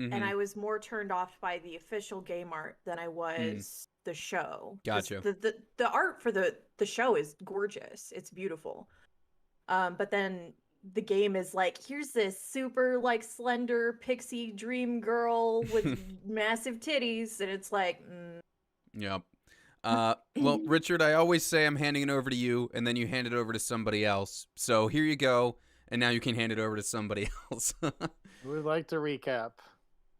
and I was more turned off by the official game art than I was the show. 'Cause Gotcha. The art for the show is gorgeous. It's beautiful. But then the game is like, here's this super like slender pixie dream girl with massive titties, and it's like, Yep. Well, Richard, I always say I'm handing it over to you, and then you hand it over to somebody else. So here you go, and now you can hand it over to somebody else. We would like to recap.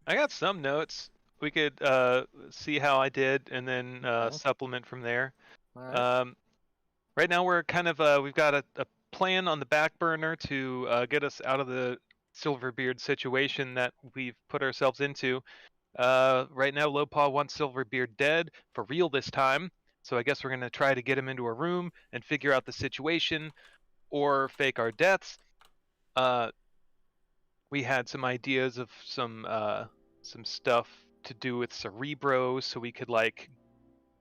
I got some notes. We could see how I did, and then supplement from there. All right. Right now, we're kind of we've got a plan on the back burner to get us out of the Silverbeard situation that we've put ourselves into. Right now, Lowpaw wants Silverbeard dead for real this time. So I guess we're gonna try to get him into a room and figure out the situation, or fake our deaths. We had some ideas of some stuff to do with Cerebro, so we could like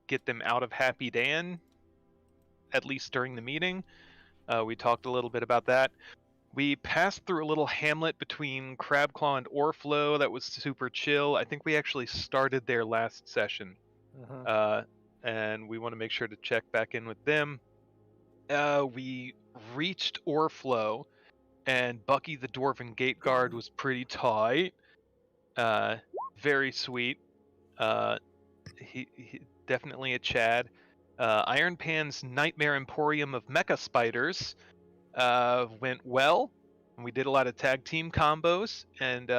get them out of Happy Dan, at least during the meeting. We talked a little bit about that. We passed through a little hamlet between Crabclaw and Orflow that was super chill. I think we actually started there last session. And we want to make sure to check back in with them. We reached Orflow, and Bucky the Dwarven Gate Guard was pretty tight. Very sweet. He definitely a Chad. Iron Pan's Nightmare Emporium of Mecha Spiders went well. And we did a lot of tag team combos, and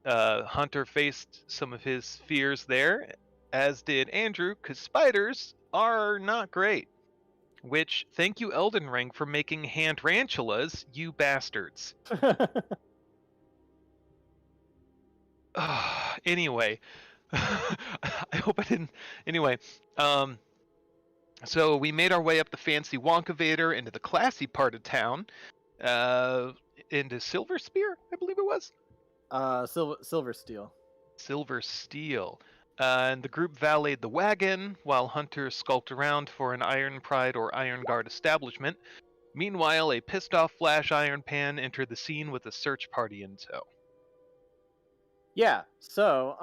Hunter faced some of his fears there, as did Andrew, because spiders are not great. Which, thank you, Elden Ring, for making hand rantulas, you bastards. Anyway, I hope I didn't. Anyway, so we made our way up the fancy Wonkavator into the classy part of town, into Silver Spear, I believe it was. Silver Steel. Silver Steel. And the group valeted the wagon, while Hunter skulked around for an Iron Pride or Iron Guard establishment. Meanwhile, a pissed-off Flash Iron Pan entered the scene with a search party in tow. Yeah, so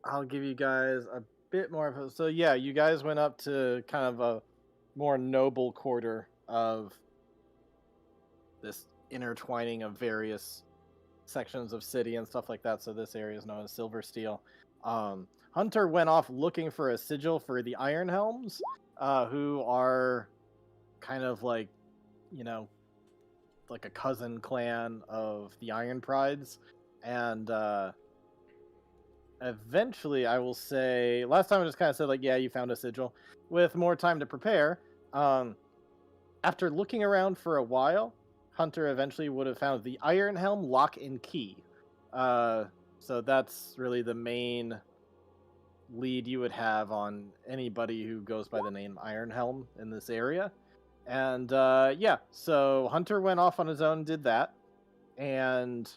I'll give you guys a bit more of a... So yeah, you guys went up to kind of a more noble quarter of this intertwining of various sections of city and stuff like that, so this area is known as Silver Steel. Hunter went off looking for a sigil for the Iron Helms, who are kind of like, you know, like a cousin clan of the Iron Prides, and eventually, I will say, last time I just kind of said like, yeah, you found a sigil. With more time to prepare, after looking around for a while, Hunter eventually would have found the Iron Helm Lock and Key. So that's really the main lead you would have on anybody who goes by the name Iron Helm in this area. And yeah, so Hunter went off on his own and did that. And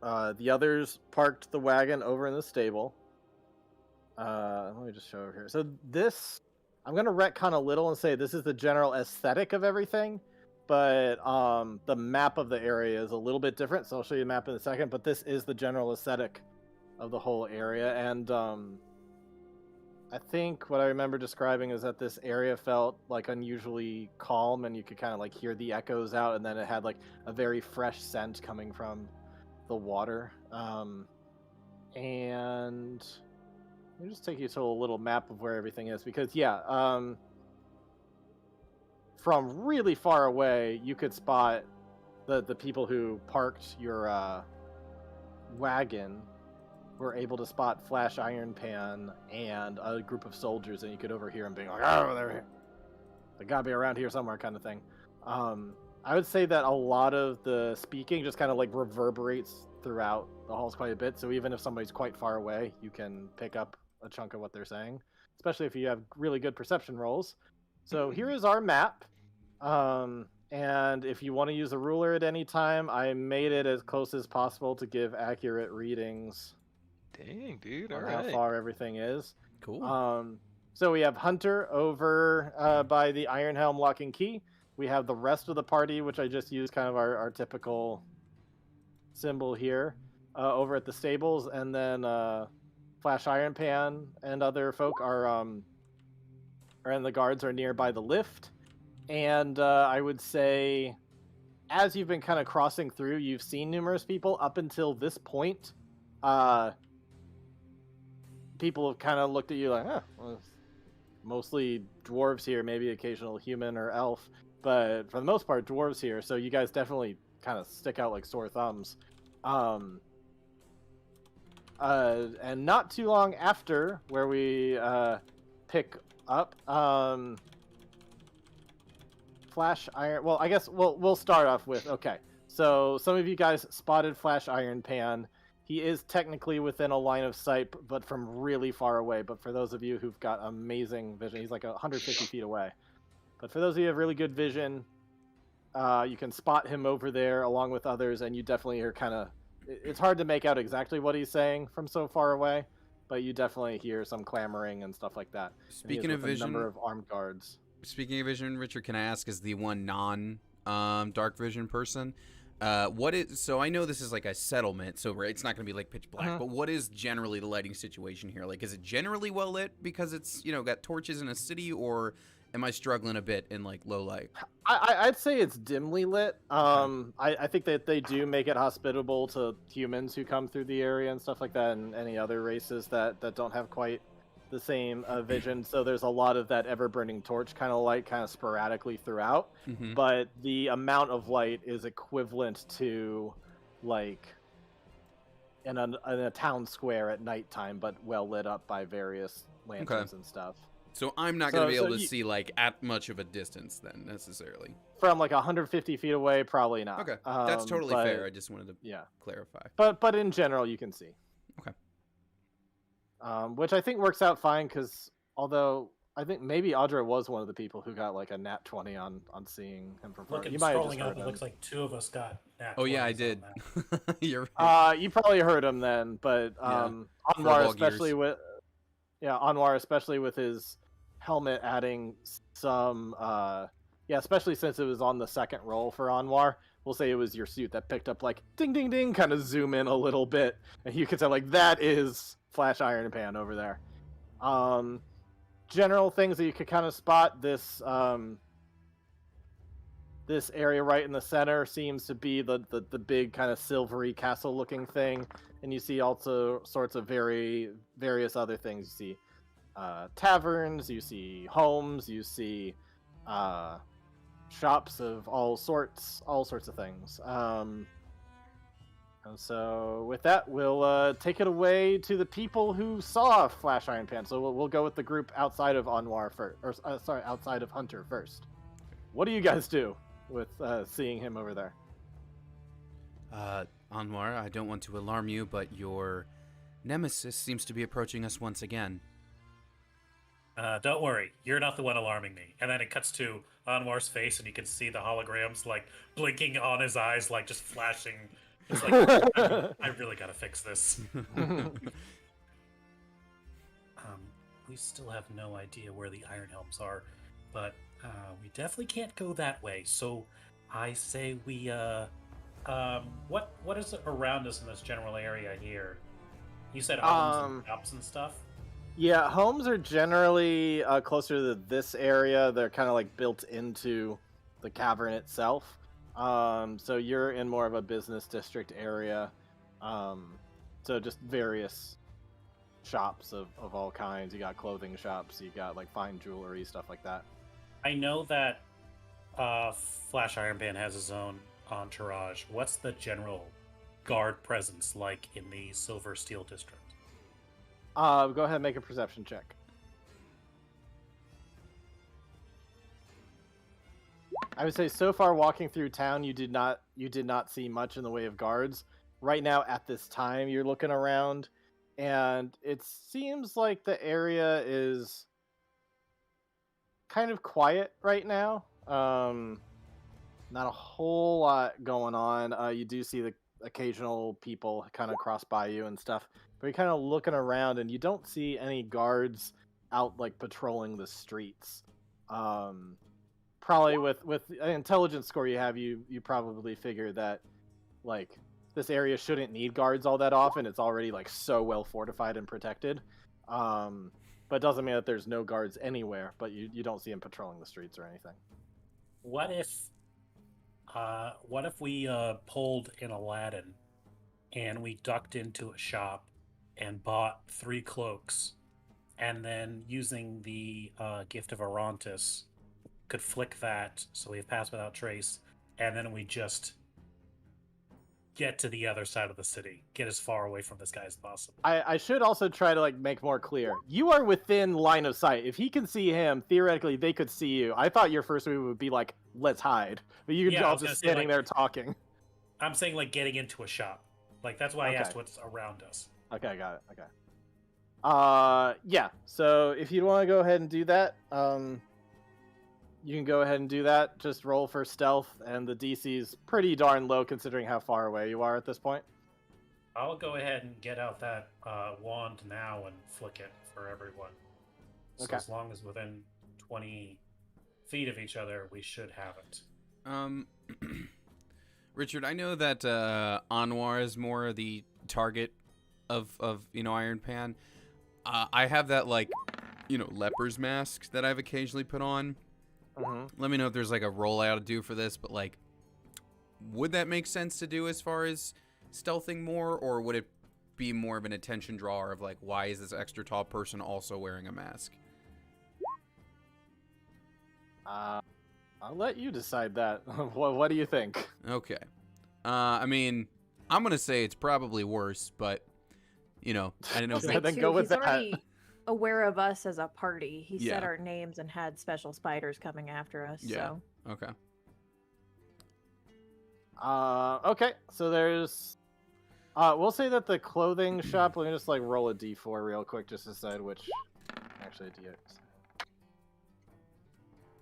the others parked the wagon over in the stable. Let me just show over here. So this, I'm going to retcon a little and say this is the general aesthetic of everything. But the map of the area is a little bit different, so I'll show you the map in a second. But this is the general aesthetic of the whole area, and I think what I remember describing is that this area felt like unusually calm, and you could kind of like hear the echoes out, and then it had like a very fresh scent coming from the water. And let me just take you to a little map of where everything is, because yeah, from really far away, you could spot the people who parked your wagon were able to spot Flash Iron Pan and a group of soldiers, and you could overhear them being like, "Oh, they gotta be around here somewhere," kind of thing. I would say that a lot of the speaking just kind of like reverberates throughout the halls quite a bit. So even if somebody's quite far away, you can pick up a chunk of what they're saying, especially if you have really good perception rolls. So here is our map. And if you want to use a ruler at any time, I made it as close as possible to give accurate readings. Dang, dude! On All how right. far everything is. Cool. So we have Hunter over by the Iron Helm Lock and Key. We have the rest of the party, which I just used kind of our typical symbol here over at the stables, and then Flash Iron Pan and other folk and the guards are nearby the lift. And I would say, as you've been kind of crossing through, you've seen numerous people. Up until this point, people have kind of looked at you like, well, mostly dwarves here, maybe occasional human or elf, but for the most part, dwarves here. So you guys definitely kind of stick out like sore thumbs. And not too long after where we pick up, Flash Iron. Well, I guess we'll start off with, okay. So some of you guys spotted Flash Iron Pan. He is technically within a line of sight, but from really far away. But for those of you who've got amazing vision, he's like 150 feet away. But for those of you who have really good vision, you can spot him over there along with others, and you definitely are kind of... It's hard to make out exactly what he's saying from so far away, but you definitely hear some clamoring and stuff like that. Speaking of vision, a number of armed guards. Speaking of vision, Richard, can I ask, as the one dark vision person, what is... So I know this is like a settlement, so it's not going to be like pitch black, but what is generally the lighting situation here? Like, is it generally well lit because it's, got torches in a city, or am I struggling a bit in like low light? I'd say it's dimly lit. I think that they do make it hospitable to humans who come through the area and stuff like that, and any other races that don't have quite the same vision. So there's a lot of that ever-burning torch kind of light kind of sporadically throughout. But the amount of light is equivalent to like in a town square at nighttime, but well lit up by various lanterns and stuff. So I'm not going to be able to see like at much of a distance then necessarily. From like 150 feet away, probably not. Okay, that's totally fair. I just wanted to clarify. But in general, you can see. Okay. Which I think works out fine, because although I think maybe Audra was one of the people who got like a nat 20 on seeing him from far. You might have just heard him. It looks like two of us got nat 20s. Oh yeah, I did. You're right. You probably heard him then, but Anwar especially with his helmet adding some especially since it was on the second roll for Anwar, we'll say it was your suit that picked up like ding ding ding, kind of zoom in a little bit, and you could say like that is Flash Iron Pan over there. General things that you could kind of spot, this this area right in the center seems to be the big kind of silvery castle looking thing, and you see also sorts of various other things. You see taverns, you see homes, you see shops of all sorts of things. And so with that, we'll take it away to the people who saw Flash Iron Pan. So we'll go with the group outside of Anwar first, or outside of Hunter first. What do you guys do with seeing him over there? Anwar, I don't want to alarm you, but your nemesis seems to be approaching us once again. Don't worry, you're not the one alarming me. And then it cuts to Anwar's face, and you can see the holograms like blinking on his eyes, like just flashing. It's like, I really gotta fix this. We still have no idea where the Iron Helms are, but we definitely can't go that way. So I say we what is around us in this general area here? You said homes and shops and stuff? Yeah, homes are generally closer to this area. They're kind of like built into the cavern itself. So you're in more of a business district area. So just various shops of all kinds. You got clothing shops, you got like fine jewelry, stuff like that. I know that Flash Iron Pan has his own entourage. What's the general guard presence like in the Silver Steel District? Go ahead and make a perception check. I would say so far walking through town, you did not see much in the way of guards. Right now, at this time, you're looking around, and it seems like the area is kind of quiet right now. Not a whole lot going on. You do see the occasional people kind of cross by you and stuff, but you're kind of looking around, and you don't see any guards out like patrolling the streets. Probably with an intelligence score you have, you probably figure that like this area shouldn't need guards all that often. It's already like so well fortified and protected. But it doesn't mean that there's no guards anywhere, but you don't see them patrolling the streets or anything. What if we pulled an Aladdin and we ducked into a shop and bought 3 cloaks, and then using the gift of Arantis could flick that so we have pass without trace, and then we just get to the other side of the city, get as far away from this guy as possible. I should also try to like make more clear. You are within line of sight. If he can see him, theoretically they could see you. I thought your first move would be like, let's hide. But you're all just standing there talking. I'm saying like getting into a shop. Like that's why I asked what's around us. Okay, got it. Okay. Yeah. So if you want to go ahead and do that, you can go ahead and do that. Just roll for stealth, and the DC is pretty darn low considering how far away you are at this point. I'll go ahead and get out that wand now and flick it for everyone. So as long as within 20 feet of each other, we should have it. Richard, I know that Anwar is more the target of Iron Pan. I have that like leper's mask that I've occasionally put on. Let me know if there's like a rollout to do for this, but like, would that make sense to do as far as stealthing more, or would it be more of an attention drawer of like, why is this extra tall person also wearing a mask? I'll let you decide that. What do you think? Okay. I mean, I'm gonna say it's probably worse, but I don't know. Then go with he's that. already aware of us as a party. He Yeah. said our names and had special spiders coming after us. Yeah. So. Okay. Okay. So there's. We'll say that the clothing shop. Let me just like roll a d4 real quick, just to decide which. Actually, a d8.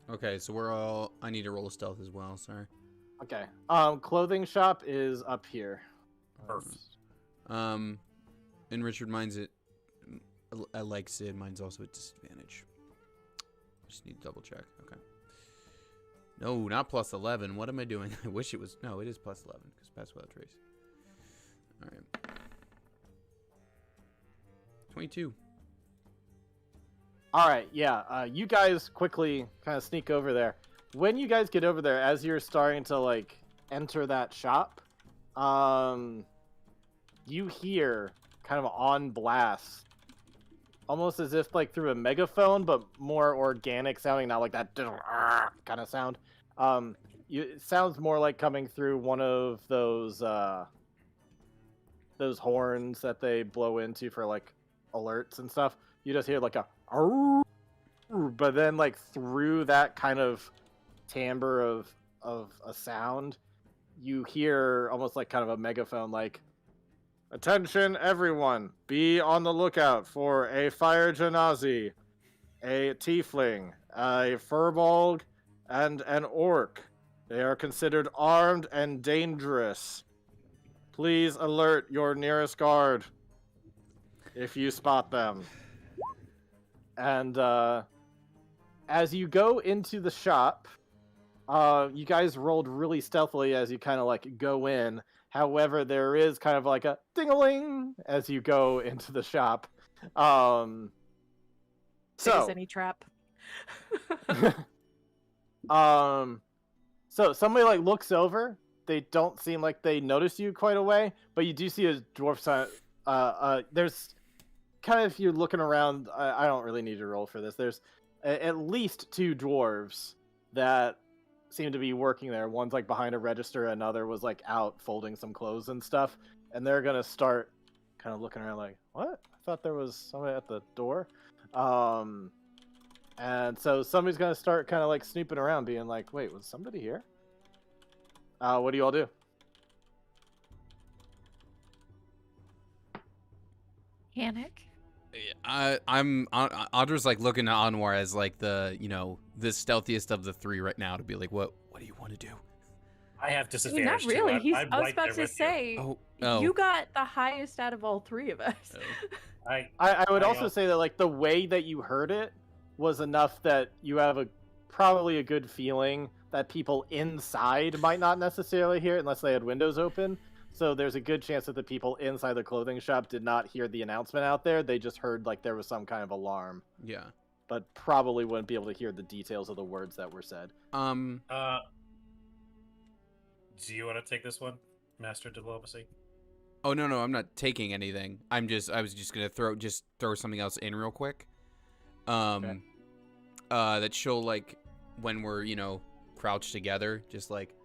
Okay, so I need to roll a stealth as well. Sorry. Okay. Clothing shop is up here. Perfect. And Richard, mine's it. I like Sid. Mine's also a disadvantage. Just need to double check. Okay. No, not plus 11. What am I doing? I wish it was. No, it is plus 11 because pass without trace. All right. 22. All right. Yeah. You guys quickly kind of sneak over there. When you guys get over there, as you're starting to like enter that shop, you hear kind of on blast, almost as if like through a megaphone, but more organic sounding, not like that kind of sound. It sounds more like coming through one of those horns that they blow into for like alerts and stuff. You just hear like a, but then like through that kind of timbre of a sound, you hear almost like kind of a megaphone, like, "Attention everyone, be on the lookout for a fire genasi, a tiefling, a furbolg, and an orc. They are considered armed and dangerous. Please alert your nearest guard if you spot them." And as you go into the shop, you guys rolled really stealthily as you kind of like go in. However, there is kind of like a ding-a-ling as you go into the shop. Is any trap? So somebody like looks over. They don't seem like they notice you quite away, but you do see a dwarf sign. There's kind of, if you're looking around, I don't really need to roll for this. There's at least 2 dwarves that seem to be working there. One's like behind a register, another was like out folding some clothes and stuff, and they're gonna start kind of looking around like, what? I thought there was somebody at the door. And so somebody's gonna start kind of like snooping around, being like, wait, was somebody here? What do you all do? Panic. Audra's like looking at Anwar as like the stealthiest of the 3 right now to be like, what do you want to do? I have I mean, disadvantage. not really. Too. I was about to say, you got the highest out of all 3 of us. Oh. I would also say that like the way that you heard it was enough that you have probably a good feeling that people inside might not necessarily hear it unless they had windows open. So there's a good chance that the people inside the clothing shop did not hear the announcement out there. They just heard like there was some kind of alarm, Yeah. but probably wouldn't be able to hear the details of the words that were said. Do you want to take this one, Master Diplomacy? Oh no, I'm not taking anything. I was just gonna throw something else in real quick. Okay. That she'll like when we're crouched together, just like,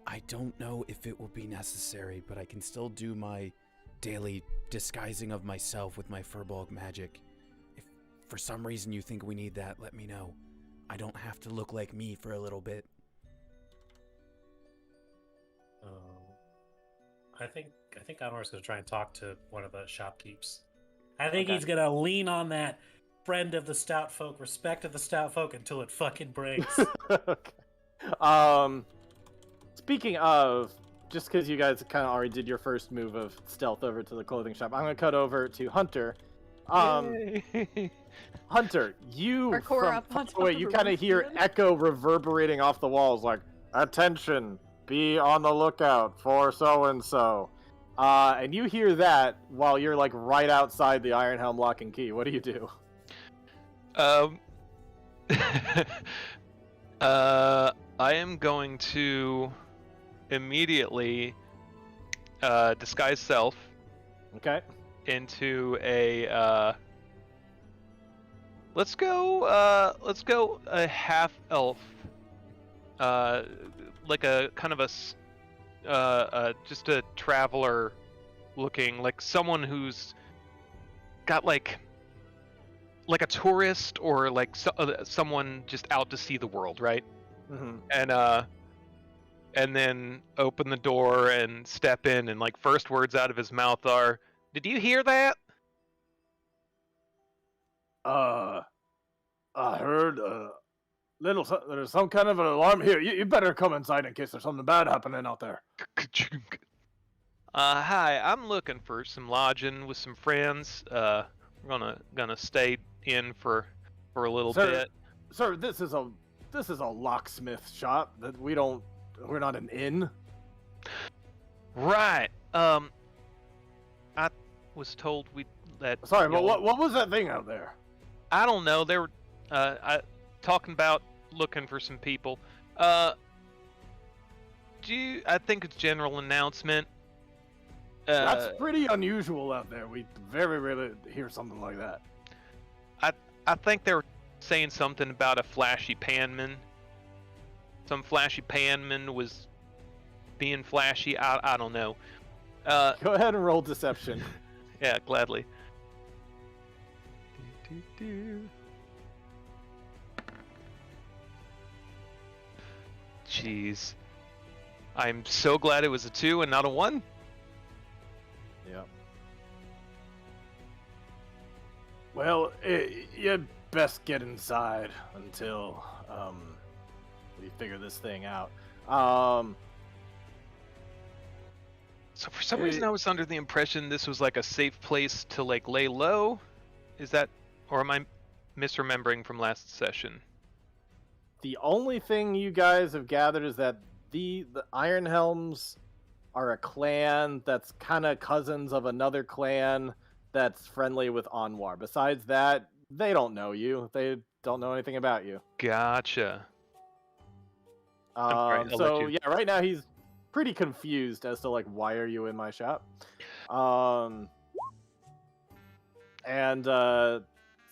I don't know if it will be necessary, but I can still do my daily disguising of myself with my Furbolg magic. If for some reason you think we need that, let me know. I don't have to look like me for a little bit. I think Anwar's gonna try and talk to one of the shopkeepers. I think he's gonna lean on that friend of the stout folk, respect of the stout folk until it fucking breaks. Okay. Speaking of, just because you guys kind of already did your first move of stealth over to the clothing shop, I'm gonna cut over to Hunter. Hunter, you Parkour up on top wait, of you the kind of roof hear again? echo reverberating off the walls, like, "Attention, be on the lookout for so and so." And you hear that while you're like right outside the Iron Helm Lock and Key. What do you do? I am going to immediately disguise self Okay. into a let's go a half elf, like a kind of just a traveler looking, like someone who's got like a tourist or like someone just out to see the world, right? Mm-hmm. And then open the door and step in, and like first words out of his mouth are, "Did you hear that?" I heard there's some kind of an alarm here. You better come inside in case there's something bad happening out there. Hi, I'm looking for some lodging with some friends. We're gonna stay in for a little bit. Sir, this is a locksmith shop. That we're not an inn. Right. I was told that. Sorry, but what was that thing out there? I don't know. They were talking about looking for some people. I think it's general announcement. That's pretty unusual out there. We very rarely hear something like that. I think they were saying something about a flashy panman. Some flashy panman was being flashy. I don't know. Go ahead and roll deception. Yeah, gladly. Jeez. I'm so glad it was a 2 and not a 1. Yeah. Well, you best get inside until we figure this thing out. So for some reason I was under the impression this was like a safe place to like lay low. Is that, or am I misremembering from last session? The only thing you guys have gathered is that the Iron Helms are a clan that's kind of cousins of another clan that's friendly with Anwar. Besides that, they don't know you. They don't know anything about you. Gotcha. I'll let So you- yeah, right now he's pretty confused as to like, why are you in my shop? So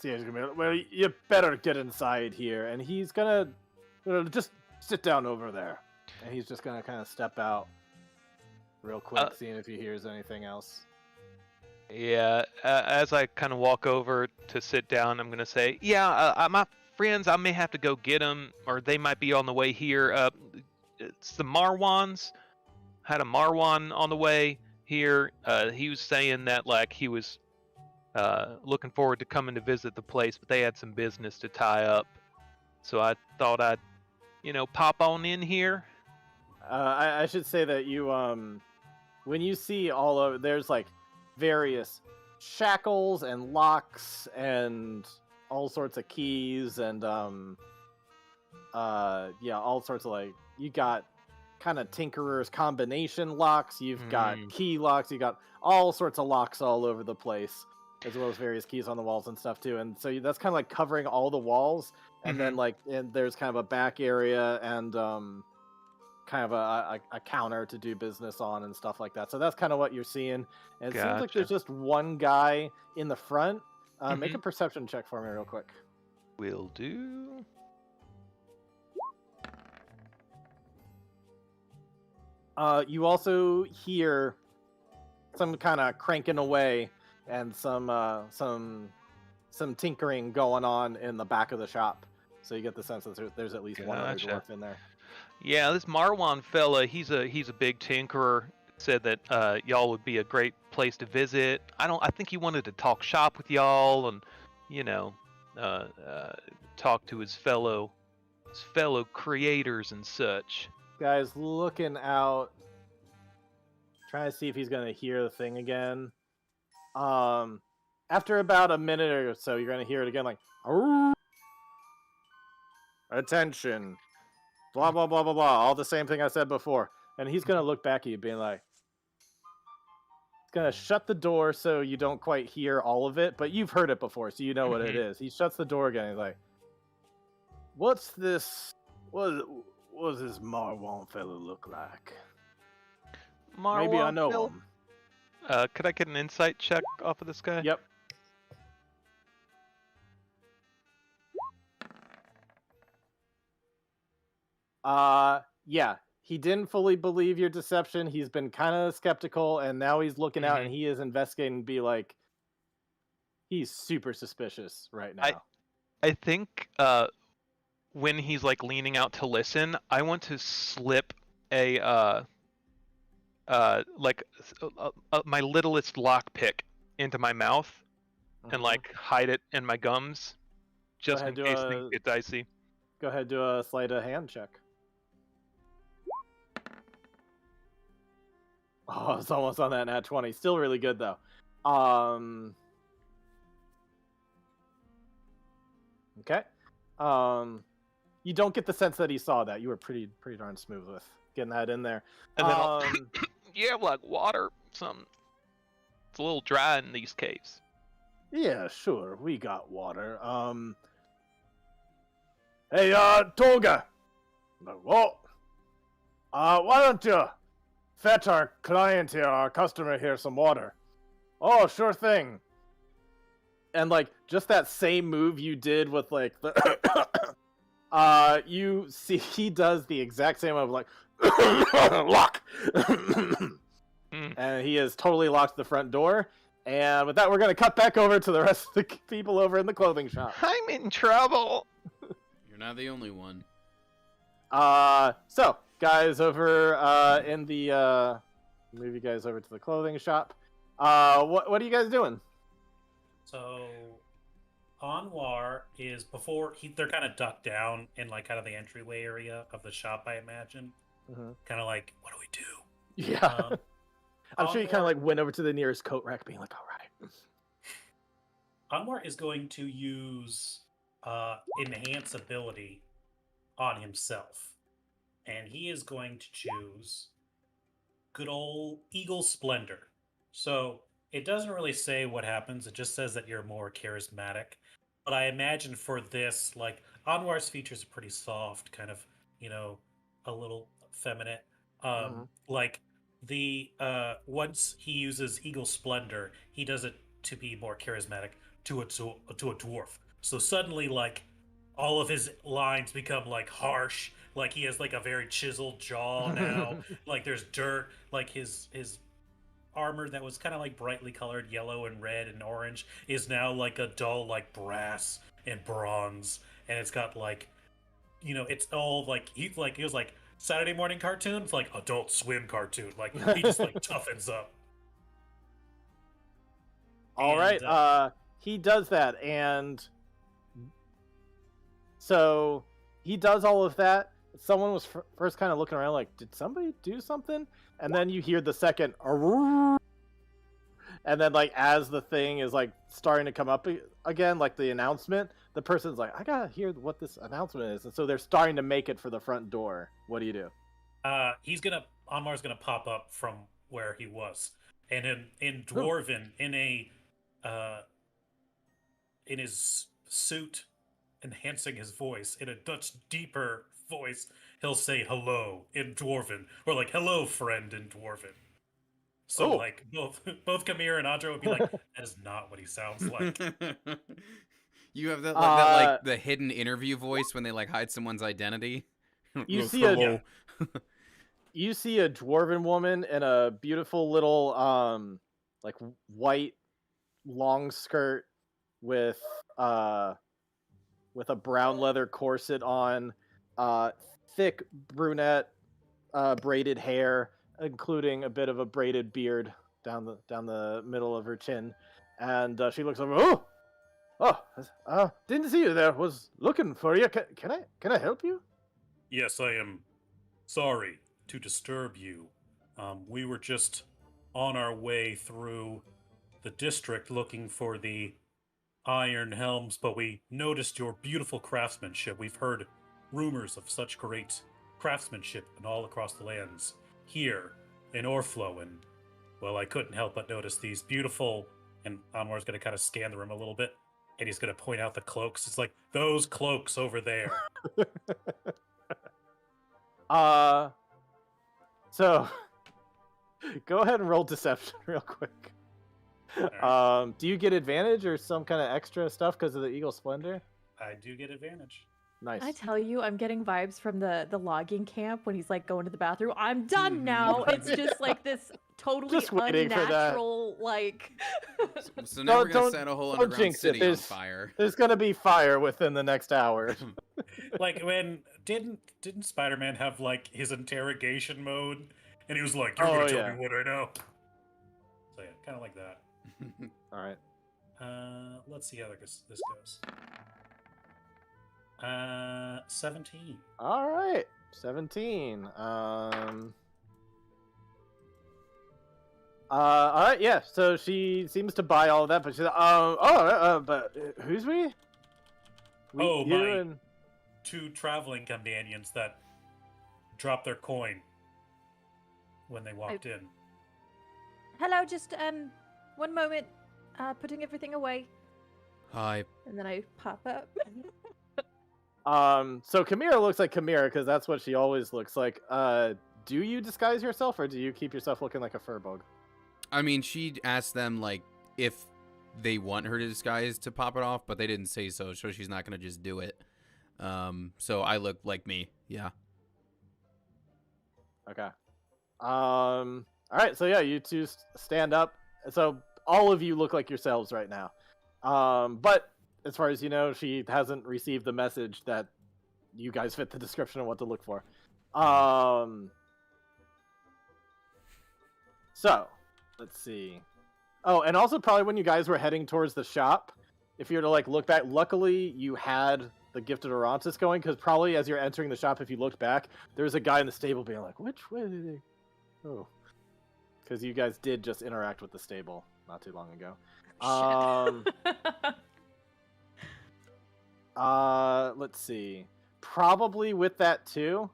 yeah, he's gonna be, well, you better get inside here, and he's gonna just sit down over there, and he's just gonna kind of step out real quick, seeing if he hears anything else. Yeah, as I kind of walk over to sit down, I'm gonna say, "Yeah, my friends, I may have to go get them, or they might be on the way here. It's the Marwans. Had a Marwan on the way here. He was saying that like he was looking forward to coming to visit the place, but they had some business to tie up. So I thought I'd, pop on in here." I should say that you when you see all of there's like various shackles and locks and all sorts of keys and all sorts of like, you got kind of tinkerer's combination locks. You've got Mm. key locks. You got all sorts of locks all over the place, as well as various keys on the walls and stuff too. And so that's kind of like covering all the walls. And then and there's kind of a back area and kind of a counter to do business on and stuff like that. So that's kind of what you're seeing. And it seems like there's just one guy in the front. Make a perception check for me real quick. Will do. You also hear some kind of cranking away and some tinkering going on in the back of the shop. So you get the sense that there's at least one other dwarf in there. Yeah, this Marwan fella, he's a big tinkerer. Said that y'all would be a great place to visit. I think he wanted to talk shop with y'all and talk to his fellow creators and such. Guy's looking out, trying to see if he's gonna hear the thing again. After about a minute or so, you're gonna hear it again, like, "Arr! Attention, blah blah blah blah blah," all the same thing I said before. And he's gonna look back at you, being like, he's gonna shut the door so you don't quite hear all of it, but you've heard it before, so you know what it is. He shuts the door again. He's like, "What's this? What does this Marwan fella look like? Marwan Maybe I know fella? him." Could I get an insight check off of this guy? Yep. Yeah. He didn't fully believe your deception. He's been kind of skeptical, and now he's looking out and he is investigating and be like, he's super suspicious right now. I think when he's like leaning out to listen, I want to slip my littlest lockpick into my mouth and like hide it in my gums, just in case things get dicey. Go ahead, do a sleight of hand check. Oh, it's almost on that nat 20. Still really good though. Okay. You don't get the sense that he saw that. You were pretty darn smooth with getting that in there. And then you have like water, something. It's a little dry in these caves. Yeah, sure. We got water. Hey, Tolga. Whoa. Why don't you fetch our client here, our customer here, some water? Oh, sure thing. And like just that same move you did with like the you see he does the exact same move, like lock. And he has totally locked the front door. And with that, we're gonna cut back over to the rest of the people over in the clothing shop. I'm in trouble. You're not the only one. So guys over in the move you guys over to the clothing shop. What are you guys doing? So, Anwar is they're kind of ducked down in like kind of the entryway area of the shop, I imagine. Kind of like, what do we do? Yeah. I'm sure you kind of like went over to the nearest coat rack, being like, all right. Anwar is going to use enhance ability on himself, and he is going to choose good old Eagle Splendor. So it doesn't really say what happens. It just says that you're more charismatic. But I imagine for this, like, Anwar's features are pretty soft, kind of, a little feminine. Like, once he uses Eagle Splendor, he does it to be more charismatic to a dwarf. So suddenly, like, all of his lines become, like, harsh. Like, he has, like, a very chiseled jaw now. Like, there's dirt. Like, his armor that was kind of like brightly colored yellow and red and orange is now like a dull like brass and bronze, and it's got like it's all like he was like Saturday morning cartoon. It's like Adult Swim cartoon. Like he just like toughens up. All right, he does that, and so he does all of that. Someone was first kind of looking around like, did somebody do something? And then you hear the second, and then like as the thing is like starting to come up again, like the announcement, the person's like, I gotta hear what this announcement is. And so they're starting to make it for the front door. What do you do? Anmar's gonna pop up from where he was, and in Dwarven, in his suit, enhancing his voice in a much deeper voice, he'll say hello in Dwarven, or like hello friend in Dwarven. So Oh. like both Kamir and Andra would be like, that is not what he sounds like. You have that like the hidden interview voice when they like hide someone's identity. You Yes, see hello. You see a dwarven woman in a beautiful little like white long skirt with a brown leather corset on, thick brunette braided hair, including a bit of a braided beard down the middle of her chin, and she looks over. Didn't see you there. Was looking for you. Can I help you? Yes, I am sorry to disturb you. We were just on our way through the district looking for the Iron Helms, but we noticed your beautiful craftsmanship. We've heard rumors of such great craftsmanship in all across the lands here in Orflo, and well, I couldn't help but notice these beautiful. And Anwar's going to kind of scan the room a little bit, and he's going to point out the cloaks. It's like those cloaks over there. So go ahead and roll deception real quick. Right. Do you get advantage or some kind of extra stuff because of the Eagle Splendor? I do get advantage. Nice. I tell you, I'm getting vibes from the logging camp when he's like going to the bathroom. I'm done now. It's just like this totally Just waiting for that. unnatural, like. So now we're gonna Don't- set a whole don't underground jinx it. city on There's- fire. There's gonna be fire within the next hour. Like when didn't Spider-Man have like his interrogation mode, and he was like, "You're gonna tell me what I know." So yeah, kind of like that. All right. Let's see how this goes. 17. All right. 17. All right. Yeah. So she seems to buy all of that, but she's but who's we? Oh, you my- and... 2 traveling companions that dropped their coin when they walked in. Hello, just one moment. Putting everything away, Hi. and then I pop up. So Chimera looks like Chimera because that's what she always looks like. Do you disguise yourself or do you keep yourself looking like a furbug? I mean, she asked them like if they want her to disguise to pop it off, but they didn't say so she's not gonna just do it. So I look like me. Yeah. Okay. All right. So yeah, you two stand up. So all of you look like yourselves right now. But as far as you know, she hasn't received the message that you guys fit the description of what to look for. So let's see. Oh, and also probably when you guys were heading towards the shop, if you were to like look back, luckily you had the Gifted Orontis going, because probably as you're entering the shop, if you looked back, there's a guy in the stable being like, which way did they go? Because you guys did just interact with the stable not too long ago. Let's see. Probably with that too,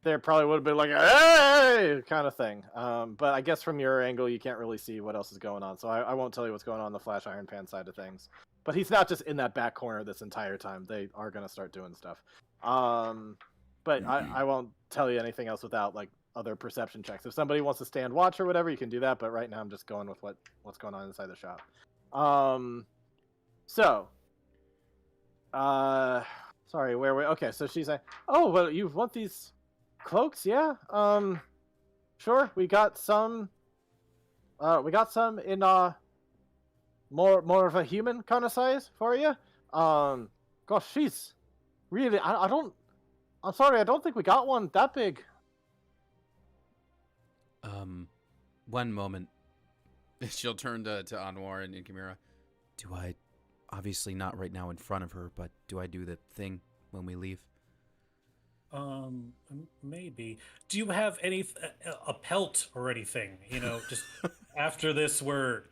there probably would have been like a hey kind of thing. But I guess from your angle, you can't really see what else is going on. So I won't tell you what's going on the Flash Iron Pan side of things. But he's not just in that back corner this entire time. They are going to start doing stuff. But I won't tell you anything else without like other perception checks. If somebody wants to stand watch or whatever, you can do that. But right now I'm just going with what's going on inside the shop. Sorry, where we? Okay, so she's like, oh, well, you want these cloaks? Yeah. Sure. We got some in more of a human kind of size for you. Gosh, she's really. I'm sorry, I don't think we got one that big. One moment. She'll turn to Anwar and Kimura. Do I, obviously not right now in front of her, but do I do the thing when we leave? Maybe. Do you have a pelt or anything? You know, just after this, we're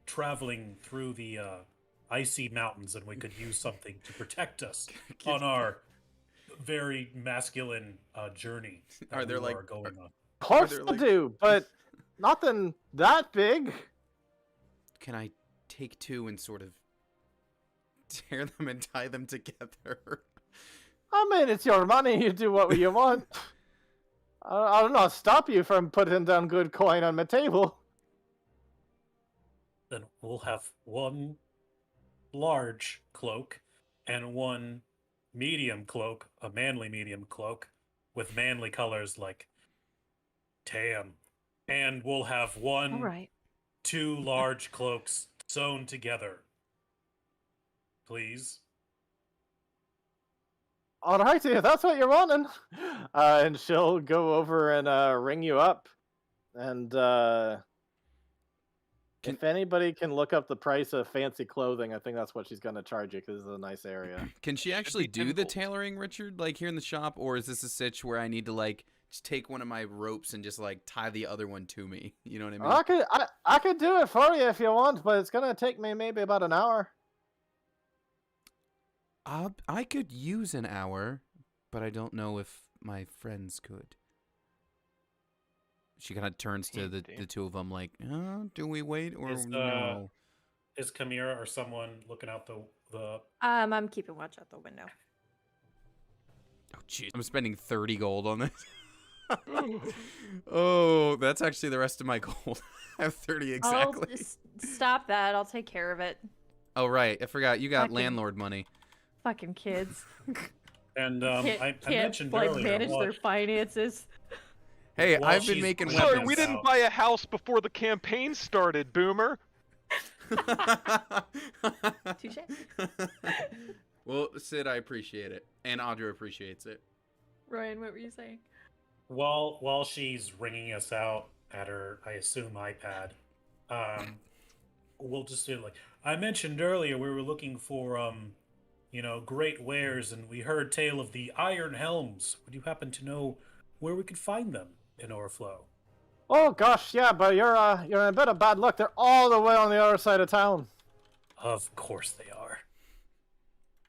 traveling through the icy mountains, and we could use something to protect us on our very masculine journey that Are there, we like- are going on. Of course there, I like- do, but nothing that big. Can I take two and sort of tear them and tie them together? I mean, it's your money. You do what you want. I'll not stop you from putting down good coin on my table. Then we'll have one large cloak and one medium cloak, a manly medium cloak with manly colors like tan. And we'll have All right. 2 large cloaks sewn together. Please. Alrighty, if that's what you're wanting. And she'll go over and ring you up. And if anybody can look up the price of fancy clothing, I think that's what she's going to charge you because it's a nice area. Can she actually be do the difficult. tailoring, Richard, like here in the shop? Or is this a sitch where I need to, like, just take one of my ropes and just, like, tie the other one to me? You know what I mean? I could do it for you if you want, but it's going to take me maybe about an hour. I could use an hour, but I don't know if my friends could. She kind of turns to the two of them like, do we wait or no? Is Chimera or someone looking out the I'm keeping watch out the window. Oh, jeez. I'm spending 30 gold on this. Oh, that's actually the rest of my gold. I have 30 exactly. Stop that. I'll take care of it. Oh, right. I forgot. You got Fucking- landlord money. Fucking kids. and Can't I mentioned like earlier manage while- their finances. Hey, While I've been she's making pulling Sorry, weapons. we this didn't out. buy a house before the campaign started, Boomer. Touche. Well, Sid, I appreciate it. And Audra appreciates it. Ryan, what were you saying? While she's ringing us out at her, I assume iPad, we'll just do like I mentioned earlier. We were looking for great wares, and we heard tale of the Iron Helms. Would you happen to know where we could find them in Orflow? Oh gosh, yeah, but you're in a bit of bad luck. They're all the way on the other side of town. Of course they are.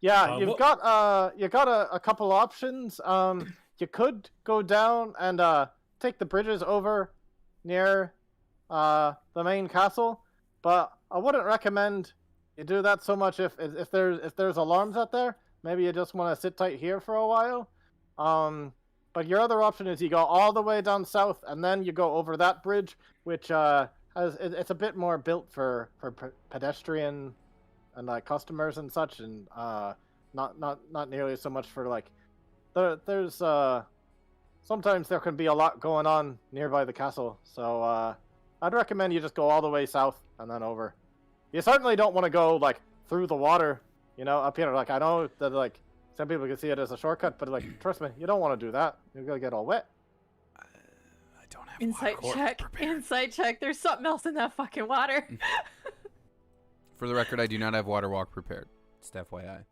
Yeah, you've what- got a couple options. You could go down and take the bridges over near the main castle, but I wouldn't recommend you do that so much if there's alarms out there. Maybe you just want to sit tight here for a while. But your other option is you go all the way down south and then you go over that bridge, which it's a bit more built for pedestrian and like customers and such, and not nearly so much for like there's sometimes there can be a lot going on nearby the castle, so I'd recommend you just go all the way south and then over. You certainly don't want to go like through the water, up here. Like I know that like some people can see it as a shortcut, but like trust me, you don't want to do that. You're gonna get all wet. I don't have Insight water check. prepared. Insight check. There's something else in that fucking water. For the record, I do not have water walk prepared. Just FYI.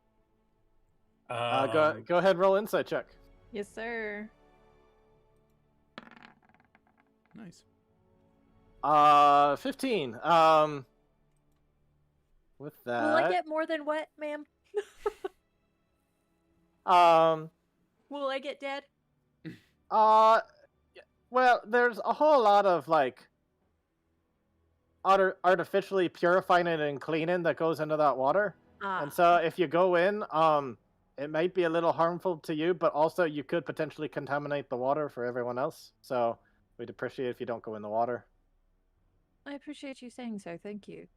Go ahead, roll insight check. Yes, sir. Nice. 15. With that, Will I get more than wet, ma'am? Will I get dead? well, there's a whole lot of like artificially purifying it and cleaning that goes into that water. And so if you go in, it might be a little harmful to you, but also you could potentially contaminate the water for everyone else. So we'd appreciate if you don't go in the water. I appreciate you saying so. Thank you.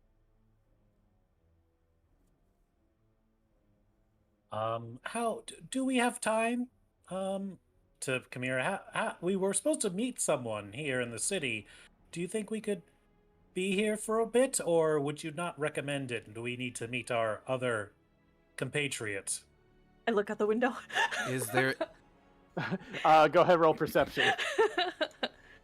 How do we have time? To Chimera, we were supposed to meet someone here in the city. Do you think we could be here for a bit, or would you not recommend it? Do we need to meet our other compatriots? I look out the window. Is there... Go ahead, roll perception.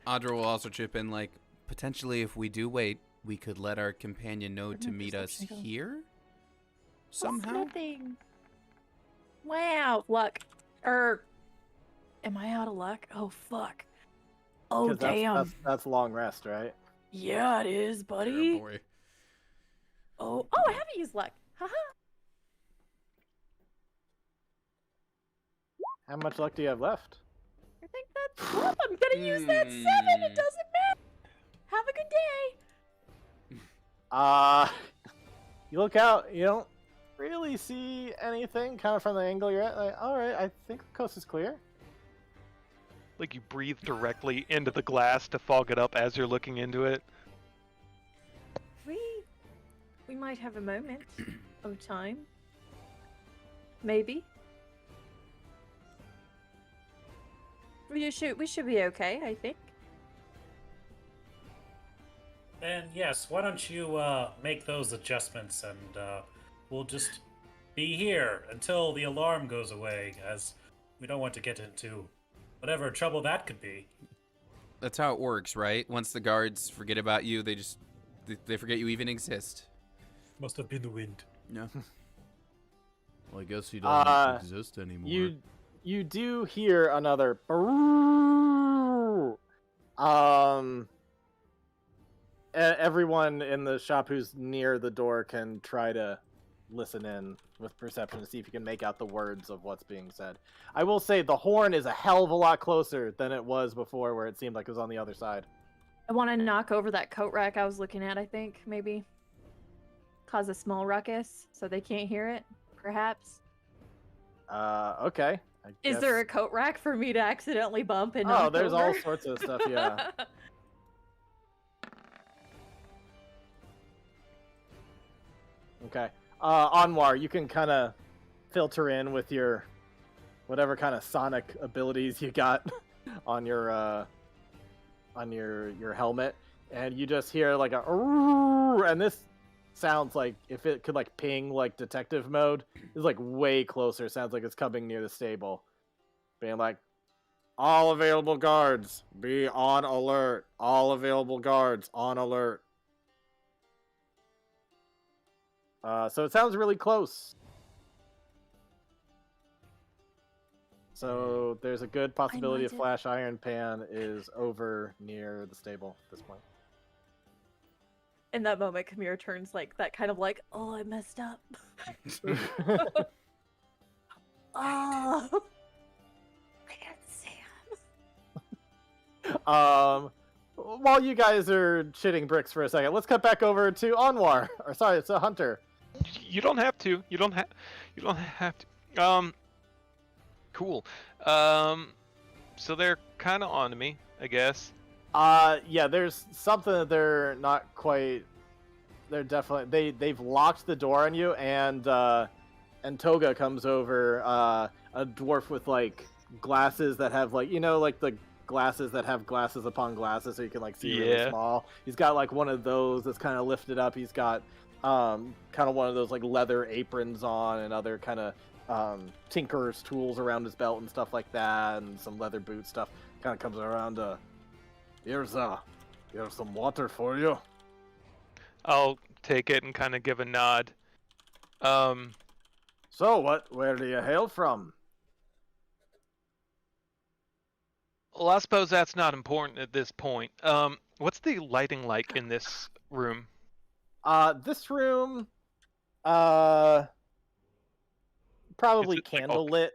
Audra will also chip in, like, potentially if we do wait, we could let our companion know Where'd to my meet us perception go? here? Somehow? Nothing. Wow, luck. Am I out of luck? Oh fuck. Oh 'Cause damn. That's long rest, right? Yeah, it is, Oh, buddy. boy. Oh, I haven't used luck. Haha. How much luck do you have left? I think that's. Oh, I'm gonna use that 7. It doesn't matter. Have a good day. You look out. You don't really see anything, kind of from the angle you're at. Like, all right, I think the coast is clear. Like you breathe directly into the glass to fog it up as you're looking into it. We might have a moment of time. Maybe. We should be okay, I think. And yes, why don't you make those adjustments, and we'll just be here until the alarm goes away, as we don't want to get into whatever trouble that could be. That's how it works, right? Once the guards forget about you, they forget you even exist. Must have been the wind. No. Well, I guess he doesn't exist anymore. You do hear another everyone in the shop who's near the door can try to listen in with perception to see if you can make out the words of what's being said. I will say the horn is a hell of a lot closer than it was before, where it seemed like it was on the other side. I want to knock over that coat rack I was looking at, I think, maybe. Cause a small ruckus so they can't hear it, perhaps. Okay. Is there a coat rack for me to accidentally bump and knock there's over? all sorts of stuff, yeah. Okay. Anwar, you can kind of filter in with your whatever kind of sonic abilities you got on your helmet, and you just hear like a and this sounds like if it could like ping like detective mode, is like way closer. Sounds like it's coming near the stable, being like, all available guards be on alert. All available guards on alert. So it sounds really close. So there's a good possibility a Flash Iron Pan is over near the stable at this point. In that moment, Kamira turns like that kind of like, oh, I messed up. Oh, I can't see While you guys are shitting bricks for a second, let's cut back over to Anwar. Or sorry, it's a Hunter. You don't have to. You don't have to. Cool. So they're kind of on to me, I guess. Yeah, there's something that they're not quite. They're definitely they've locked the door on you, and Toga comes over, a dwarf with like glasses that have like like the glasses that have glasses upon glasses, so you can like see really small. He's got like one of those that's kind of lifted up. He's got kind of one of those like leather aprons on, and other kind of tinker's tools around his belt and stuff like that, and some leather boot stuff. Kind of comes around. Here's some water for you. I'll take it and kind of give a nod. So where do you hail from? Well, I suppose that's not important at this point. What's the lighting like in this room? This room, probably candlelit.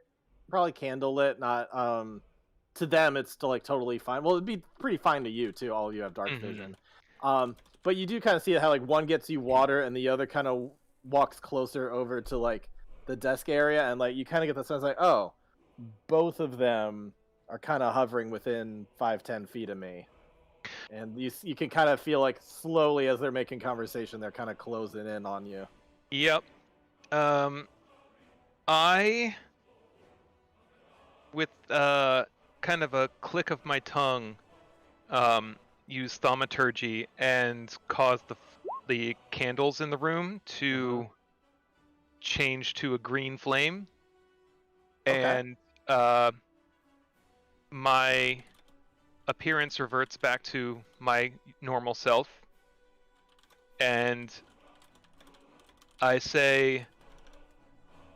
Probably candlelit. Not to them, it's still like totally fine. Well, it'd be pretty fine to you too. All of you have dark vision. But you do kind of see how like one gets you water and the other kind of walks closer over to like the desk area, and like you kind of get the sense like, oh, both of them are kind of hovering within 5-10 feet of me, and you can kind of feel like slowly as they're making conversation, they're kind of closing in on you. Yep. I, with kind of a click of my tongue, use thaumaturgy and cause the candles in the room to change to a green flame, and my appearance reverts back to my normal self, and I say,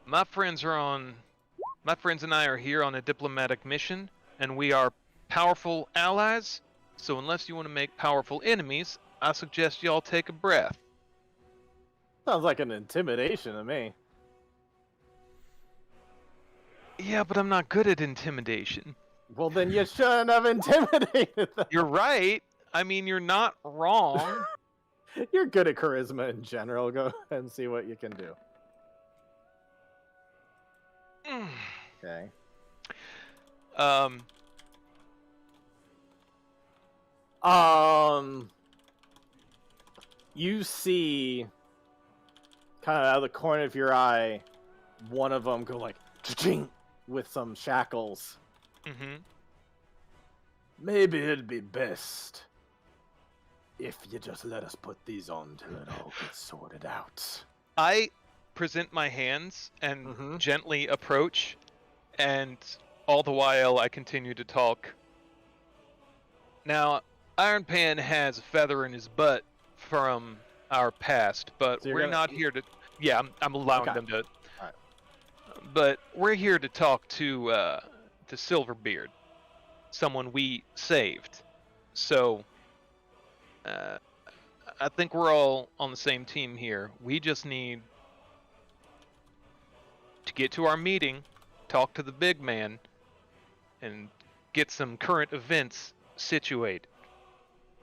my friends and I are here on a diplomatic mission, and we are powerful allies, so unless you want to make powerful enemies, I suggest y'all take a breath. Sounds like an intimidation to me. Yeah, but I'm not good at intimidation. Well, then you shouldn't have intimidated them. You're right. I mean, you're not wrong. You're good at charisma in general. Go ahead and see what you can do. Okay. You see, kind of out of the corner of your eye, one of them go like, cha-ching, with some shackles. Mm-hmm. Maybe it'd be best if you just let us put these on till it all gets sorted out. I present my hands and gently approach, and all the while I continue to talk. Now, Iron Pan has a feather in his butt from our past, but So we're not here to... Yeah, I'm allowing them to... Alright. But we're here to talk to Silverbeard, someone we saved. So, I think we're all on the same team here. We just need to get to our meeting, talk to the big man, and get some current events situated.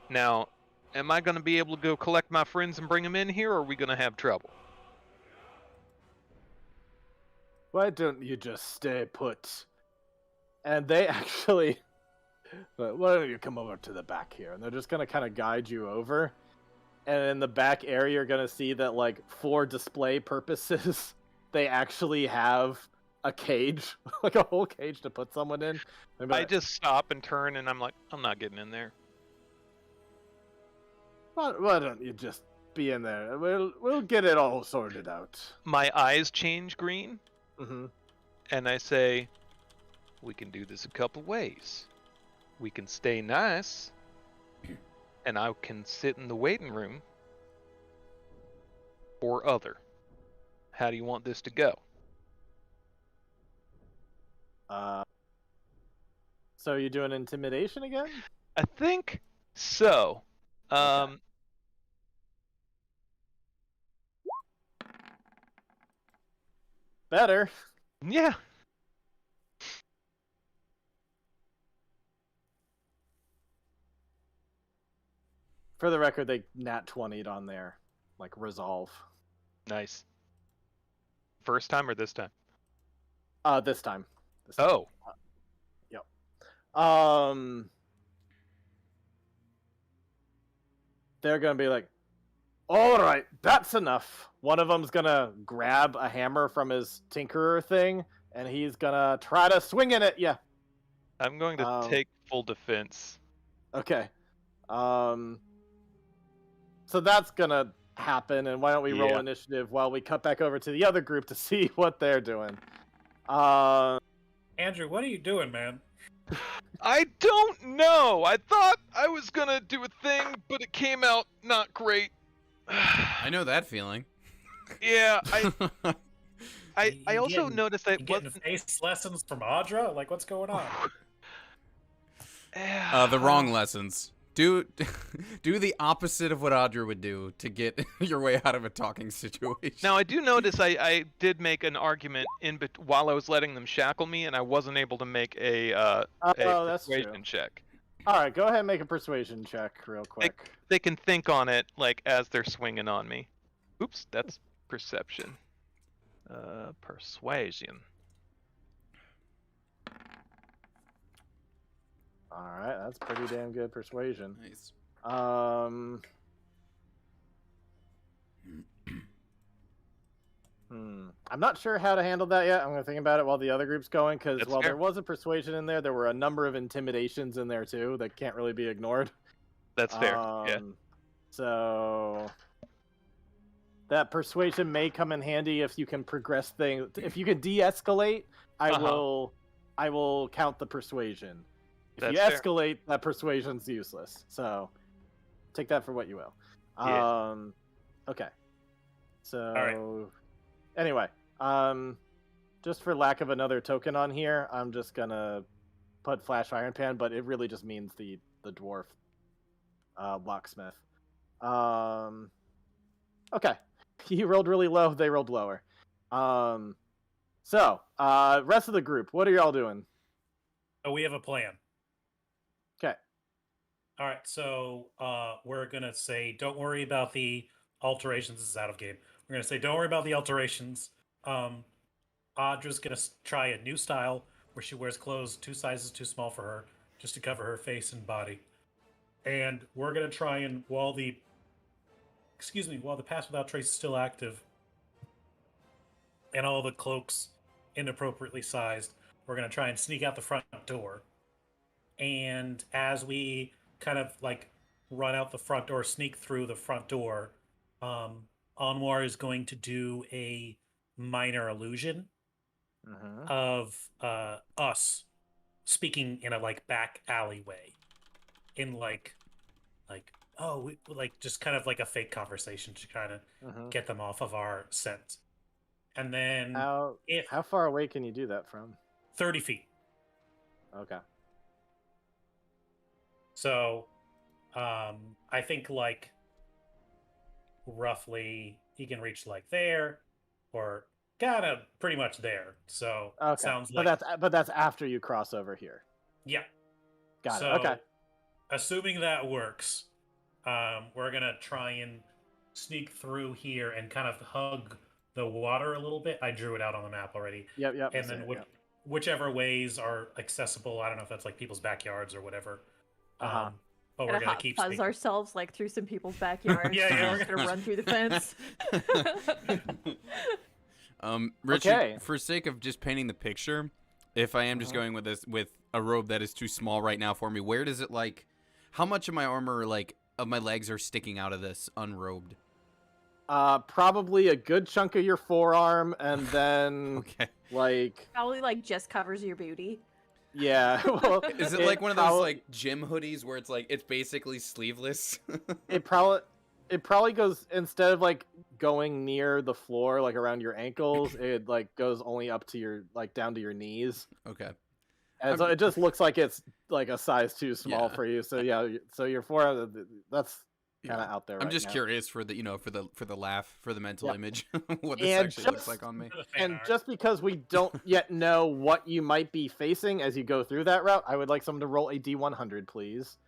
Now, am I going to be able to go collect my friends and bring them in here, or are we going to have trouble? Why don't you just stay put? And they actually... But why don't you come over to the back here? And they're just going to kind of guide you over. And in the back area, you're going to see that, like, for display purposes, they actually have a cage, like a whole cage to put someone in. I just stop and turn, and I'm like, I'm not getting in there. Why don't you just be in there? We'll get it all sorted out. My eyes change green, Mm-hmm. and I say, we can do this a couple ways. We can stay nice, and I can sit in the waiting room, or other. How do you want this to go? So you doing intimidation again? I think so. Okay. Better. Yeah. For the record, they nat 20'd on there, like resolve. Nice. First time or this time? This time. Oh. Yep. They're gonna be like, all right, that's enough. One of them's gonna grab a hammer from his tinkerer thing, and he's gonna try to swing it at you. I'm going to take full defense. Okay. So that's gonna happen, and why don't we roll initiative while we cut back over to the other group to see what they're doing. Andrew, what are you doing, man? I don't know. I thought I was gonna do a thing, but it came out not great. I know that feeling. Yeah, I also noticed that getting face lessons from Audra. Like, what's going on? The wrong lessons. Do the opposite of what Audra would do to get your way out of a talking situation. Now, I do notice I did make an argument while I was letting them shackle me, and I wasn't able to make a persuasion check. All right, go ahead and make a persuasion check real quick. They can think on it like as they're swinging on me. Oops, that's perception. Persuasion. All right, that's pretty damn good persuasion. Nice. I'm not sure how to handle that yet. I'm gonna think about it while the other group's going, because while there was a persuasion in there were a number of intimidations in there too that can't really be ignored. That's fair. Yeah. So that persuasion may come in handy if you can progress things. If you can de-escalate, I will count the persuasion. If you escalate, that persuasion's useless. So take that for what you will. Yeah. Okay. So all right. Anyway, just for lack of another token on here, I'm just gonna put Flash Iron Pan, but it really just means the dwarf locksmith. Okay. You rolled really low, they rolled lower. So, rest of the group, what are y'all doing? Oh, we have a plan. Okay. All right, so we're gonna say, don't worry about the alterations. This is out of game. We're gonna say, don't worry about the alterations. Audra's gonna try a new style where she wears clothes 2 sizes too small for her, just to cover her face and body. And we're gonna try and while the pass without trace is still active, and all the cloaks inappropriately sized, we're gonna try and sneak out the front door. And as we kind of like run out the front door, sneak through the front door, Anwar is going to do a minor illusion of us speaking in a like back alleyway, in like just kind of like a fake conversation to kind of get them off of our scent. And then how far away can you do that from? 30 feet. Okay. So, I think like roughly he can reach like there, or kind of pretty much there. So Okay. sounds like. But that's after you cross over here. Yeah. Got it. Okay. Assuming that works, we're gonna try and sneak through here and kind of hug the water a little bit. I drew it out on the map already. Yep. And then whichever ways are accessible. I don't know if that's like people's backyards or whatever. But we're gonna keep fuzz ourselves like through some people's backyards. Yeah, we're gonna run through the fence. Richard, Okay. for sake of just painting the picture, if I am just going with this with a robe that is too small right now for me, where does it like? How much of my armor, like of my legs, are sticking out of this unrobed? Probably a good chunk of your forearm, and then Okay. like Probably like just covers your booty. yeah. Well, Is it like one of those like gym hoodies where it's basically sleeveless? it probably goes, instead of like going near the floor like around your ankles, it like goes only up to your like down to your knees. Okay. And so it just looks like it's like a size too small Yeah. for you. So yeah, so your forearm, that's kind of out there. I'm right just now. curious for the for the laugh, for the mental Yep. image, what this And actually looks just- like on me. And just because we don't yet know what you might be facing as you go through that route, I would like someone to roll a D100, please.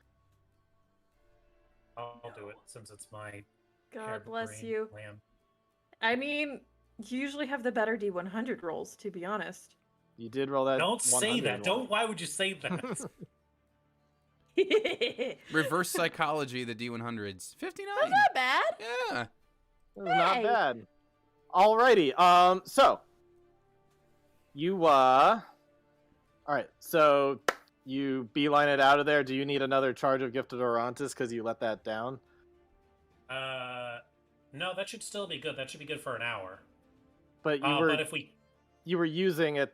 I'll do it since it's my God bless harebrained you. plan. I mean, you usually have the better D100 rolls, to be honest. You did roll that. Don't say 100 that. one. Don't. Why would you say that? Reverse psychology, the D100s. 59. That's not bad. Yeah. This is not Hey. bad. Alrighty. So you all right. So you beeline it out of there. Do you need another charge of Gifted Orontis because you let that down? No, that should still be good. That should be good for an hour. But But if we, you were using it.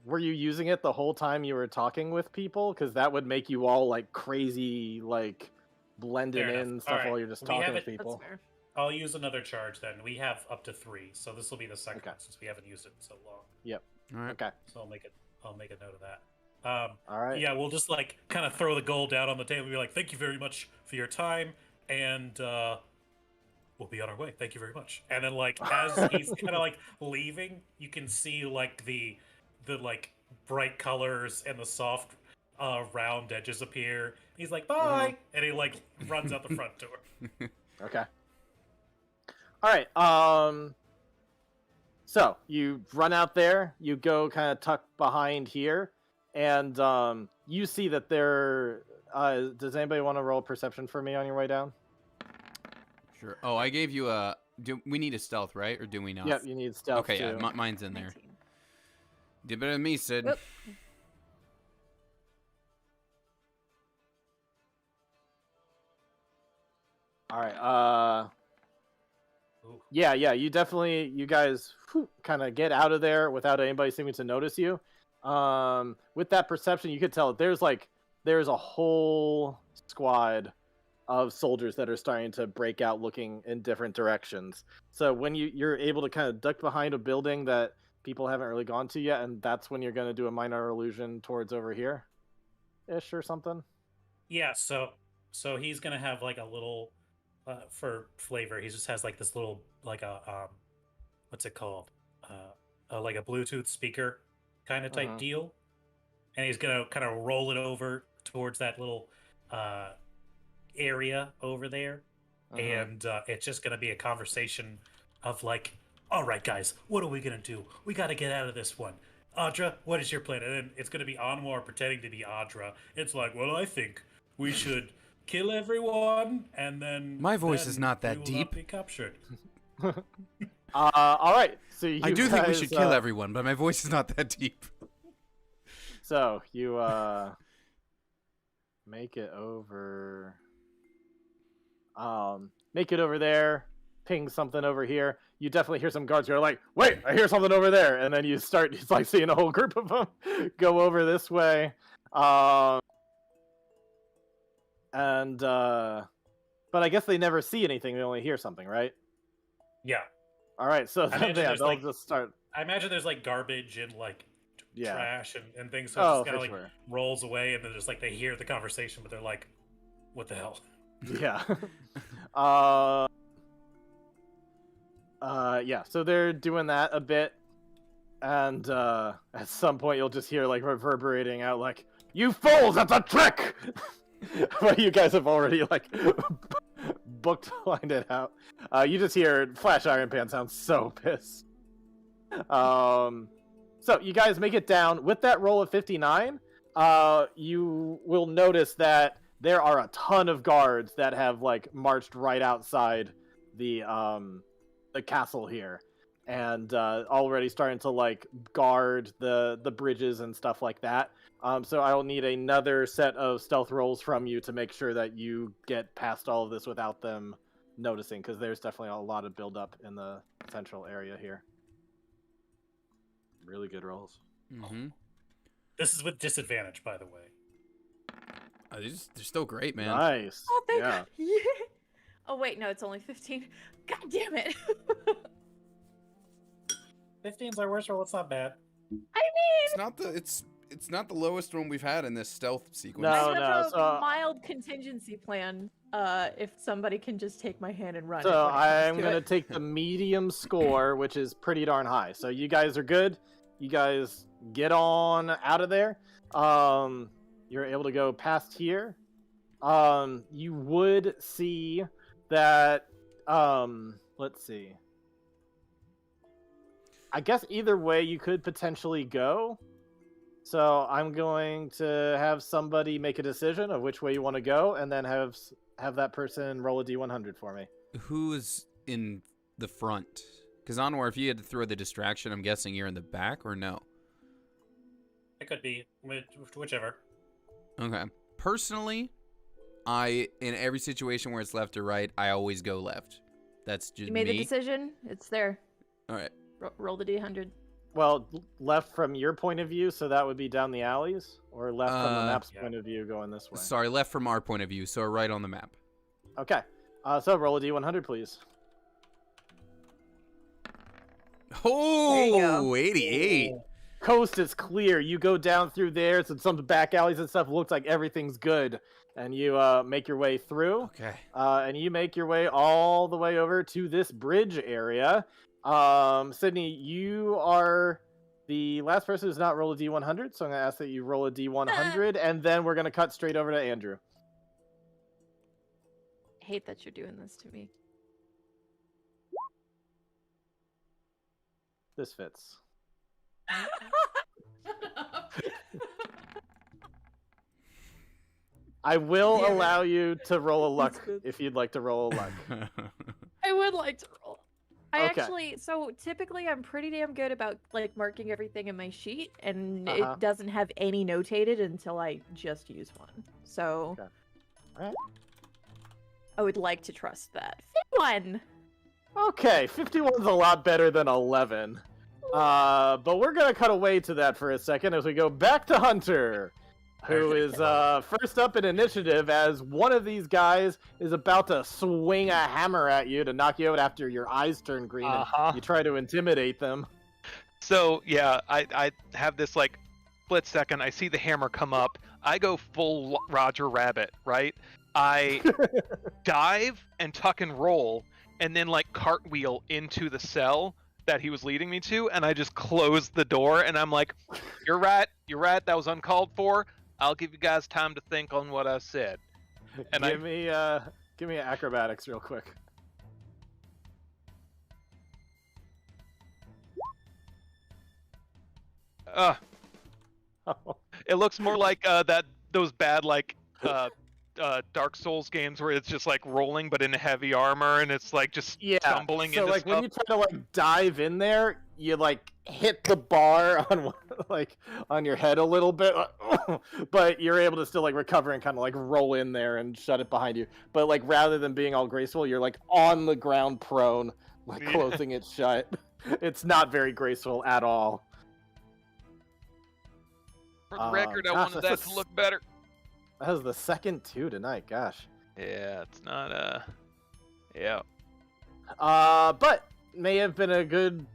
Were you using it the whole time you were talking with people? Because that would make you all like crazy, like blending Fair in enough. stuff Alright, while you're just we talking have with it- people. That's fair. I'll use another charge then. We have up to 3, so this will be the second Okay. one since we haven't used it in so long. All right. Okay. So I'll make a note of that. All right. Yeah, we'll just like kind of throw the gold down on the table and be like, "Thank you very much for your time," and we'll be on our way. Thank you very much. And then like as he's kind of like leaving, you can see like the like bright colors and the soft round edges appear. He's like, "Bye," and he like runs out the front door. Okay. All right. So you run out there. You go kind of tuck behind here, and you see that there. Does anybody want to roll perception for me on your way down? Sure. Oh, I gave you a. Do we need a stealth, right? Or do we not? Yep. You need stealth Okay, yeah, too. mine's in there. 19. Did better than me, Sid. Whoop. All right. Ooh. Yeah. You definitely. You guys kind of get out of there without anybody seeming to notice you. With that perception, you could tell there's a whole squad of soldiers that are starting to break out, looking in different directions. So when you're able to kind of duck behind a building that people haven't really gone to yet, and that's when you're going to do a minor illusion towards over here, ish or something. Yeah, so he's gonna have like a little for flavor. He just has like this little like a what's it called? like a Bluetooth speaker kind of type Mhm. deal, and he's gonna kind of roll it over towards that little area over there, and it's just gonna be a conversation of like, all right, guys, what are we gonna do? We got to get out of this one. Audra, what is your plan? And then it's gonna be Anwar pretending to be Audra. It's like, well, I think we should kill everyone, and then My voice is then not that we will deep. Not be captured. All right. So I do think we should kill everyone, but my voice is not that deep. So you make it over. Make it over there. Ping something over here. You definitely hear some guards who are like, "Wait, I hear something over there," and then you start. It's like seeing a whole group of them go over this way. But I guess they never see anything. They only hear something, right? Yeah. All right. So imagine yeah, there's, they'll like- just start. I imagine there's like garbage and like Yeah. trash and things, so Oh, it just kind for of like sure. rolls away, and then just like they hear the conversation, but they're like, "What the hell?" Yeah. Yeah, so they're doing that a bit, and at some point you'll just hear like reverberating out like, "You fools, that's a trick!" But you guys have already like booked lined it out. You just hear Flash Iron Pan sounds so pissed. So you guys make it down with that roll of 59. You will notice that there are a ton of guards that have like marched right outside the castle here, and already starting to like guard the bridges and stuff like that. So I'll need another set of stealth rolls from you to make sure that you get past all of this without them noticing, because there's definitely a lot of buildup in the central area here. Really good rolls. Mm-hmm. This is with disadvantage, by the way. They're still great, man. Nice. Oh, thank Yeah. God. Yeah. Oh wait, no, it's only 15. God damn it. 15's our worst roll. It's not bad. It's not the lowest one we've had in this stealth sequence. No, I have a so- mild contingency plan. If somebody can just take my hand and run. So it when it comes I'm to gonna it. take the medium score, which is pretty darn high. So you guys are good. You guys get on out of there. You're able to go past here. You would see that. Let's see. I guess either way you could potentially go. So I'm going to have somebody make a decision of which way you want to go, and then have that person roll a d100 for me. Who is in the front? Because Anwar, if you had to throw the distraction, I'm guessing you're in the back, or no? It could be whichever. Okay. Personally, in every situation where it's left or right, I always go left. That's just You made me. the decision. It's there. All right. Roll the d100. Well, left from your point of view, so that would be down the alleys, or left from the map's Yeah. point of view going this way. Sorry, left from our point of view, so right on the map. Okay. So roll a d100, please. Oh, 88. Coast is clear. You go down through there, some back alleys and stuff. Looks like everything's good, and you make your way through. Okay. And you make your way all the way over to this bridge area. Sydney, you are the last person who's not rolled a d100, so I'm going to ask that you roll a d100, and then we're going to cut straight over to Andrew. I hate that you're doing this to me. This fits. I will Damn it. allow you to roll a luck That's good. if you'd like to roll a luck. I would like to roll. Okay. So typically I'm pretty damn good about like marking everything in my sheet, and Uh-huh. it doesn't have any notated until I just use one. So Okay. Alright. I would like to trust that. 51. Okay, 51's a lot better than 11. But we're gonna cut away to that for a second as we go back to Hunter, who is first up in initiative as one of these guys is about to swing a hammer at you to knock you out after your eyes turn green and you try to intimidate them. So yeah, I have this like split second. I see the hammer come up. I go full Roger Rabbit, right? I dive and tuck and roll, and then like cartwheel into the cell that he was leading me to, and I just closed the door, and I'm like, you're right, that was uncalled for. I'll give you guys time to think on what I said. And give me acrobatics real quick. It looks more like those bad Dark Souls games where it's just like rolling but in heavy armor and it's like just stumbling so into like stuff. when you try to like dive in there, you like hit the bar on like on your head a little bit, but you're able to still like recover and kind of like roll in there and shut it behind you. But like rather than being all graceful, you're like on the ground prone, like closing it shut. It's not very graceful at all. For the record, I wanted that to look better. That was the second 2 tonight, gosh. Yeah, it's not yeah. But may have been a good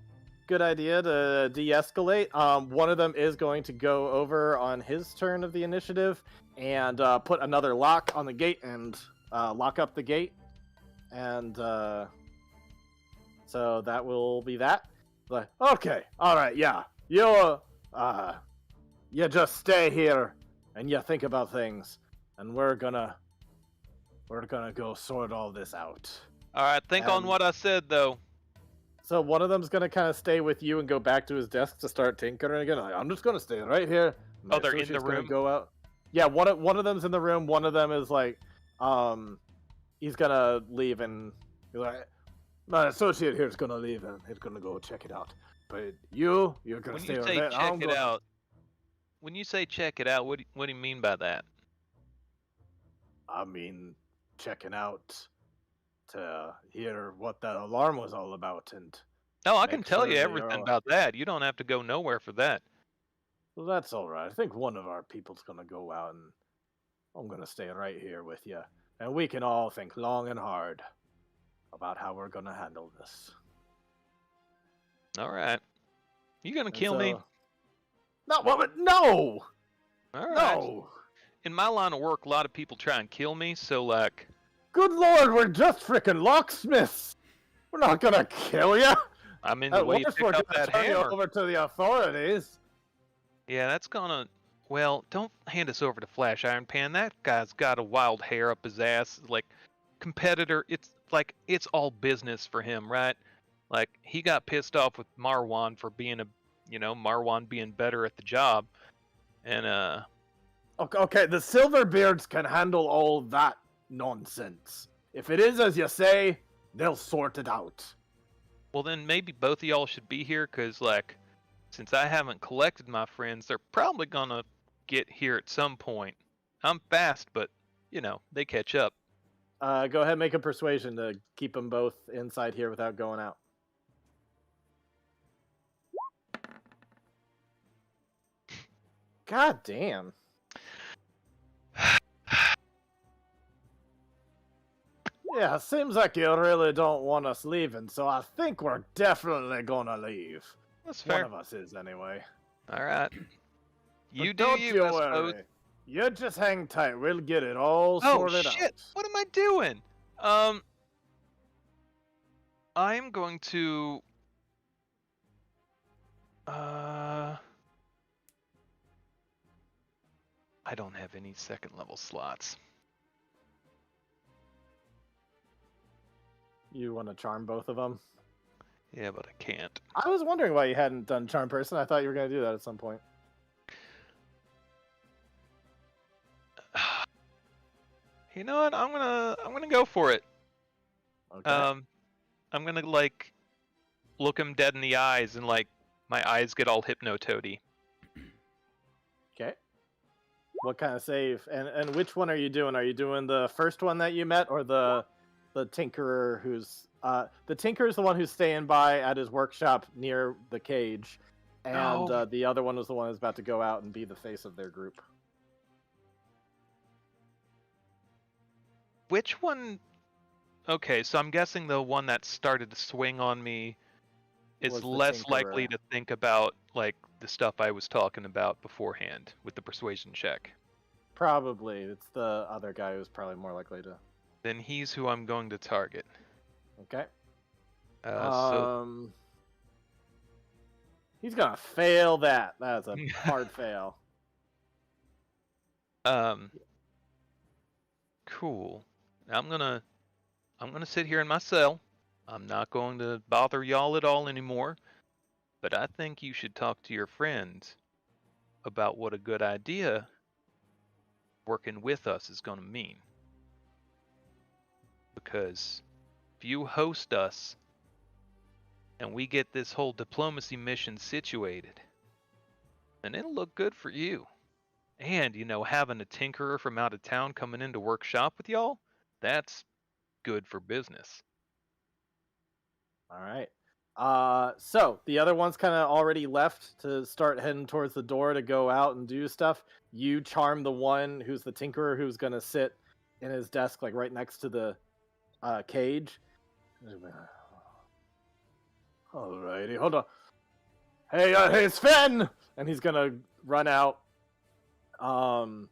idea to de-escalate. One of them is going to go over on his turn of the initiative and put another lock on the gate and lock up the gate. And so that will be that. Like, okay, all right, yeah. You just stay here and you think about things, and we're gonna go sort all this out. All right, think on what I said though. So one of them's gonna kind of stay with you and go back to his desk to start tinkering again. Like, I'm just gonna stay right here. Oh, they're in the room. Go out. Yeah, one of them's in the room. One of them is like, he's gonna leave and he's like, my associate here's gonna leave and he's gonna go check it out. But you're gonna stay right there. Check it out. When you say check it out, what do you mean by that? I mean, checking out to hear what that alarm was all about, and no, I can tell you everything about that. You don't have to go nowhere for that. Well, that's all right. I think one of our people's gonna go out, and I'm gonna stay right here with you, and we can all think long and hard about how we're gonna handle this. All right. You gonna kill me? No, no. All right. No. In my line of work, a lot of people try and kill me, so like. Good lord, we're just freaking locksmiths. We're not gonna kill you. I mean, the way you pick up that hammer. Over to the authorities. Yeah, that's gonna. Well, don't hand us over to Flash Iron Pan. That guy's got a wild hair up his ass. Like, competitor. It's like it's all business for him, right? Like he got pissed off with Marwan for being Marwan being better at the job, and Okay, the Silverbeards can handle all that nonsense. If it is as you say, they'll sort it out. Well, then maybe both of y'all should be here, because, like, since I haven't collected my friends, they're probably gonna get here at some point. I'm fast, but, they catch up. Go ahead and make a persuasion to keep them both inside here without going out. God damn. Yeah, seems like you really don't want us leaving, so I think we're definitely gonna leave. That's fair. One of us is, anyway. All right. You don't do you, I suppose. You just hang tight. We'll get it all sorted out. Oh, shit! What am I doing? I'm going to... I don't have any second level slots. You want to charm both of them? Yeah, but I can't. I was wondering why you hadn't done charm person. I thought you were going to do that at some point. You know what? I'm gonna go for it. Okay. I'm gonna look him dead in the eyes and my eyes get all hypnotoady. Okay. What kind of save? And which one are you doing? Are you doing the first one that you met, or the Tinkerer who's the Tinkerer is the one who's staying by at his workshop near the cage, and the other one was the one who's about to go out and be the face of their group. Which one? Okay, so I'm guessing the one that started to swing on me is less likely to think about the stuff I was talking about beforehand with the persuasion check. Probably. It's the other guy who's probably more likely to. Then he's who I'm going to target. Okay. He's gonna fail that. That's a hard fail. Cool. I'm gonna sit here in my cell. I'm not going to bother y'all at all anymore. But I think you should talk to your friends about what a good idea working with us is going to mean. Because if you host us and we get this whole diplomacy mission situated, then it'll look good for you. And, having a tinkerer from out of town coming in to work shop with y'all, that's good for business. All right. So the other one's kind of already left to start heading towards the door to go out and do stuff. You charm the one who's the tinkerer who's gonna sit in his desk, like right next to the cage. Alrighty, hold on. Hey, Sven! And he's gonna run out. And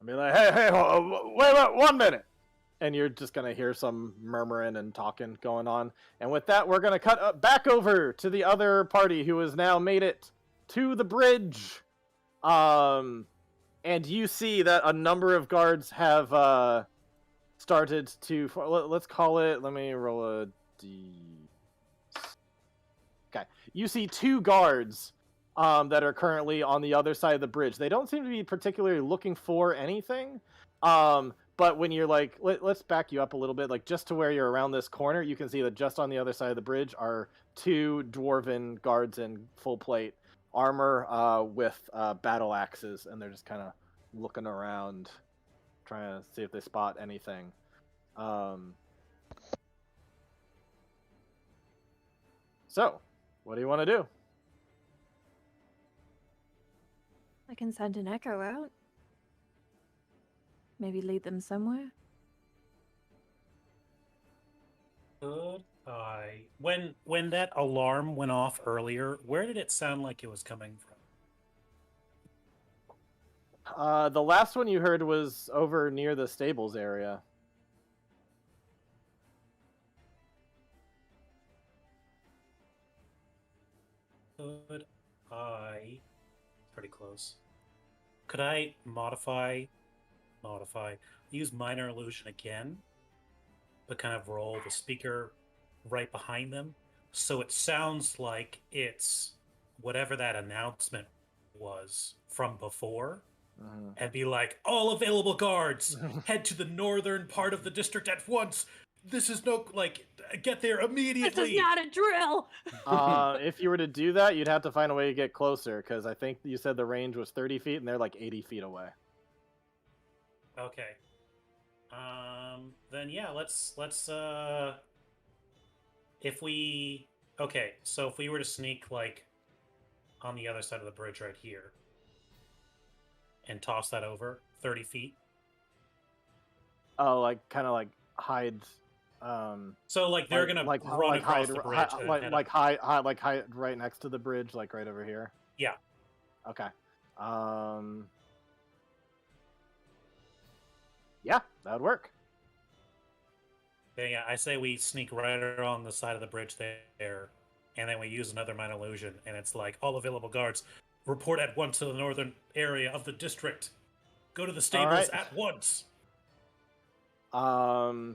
be like, hey, wait, 1 minute. And you're just going to hear some murmuring and talking going on. And with that, we're going to cut back over to the other party who has now made it to the bridge. And you see that a number of guards have started to... Let's call it... Let me roll a D... Okay. You see 2 guards that are currently on the other side of the bridge. They don't seem to be particularly looking for anything. But when you're like, let's back you up a little bit, like just to where you're around this corner, you can see that just on the other side of the bridge are 2 dwarven guards in full plate armor with battle axes, and they're just kind of looking around, trying to see if they spot anything. So, what do you want to do? I can send an echo out. Maybe lead them somewhere. Could I? When that alarm went off earlier, where did it sound like it was coming from? The last one you heard was over near the stables area. Could I? Pretty close. Could I modify, use minor illusion again, but kind of roll the speaker right behind them, so it sounds like it's whatever that announcement was from before, and be like, all available guards, head to the northern part of the district at once. This is no, get there immediately. This is not a drill! If you were to do that, you'd have to find a way to get closer, because I think you said the range was 30 feet, and they're like 80 feet away. Okay. Then yeah, let's if we were to sneak on the other side of the bridge right here and toss that over 30 feet. Oh, kind of hide. So they're gonna run across the bridge, hide right next to the bridge, right over here. Yeah. Okay. Yeah, that would work. Yeah, I say we sneak right along the side of the bridge there, and then we use another minor illusion, and it's like, all available guards, report at once to the northern area of the district. Go to the stables at once. I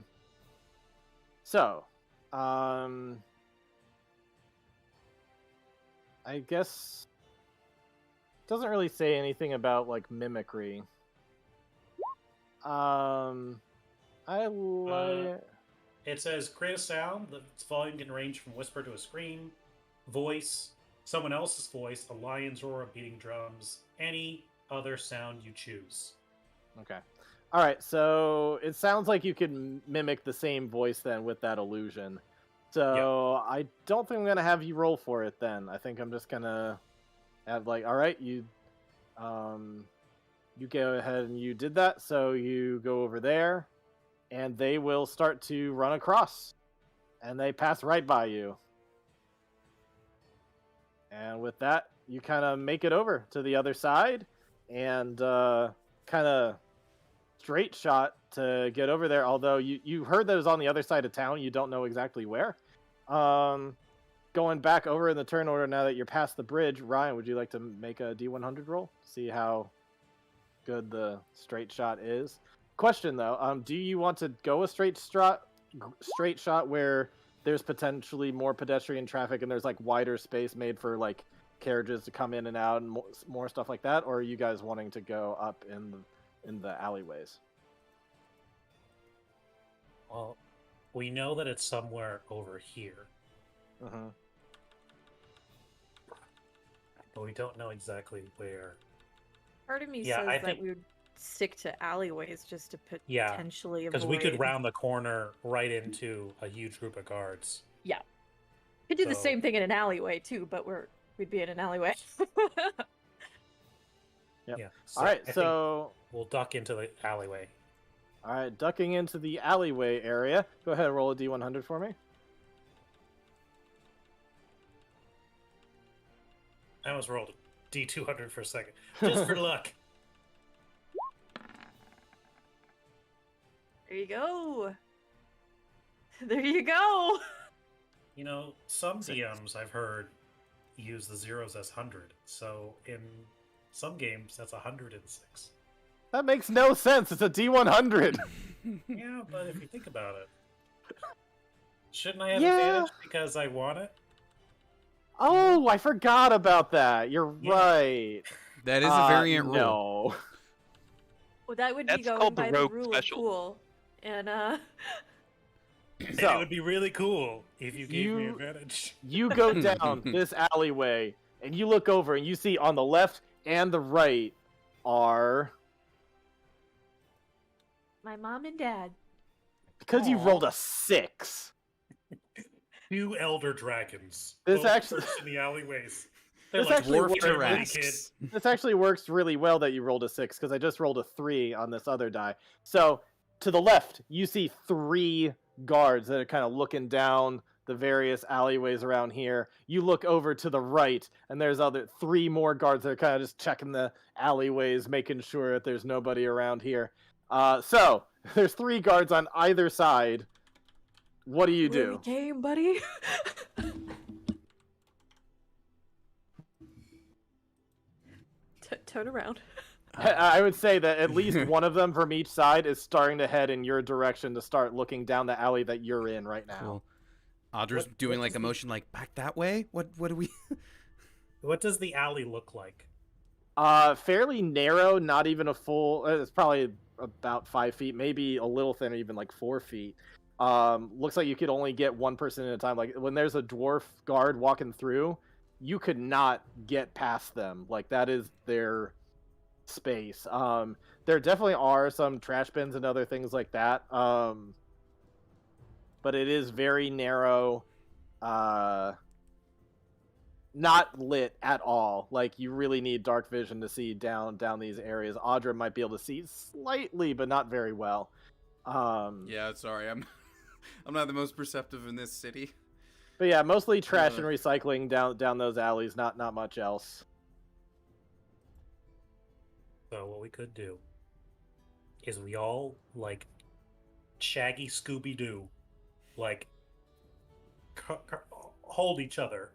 guess it doesn't really say anything about mimicry. It says create a sound. Its volume can range from whisper to a scream, voice, someone else's voice, a lion's roar, a beating drums, any other sound you choose. Okay. All right, so it sounds like you could mimic the same voice then with that illusion. So yep. I don't think I'm going to have you roll for it then. I think I'm just going to have all right, you go ahead and you did that, so you go over there, and they will start to run across, and they pass right by you. And with that, you kind of make it over to the other side, and kind of straight shot to get over there, although you heard that it was on the other side of town. You don't know exactly where. But going back over in the turn order now that you're past the bridge, Ryan, would you like to make a D100 roll? See how good the straight shot is. Question though, do you want to go a straight shot where there's potentially more pedestrian traffic and there's like wider space made for like carriages to come in and out and more stuff like that, or are you guys wanting to go up in the alleyways? Well, we know that it's somewhere over here, but we don't know exactly where. Part of me Yeah, says I that think- we would stick to alleyways just to Yeah, potentially Because avoid. we could round the corner right into a huge group of guards. Could do the so- same thing in an alleyway too, but we'd be in an alleyway. Yep. Yeah. All right, I think so we'll duck into the alleyway. all right, ducking into the alleyway area. Go ahead, roll a D100 for me. I almost rolled a D200 for a second, just for luck. There you go. There you go. You know, some DMs I've heard use the zeros as 100. So in some games, that's 106. That makes no sense. It's a D100. Yeah, but if you think about it, shouldn't I have Yeah. advantage because I want it? Oh, I forgot about that. You're Yeah. right. That is a variant rule. No. Well, that would be That's going called the by rogue the rule special. of cool. And And So- it would be really cool if you gave me You- advantage. You go down this alleyway and you look over and you see on the left and the right are, my mom and dad. because you Aw. rolled a 6. 2 elder dragons. This both actually- perched in the alleyways. They're This like, actually Dwarf works. "Get ready, giraffes. This actually works really well that you rolled a 6 because I just rolled a 3 on this other die. So to the left, you see 3 guards that are kind of looking down the various alleyways around here. You look over to the right, and there's 3 more guards that are kind of just checking the alleyways, making sure that there's nobody around here. So there's 3 guards on either side. What do you do? Game, buddy. Turn around. I would say that at least one of them from each side is starting to head in your direction to start looking down the alley that you're in right now. Cool. Audra's doing like a motion like back that way. What do we? What does the alley look like? Fairly narrow, not even a full. It's probably about 5 feet, maybe a little thinner, even like 4 feet. Looks like you could only get one person at a time. Like when there's a dwarf guard walking through, you could not get past them. Like that is their space. There definitely are some trash bins and other things like that. But it is very narrow. Not lit at all. Like you really need dark vision to see down these areas. Audra might be able to see slightly, but not very well. Yeah, sorry, I'm not the most perceptive in this city. But yeah, mostly trash and recycling down those alleys. Not much else. So what we could do is we all like Shaggy Scooby Doo, like hold each other,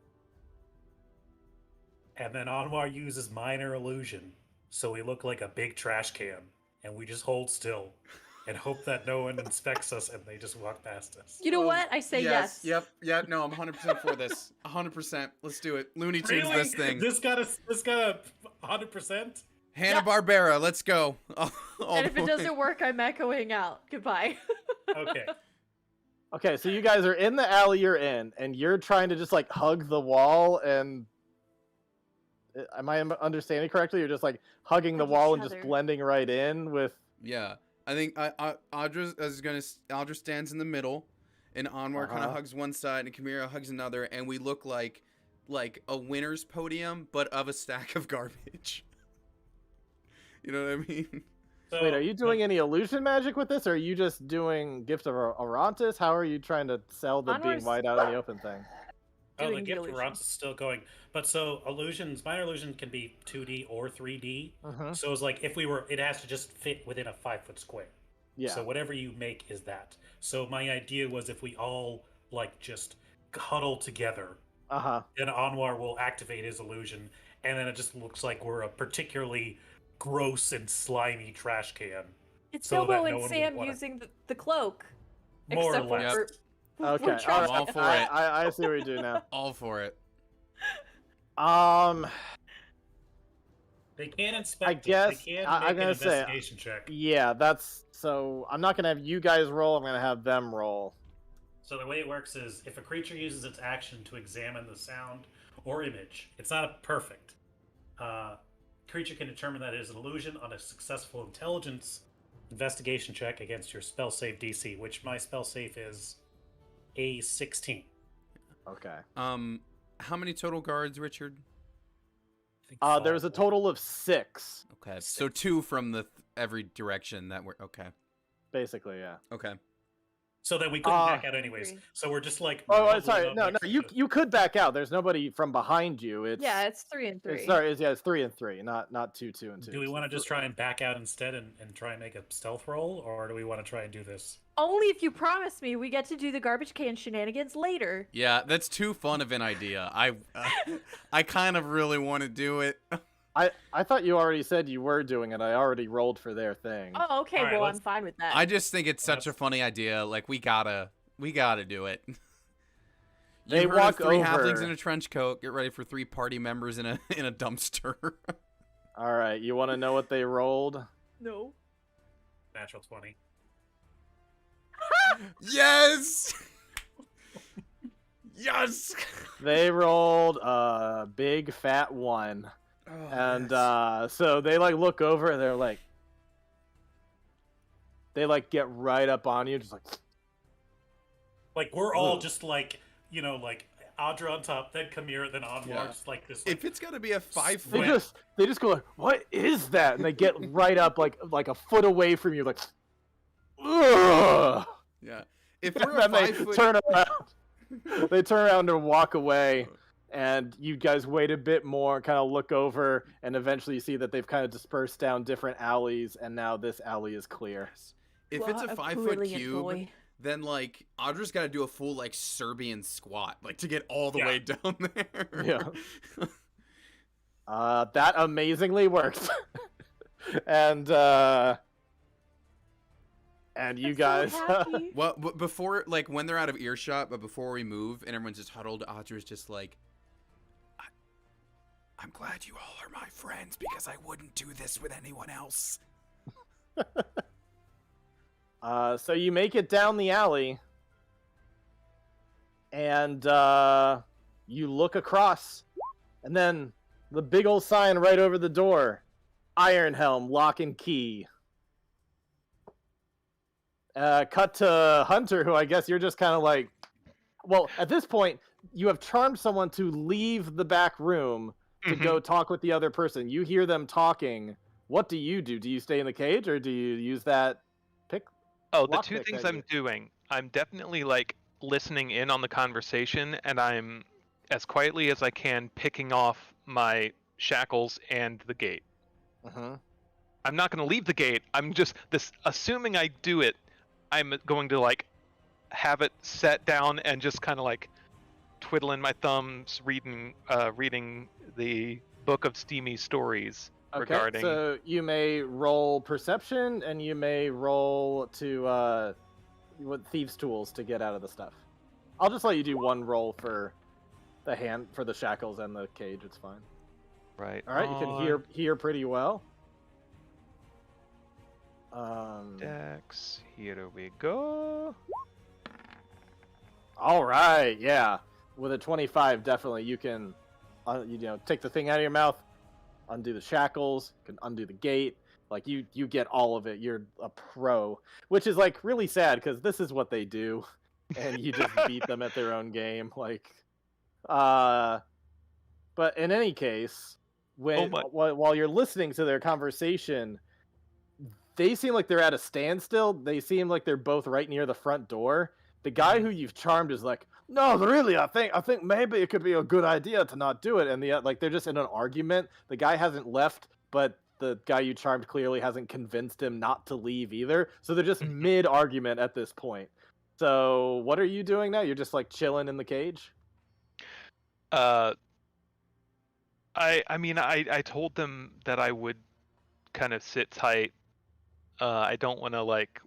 and then Anwar uses minor illusion, so we look like a big trash can, and we just hold still and hope that no one inspects us and they just walk past us. You know what? I say yes. Yep. Yeah. No, I'm 100% for this. 100%. Let's do it. Looney Tunes Really? this thing. This got a 100%. Hanna-Barbera. Let's go. All And if the it way. doesn't work, I'm echoing out. Goodbye. Okay. Okay, so you guys are in the alley you're in, and you're trying to just like hug the wall. And am I understanding correctly? You're just like hugging the Hug wall each and just other. blending right in with. Yeah, I think Audra stands in the middle, and Anwar kind Uh-huh. of hugs one side, and Kamira hugs another, and we look like a winner's podium, but of a stack of garbage. You know what I mean? So, Wait, are you doing any illusion magic with this, or are you just doing Gift of Arantis? How are you trying to sell the being Onwards. white out in the open thing? Oh, the doing the gift illusion. runs is still going. But so illusions, minor illusion can be 2D or 3D. Mhm. So it's like if we were, it has to just fit within a 5-foot square. Yeah. So whatever you make is that. So my idea was if we all like just huddle together then Anwar will activate his illusion, and then it just looks like we're a particularly gross and slimy trash can. It's So that Nobo no and one Sam will wanna... using the cloak. More or Except less. Yep. Okay, we're all trash right. all for cans. it. I see what you do now. All for it. They can't inspect I guess it. They can't I'm make an gonna say, investigation check. yeah, that's so. I'm not gonna have you guys roll. I'm gonna have them roll. So the way it works is if a creature uses its action to examine the sound or image, it's not perfect. Creature can determine that it is an illusion on a successful intelligence investigation check against your spell save DC, which my spell save is a 16. Okay. How many total guards, Richard? There's a total of 6, Okay, so 2 from every direction that we're okay. basically. Yeah. Okay. So then we couldn't back out anyways. agree. So we're just like. Oh, huddling sorry. up No, next to you could back out. There's nobody from behind you. It's Yeah, it's 3 and 3. It's 3 and 3, not 2, 2 and 2. Do we want to just try and back out instead and try and make a stealth roll, or do we want to try and do this? Only if you promise me we get to do the garbage can shenanigans later. Yeah, that's too fun of an idea. I kind of really want to do it. I thought you already said you were doing it. I already rolled for their thing. Oh, okay. All right, well, let's- I'm fine with that. I just think it's such a funny idea. Like we gotta do it. They You heard walk of 3 over. halflings in a trench coat. Get ready for 3 party members in a dumpster. All right, you want to know what they rolled? No. Natural 20. Yes. Yes. They rolled a big fat 1. Oh, And yes. so they like look over and they get right up on you, just like Like we're all Ooh. just like like Audra on top, then Kamira, then Anwar, Yeah. just like this. Like, If it's gonna be a 5 they foot, just go like, what is that? And they get right up like a foot away from you, like ugh. yeah. If And we're a then they 5 foot, turn around. They turn around and walk away. And you guys wait a bit more, kind of look over, and eventually you see that they've kind of dispersed down different alleys, and now this alley is clear. if it's a What 5 foot brilliant cube, boy. then like Audra's got to do a full like Serbian squat, like to get all the Yeah. way down there. Yeah. That amazingly works. and you I'm guys, so happy. Well, but before, like, when they're out of earshot, but before we move, and everyone's just huddled, Audra's just like, I'm glad you all are my friends because I wouldn't do this with anyone else. so you make it down the alley, and you look across, and then the big old sign right over the door, Iron Helm, lock and key. Cut to Hunter, who I guess you're just kind of like, well, at this point, you have charmed someone to leave the back room to go talk with the other person. You hear them talking. What do you do? Do you stay in the cage, or do you use that pick? Oh, the Lock 2 pick things that I'm you- doing, I'm definitely like listening in on the conversation, and I'm as quietly as I can picking off my shackles and the gate. Uh-huh. I'm not going to leave the gate. I'm just assuming I do it. I'm going to like have it set down and just kind of like twiddling my thumbs, reading the book of steamy stories Okay, regarding. so you may roll perception, and you may roll to what thieves' tools to get out of the stuff. I'll just let you do one roll for the shackles and the cage. It's fine. Right. All right, you can hear pretty well. Dex. Here we go. All right, yeah. With a 25, definitely you can, take the thing out of your mouth, undo the shackles, can undo the gate. Like you get all of it. You're a pro, which is like really sad because this is what they do, and you just beat them at their own game. Like, but in any case, while you're listening to their conversation, they seem like they're at a standstill. They seem like they're both right near the front door. The guy who you've charmed is like, no, really, I think maybe it could be a good idea to not do it. And they're just in an argument. The guy hasn't left, but the guy you charmed clearly hasn't convinced him not to leave either. So they're just mid-argument at this point. So what are you doing now? You're just like chilling in the cage? I mean, I told them that I would kind of sit tight. I don't want to like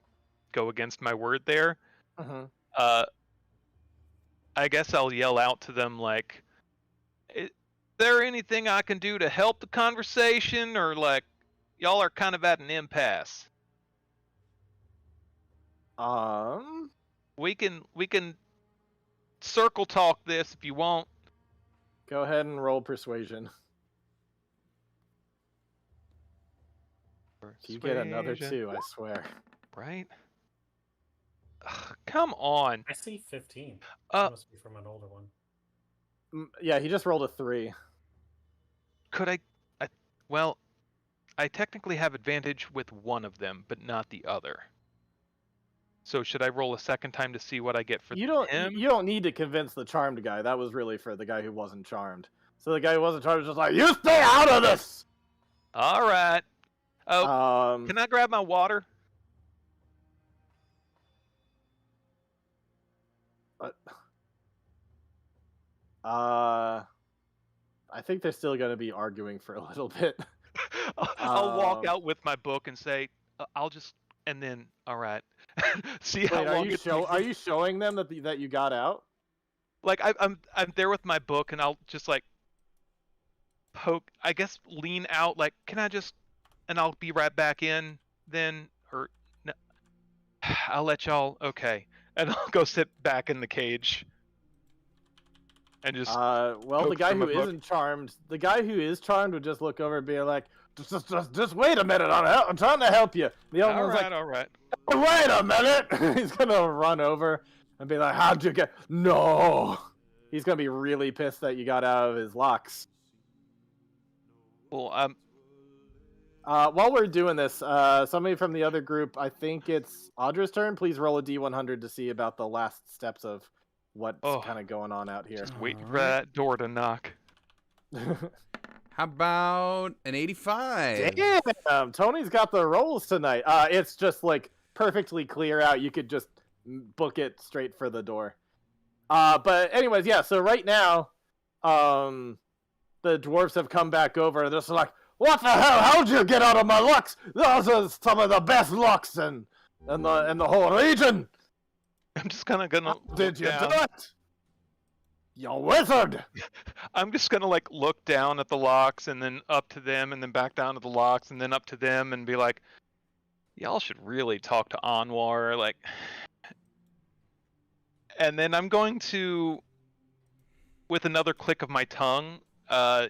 go against my word there. Mm-hmm. I guess I'll yell out to them like, "Is there anything I can do to help the conversation, or like, y'all are kind of at an impasse? We can circle talk this if you want." Go ahead and roll persuasion. If you get another Persuasion. 2, I swear. Right? Ugh, come on. I see 15. Uh, That must be from an older one. Yeah, he just rolled a 3. could I? Well, I technically have advantage with one of them, but not the other. So should I roll a second time to see what I get for You don't him? you don't need to convince the charmed guy. That was really for the guy who wasn't charmed. So the guy who wasn't charmed was just like, "You stay out of this." All right. Oh, can I grab my water? I think they're still going to be arguing for a little bit. I'll walk out with my book and say, "I'll just," and then, all right. See how Wait, long it takes are us- you showing them that you got out? Like I'm there with my book, and I'll just like poke. I guess lean out, like, "Can I just?" And I'll be right back in. Then, or no, I'll let y'all. Okay, and I'll go sit back in the cage. And just Well, the poke guy through who my book. isn't charmed, the guy who is charmed would just look over and be like, "Just wait a minute, I'm trying to help you." The other all one's right, all right. like, "Wait a minute!" He's gonna run over and be like, "How'd you get?" No, he's gonna be really pissed that you got out of his locks. Well, While we're doing this, somebody from the other group, I think it's Audra's turn. Please roll a D100 to see about the last steps of what's Oh. kind of going on out here. just waiting for Alright. that door to knock. How about an 85? Damn, Tony's got the rolls tonight. It's just like perfectly clear out. You could just book it straight for the door. But anyways, yeah. So right now, the dwarves have come back over and they're just like, "What the hell? How'd you get out of my locks? Those are some of the best locks in the whole region. I'm just kind of gonna. How did you down. do it? You wizard!" I'm just gonna like look down at the locks and then up to them and then back down to the locks and then up to them and be like, "Y'all should really talk to Anwar." Like, and then I'm going to, with another click of my tongue,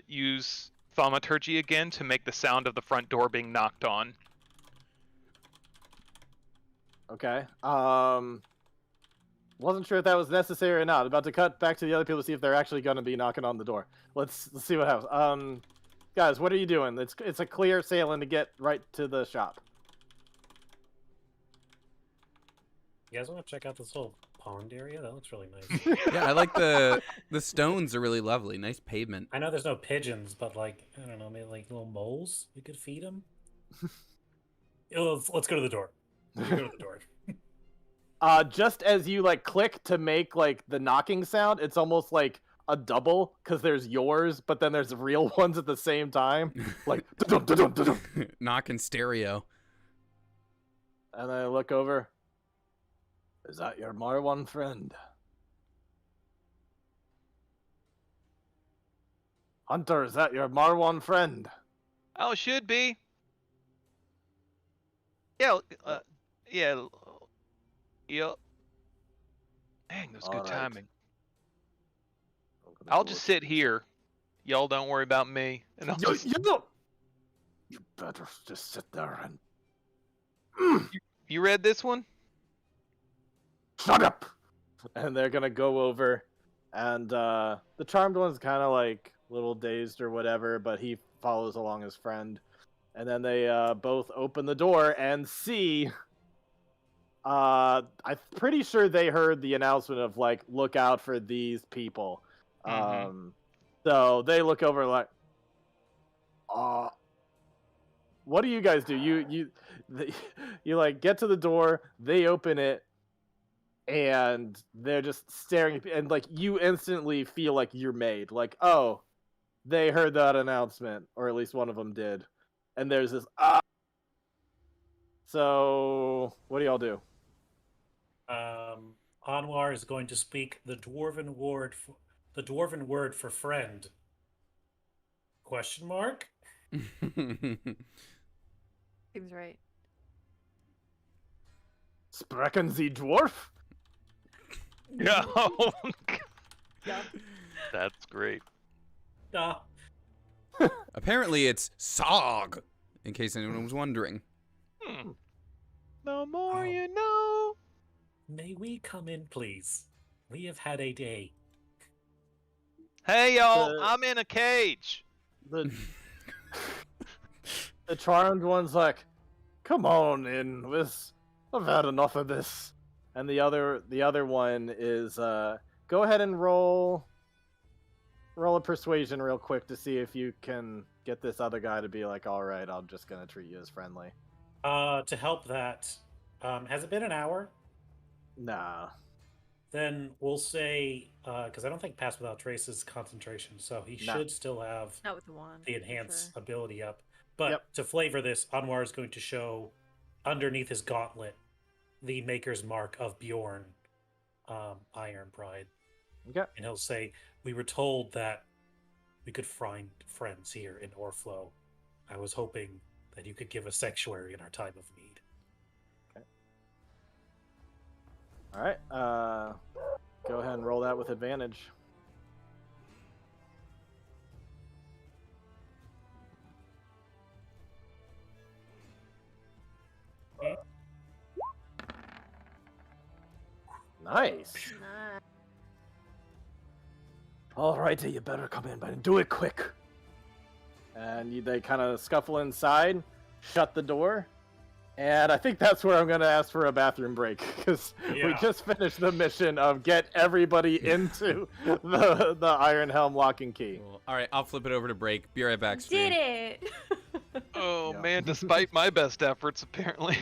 use thaumaturgy again to make the sound of the front door being knocked on. Okay. Wasn't sure if that was necessary or not. About to cut back to the other people to see if they're actually going to be knocking on the door. Let's see what happens. Guys, what are you doing? It's a clear sailing to get right to the shop. You guys want to check out this whole pond area? That looks really nice. Yeah, I like the stones are really lovely. Nice pavement. I know there's no pigeons, but like, I don't know, maybe like little moles? We could feed them? Let's go to the door. Let's go to the door. Just as you like click to make like the knocking sound, it's almost like a double because there's yours, but then there's real ones at the same time, like dun, dun, dun, dun, dun. Knock in stereo. And I look over. Is that your Marwan friend? Hunter, is that your Marwan friend? Oh, it should be. Yeah, yeah. Yep. Dang, that was good Alright. timing. I'll just sit here. Y'all don't worry about me. And I'll just... You better just sit there and You read this one? shut up. And they're gonna go over, and the charmed one's kind of like a little dazed or whatever, but he follows along his friend, and then they both open the door and see. I'm pretty sure they heard the announcement of like, look out for these people. Mhm. So they look over like, what do you guys do? You like get to the door, they open it, and they're just staring at and like you instantly feel like you're made. Like, oh, they heard that announcement, or at least one of them did. And there's this So what do y'all do? Anwar is going to speak the dwarven word for friend. Question mark? Seems right. Sprechen Sie Dwarf? Yeah. Yeah. That's great. Apparently, it's Sog. In case anyone was wondering. The more Oh. you know. May we come in, please? We have had a day. Hey, y'all! The- I'm in a cage. The the charmed one's like, come on in, I've had enough of this. And the other one is go ahead and roll a persuasion real quick to see if you can get this other guy to be like, all right, I'm just gonna treat you as friendly. To help that, has it been an hour? Nah. Then we'll say, because I don't think Pass Without Trace is concentration, so he No. should still have Not with the wand. the for enhance sure. ability up. But Yep. to flavor this, Anwar is going to show underneath his gauntlet the maker's mark of Bjorn, Iron Pride. Okay. And he'll say, we were told that we could find friends here in Orflow. I was hoping that you could give us sanctuary in our time of need. All right. Go ahead and roll that with advantage. Nice. Nice. All right, you better come in, but do it quick. And they kind of scuffle inside, shut the door, and I think that's where I'm going to ask for a bathroom break because we Yeah. just finished the mission of get everybody into the Iron Helm lock and key. Cool. All right, I'll flip it over to break. Be right back, Did stream. it! Oh Yeah. man, despite my best efforts, apparently.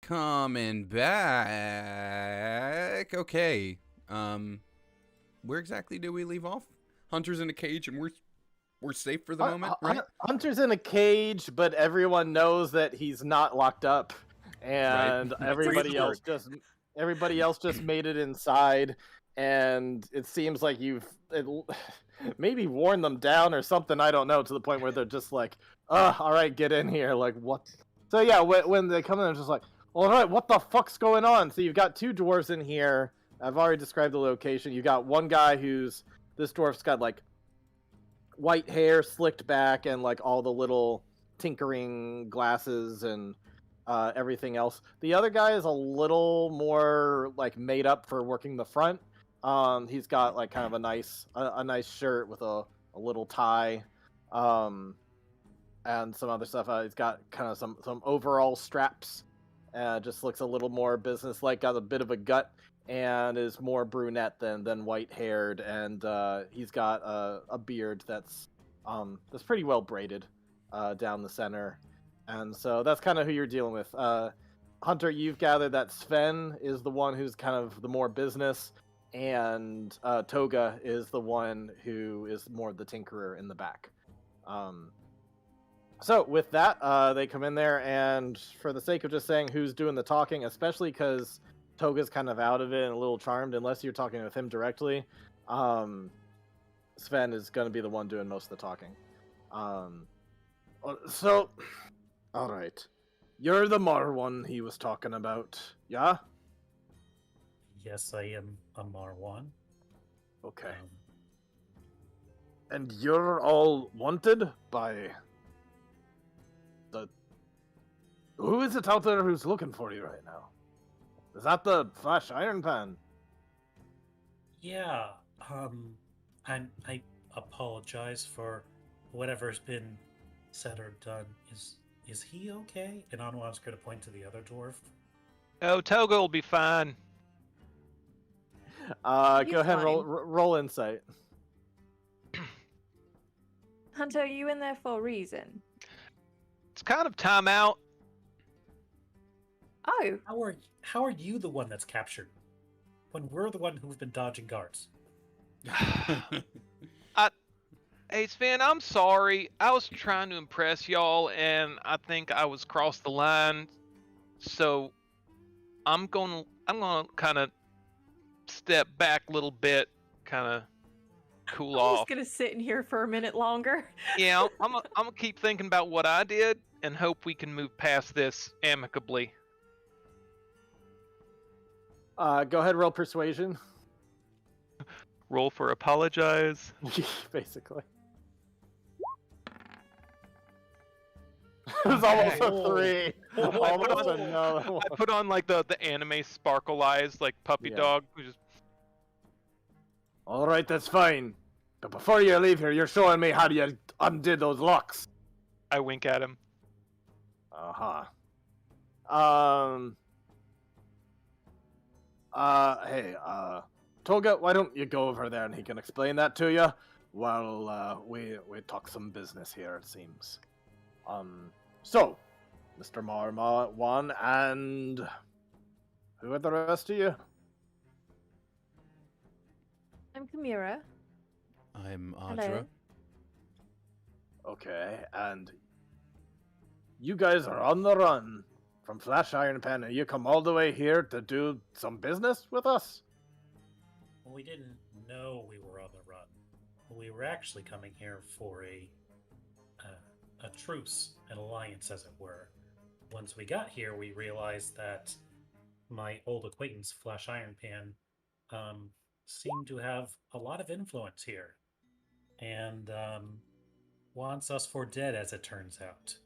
Coming back. Okay. Where exactly do we leave off? Hunter's in a cage and we're safe for the moment, right? Hunter's in a cage, but everyone knows that he's not locked up, and Right. everybody else just made it inside, and it seems like you've maybe worn them down or something. I don't know, to the point where they're just like, all right, get in here. Like, what? So yeah, when they come in, they're just like, all right, what the fuck's going on? So you've got two dwarves in here. I've already described the location. You got one guy this dwarf's got like white hair slicked back and like all the little tinkering glasses and everything else. The other guy is a little more like made up for working the front. He's got like kind of a nice shirt with a little tie, and some other stuff. He's got kind of some overall straps. Just looks a little more business-like. Got a bit of a gut and is more brunette than white-haired. And he's got a beard that's pretty well braided down the center. And so that's kind of who you're dealing with. Hunter, you've gathered that Sven is the one who's kind of the more business, and Toga is the one who is more the tinkerer in the back. So with that, they come in there, and for the sake of just saying who's doing the talking, especially because Toga's kind of out of it and a little charmed, unless you're talking with him directly, Sven is going to be the one doing most of the talking. So, all right. You're the Marwan he was talking about, yeah? Yes, I am a Marwan. Okay. And you're all wanted by who is it out there who's looking for you right now? Is that the Flash Iron Pan? Yeah, I apologize for whatever's been said or done. Is he okay? And Anwar's going to point to the other dwarf. Oh, Toga will be fine. Go He's ahead and fine. roll insight. Hunter, you in there for a reason. It's kind of time out. Oh, How are you the one that's captured when we're the one who's been dodging guards? Hey, Sven, I'm sorry. I was trying to impress y'all, and I think I was crossed the line. So I'm gonna kind of step back a little bit, kind of cool I'm off. just gonna sit in here for a minute longer. Yeah, I'm gonna keep thinking about what I did and hope we can move past this amicably. Go ahead, roll persuasion. Roll for apologize. Basically. It was almost a 3. Almost another one. I put on like the anime sparkle eyes, like puppy Yeah. dog. Who just All right, that's fine. But before you leave here, you're showing me how you undid those locks. I wink at him. Hey, Toga, why don't you go over there and he can explain that to you while we talk some business here, it seems. So, Mr. Marwan and who are the rest of you? I'm Chimera. I'm Hello. Audra. Okay, and you guys are on the run from Flash Iron Pan, and you come all the way here to do some business with us? Well, we didn't know we were on the run. We were actually coming here for a truce, an alliance, as it were. Once we got here, we realized that my old acquaintance, Flash Iron Pan, seemed to have a lot of influence here, and wants us for dead, as it turns out.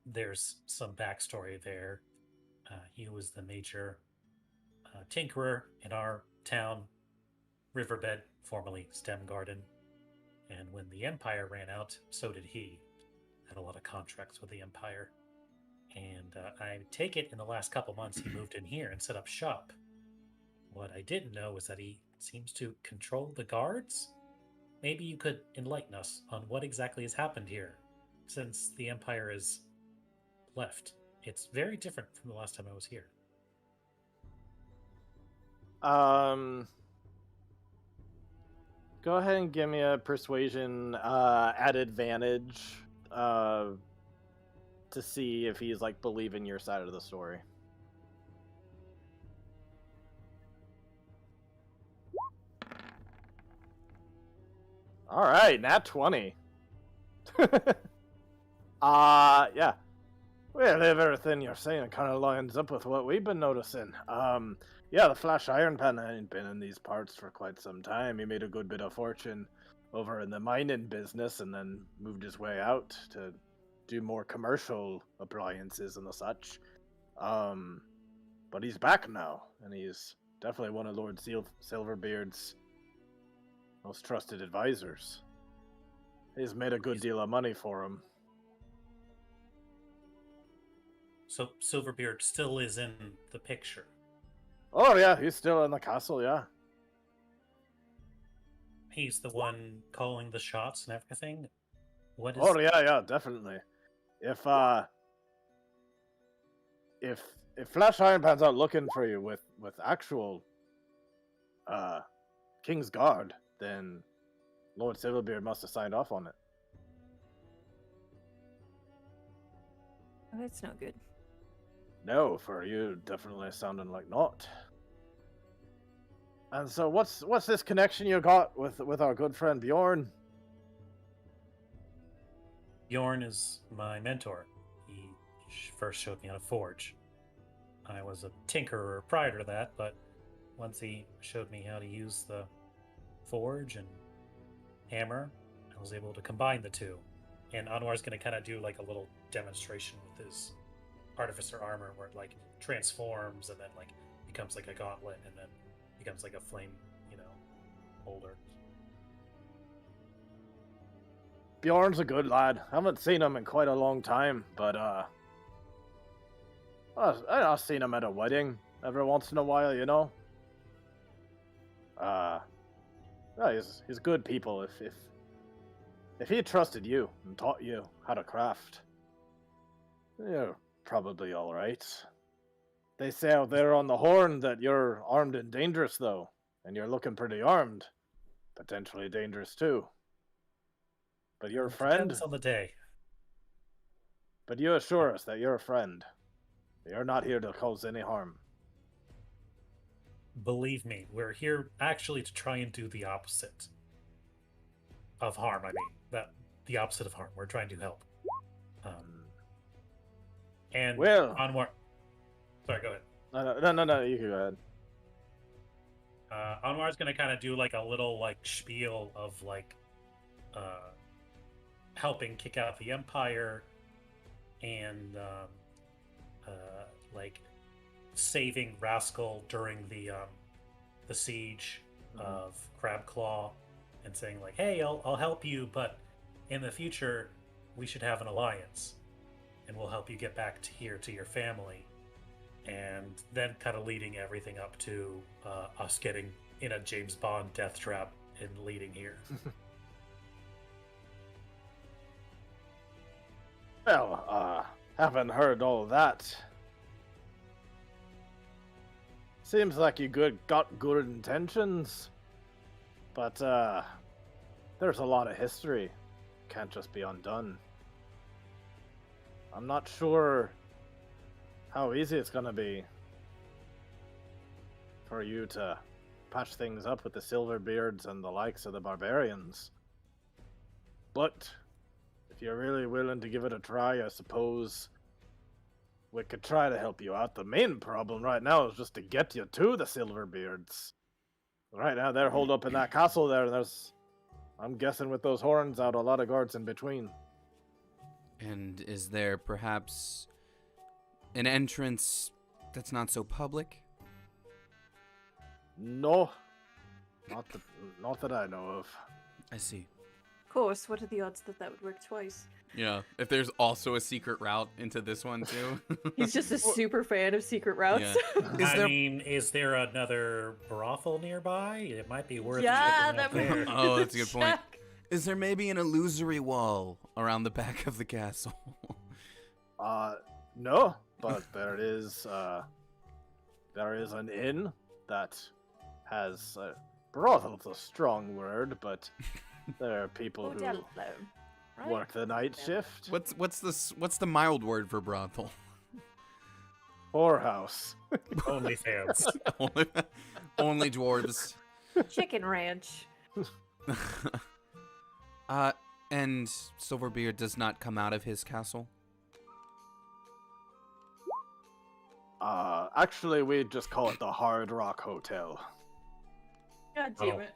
There's some backstory there. He was the major tinkerer in our town, Riverbed, formerly Stem Garden. And when the Empire ran out, so did he. Had a lot of contracts with the Empire. And I take it in the last couple months he moved in here and set up shop. What I didn't know is that he seems to control the guards? Maybe you could enlighten us on what exactly has happened here, since the Empire is left. It's very different from the last time I was here. Go ahead and give me a persuasion at advantage to see if he's like believing your side of the story. All right, nat 20. Yeah. Well, everything you're saying kind of lines up with what we've been noticing. Yeah, the Flash Iron Pan ain't been in these parts for quite some time. He made a good bit of fortune over in the mining business and then moved his way out to do more commercial appliances and the such. But he's back now, and he's definitely one of Lord Silverbeard's most trusted advisors. He's made a good deal of money for him. So Silverbeard still is in the picture. Oh yeah, he's still in the castle, yeah. He's the one calling the shots and everything. What is? Oh yeah, definitely. If Flash Iron Pan's out looking for you with actual King's Guard, then Lord Silverbeard must have signed off on it. Oh, that's no good. No, for you, definitely sounding like not. And so, what's this connection you got with our good friend Bjorn? Bjorn is my mentor. He first showed me how to forge. I was a tinkerer prior to that, but once he showed me how to use the forge and hammer, I was able to combine the two. And Anwar's going to kind of do like a little demonstration with his artificer armor where it like transforms and then like becomes like a gauntlet and then becomes like a flame, holder. Bjorn's a good lad. I haven't seen him in quite a long time, but I've seen him at a wedding every once in a while, Yeah, he's good people. If he trusted you and taught you how to craft, you're probably all right. They say out there on the Horn that you're armed and dangerous, though, and you're looking pretty armed, potentially dangerous too. But you're a friend. Depends on the day. But you assure us that you're a friend. You're not here to cause any harm. Believe me, we're here actually to try and do the opposite of harm. I mean, the opposite of harm. We're trying to help. And well, Anwar. Sorry, go ahead. No, you can go ahead. Anwar's gonna kind of do like a little like spiel of like helping kick out the Empire and like saving Rascal during the siege of Crabclaw, and saying like, "Hey, I'll help you, but in the future we should have an alliance, and we'll help you get back to your family." And then kind of leading everything up to us getting in a James Bond death trap and leading here. Well, haven't heard all of that. Seems like you got good intentions, but there's a lot of history. Can't just be undone. I'm not sure how easy it's gonna be for you to patch things up with the Silverbeards and the likes of the barbarians. But if you're really willing to give it a try, I suppose we could try to help you out. The main problem right now is just to get you to the Silverbeards. Right now they're holed up in that castle there, and there's, I'm guessing with those horns out, a lot of guards in between. And is there perhaps an entrance that's not so public? No, not that I know of. I see. Of course, what are the odds that would work twice? Yeah, if there's also a secret route into this one too. He's just a super fan of secret routes. Yeah. Is there another brothel nearby? It might be worth Yeah, checking out that would there. be Oh, that's a good point. check. Is there maybe an illusory wall around the back of the castle? No. but there is an inn that has brothel's a strong word, but there are people who Bordello, right? work the night shift. What's the mild word for brothel? Whorehouse. OnlyFans. Only dwarves. Chicken ranch. And Silverbeard does not come out of his castle. Actually, we just call it the Hard Rock Hotel. God damn Oh. it.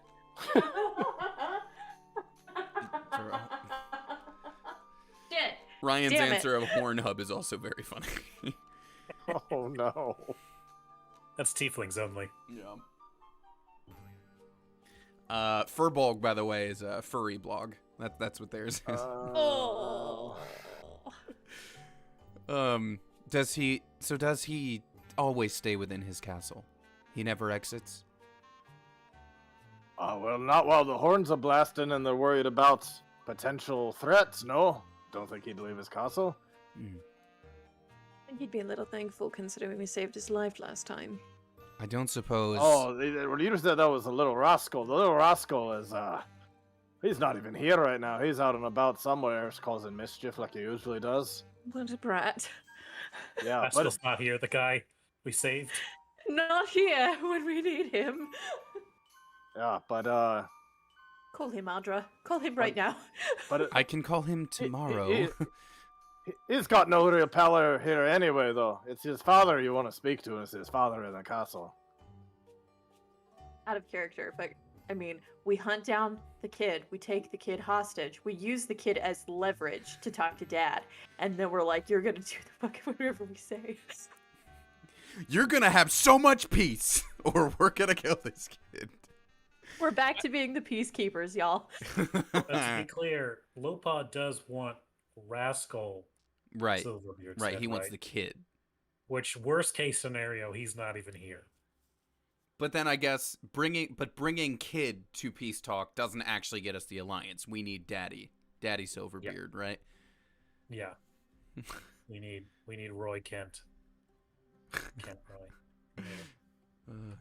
Shit. Ryan's Damn it. answer of Hornhub is also very funny. Oh no. That's tieflings only. Yeah. Furbolg, by the way, is a furry blog. That's what theirs is. Oh. Does he always stay within his castle? He never exits? Well, not while the horns are blasting and they're worried about potential threats, no. Don't think he'd leave his castle. Hmm. I think he'd be a little thankful considering we saved his life last time. I don't suppose... Oh, when you said that was a little rascal, the little rascal is, he's not even here right now. He's out and about somewhere causing mischief like he usually does. What a brat. Yeah, but Rascal's not here, the guy we saved. Not here when we need him. Call him, Audra. Call him right now. but I can call him tomorrow. He's got no real power here anyway, though. It's his father you want to speak to, and it's his father in the castle. Out of character, but I mean, we hunt down the kid, we take the kid hostage, we use the kid as leverage to talk to Dad, and then we're like, you're gonna do the fucking whatever we say. You're gonna have so much peace, or we're gonna kill this kid. We're back to being the peacekeepers, y'all. But to be clear, Lopod does want Rascal Right, Silverbeard. right. said, He wants right? the kid. Which, worst case scenario, he's not even here. But then I guess bringing kid to peace talk doesn't actually get us the alliance. We need Daddy Silverbeard, right? Yeah. we need Roy Kent. Kent Roy. We need him.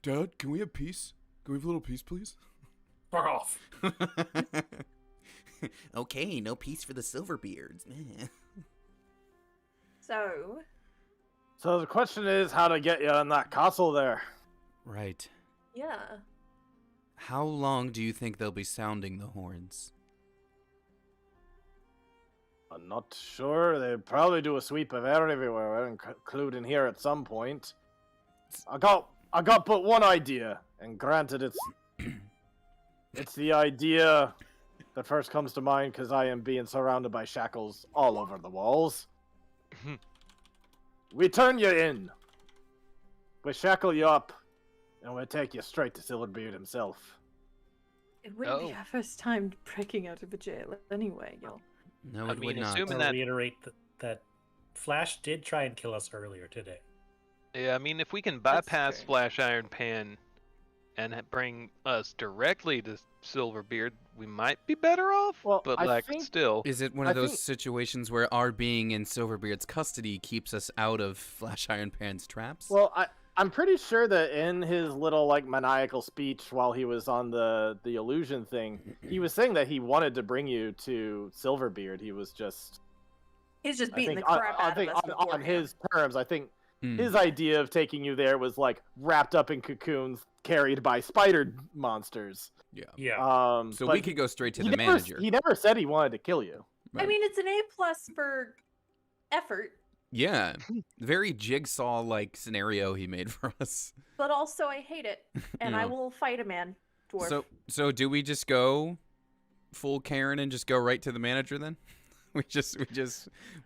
Dad, can we have peace? Can we have a little peace, please? Far off. Okay, no peace for the Silverbeards. So the question is how to get you in that castle there. Right. Yeah. How long do you think they'll be sounding the horns? I'm not sure. They probably do a sweep of air everywhere, including here at some point. I got but one idea, and granted, it's the idea that first comes to mind because I am being surrounded by shackles all over the walls. We turn you in. We shackle you up, and we take you straight to Silverbeard himself. It wouldn't be Oh. our first time breaking out of a jail anyway, y'all. No, I it mean, would not. assuming I'll that- reiterate that Flash did try and kill us earlier today. Yeah, I mean, if we can That's bypass true. Flash Iron Pan and bring us directly to Silverbeard, we might be better off. Well, but I like, think- still, Is it one I of those think- situations where our being in Silverbeard's custody keeps us out of Flash Iron Pan's traps? Well, I'm pretty sure that in his little like maniacal speech while he was on the illusion thing, he was saying that he wanted to bring you to Silverbeard. He was just He's just I beating think the crap I out think of us on beforehand. his terms, I think Hmm. his idea of taking you there was like wrapped up in cocoons carried by spider monsters. Yeah. Yeah. So but we could go straight to he the never, manager. He never said he wanted to kill you. I mean, it's an A+ for effort, Yeah. Very jigsaw-like scenario he made for us. but also I hate it, and I Yeah. will fight a man, dwarf. So do we just go full Karen and just go right to the manager then?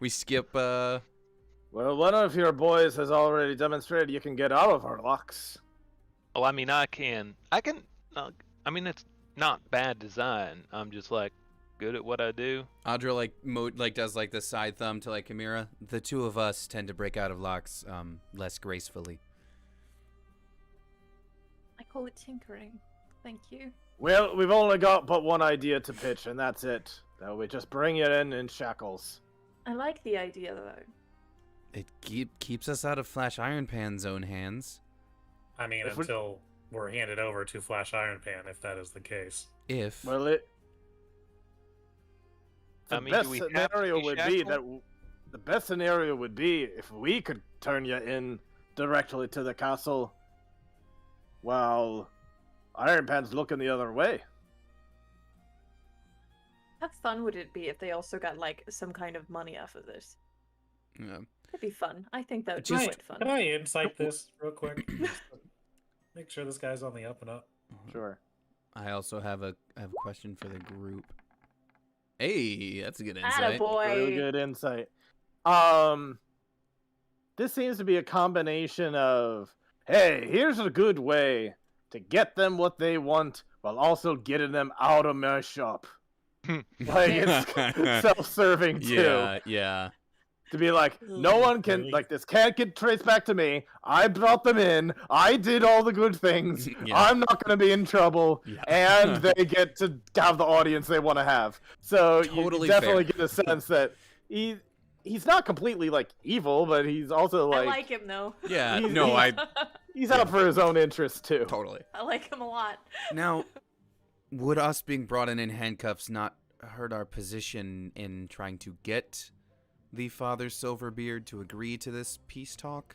We skip Well, one of your boys has already demonstrated you can get out of our locks. oh, I mean, I can. I mean, it's not bad design. I'm just like good at what I do. Audra does like the side thumb to like Amira. The two of us tend to break out of locks less gracefully. I call it tinkering. Thank you. Well, we've only got but one idea to pitch, and that's it. That we just bring you in shackles. I like the idea though. It keeps us out of Flash Iron Pan's own hands. I mean, If we- until we're handed over to Flash Iron Pan, if that is the case. If Well, I the mean, best do we have to scenario be would be shackled? that the best scenario would be if we could turn you in directly to the castle, while Iron Pan's looking the other way. How fun would it be if they also got like some kind of money off of this? yeah. That'd be fun. I think that would be Just- quite fun. Can I insight this real quick? Just to make sure this guy's on the up and up. Sure. I also have a question for the group. Hey, that's a good insight. Attaboy. Really good insight. This seems to be a combination of, hey, here's a good way to get them what they want while also getting them out of my shop. Like, it's self-serving too. Yeah. To be like, no one can, Really? like, this can't get traced back to me. I brought them in. I did all the good things. Yeah. I'm not going to be in trouble. Yeah. And they get to have the audience they want to have. So Totally you definitely fair. get a sense that he's not completely, like, evil, but he's also, I like, like him though. Yeah. He's- No, I he's out for his own interests, too. totally. I like him a lot. Now, would us being brought in handcuffs not hurt our position in trying to get the Father Silverbeard to agree to this peace talk?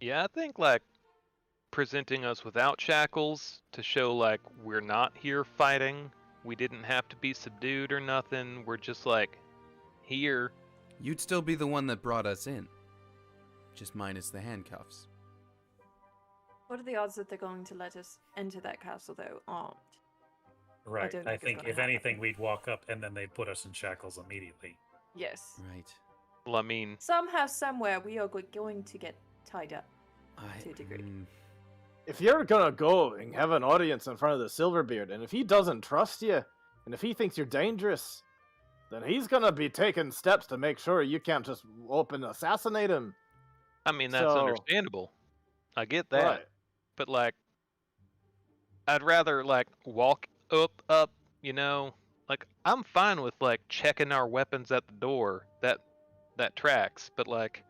Yeah, I think like presenting us without shackles to show like we're not here fighting. We didn't have to be subdued or nothing. We're just like here. You'd still be the one that brought us in, just minus the handcuffs. What are the odds that they're going to let us into that castle though? Armed. Right. don't I think it's think gonna if happen. anything, we'd walk up and then they'd put us in shackles immediately. Yes. Right. Well, I mean, Somehow, somewhere, we are going to get tied up. I, To a degree. If you're gonna go and have an audience in front of the Silverbeard, and if he doesn't trust you, and if he thinks you're dangerous, then he's gonna be taking steps to make sure you can't just open assassinate him. that's So- understandable. I get that. Right. But like I'd rather like walk up, you know, like I'm fine with like checking our weapons at the door. That tracks, but like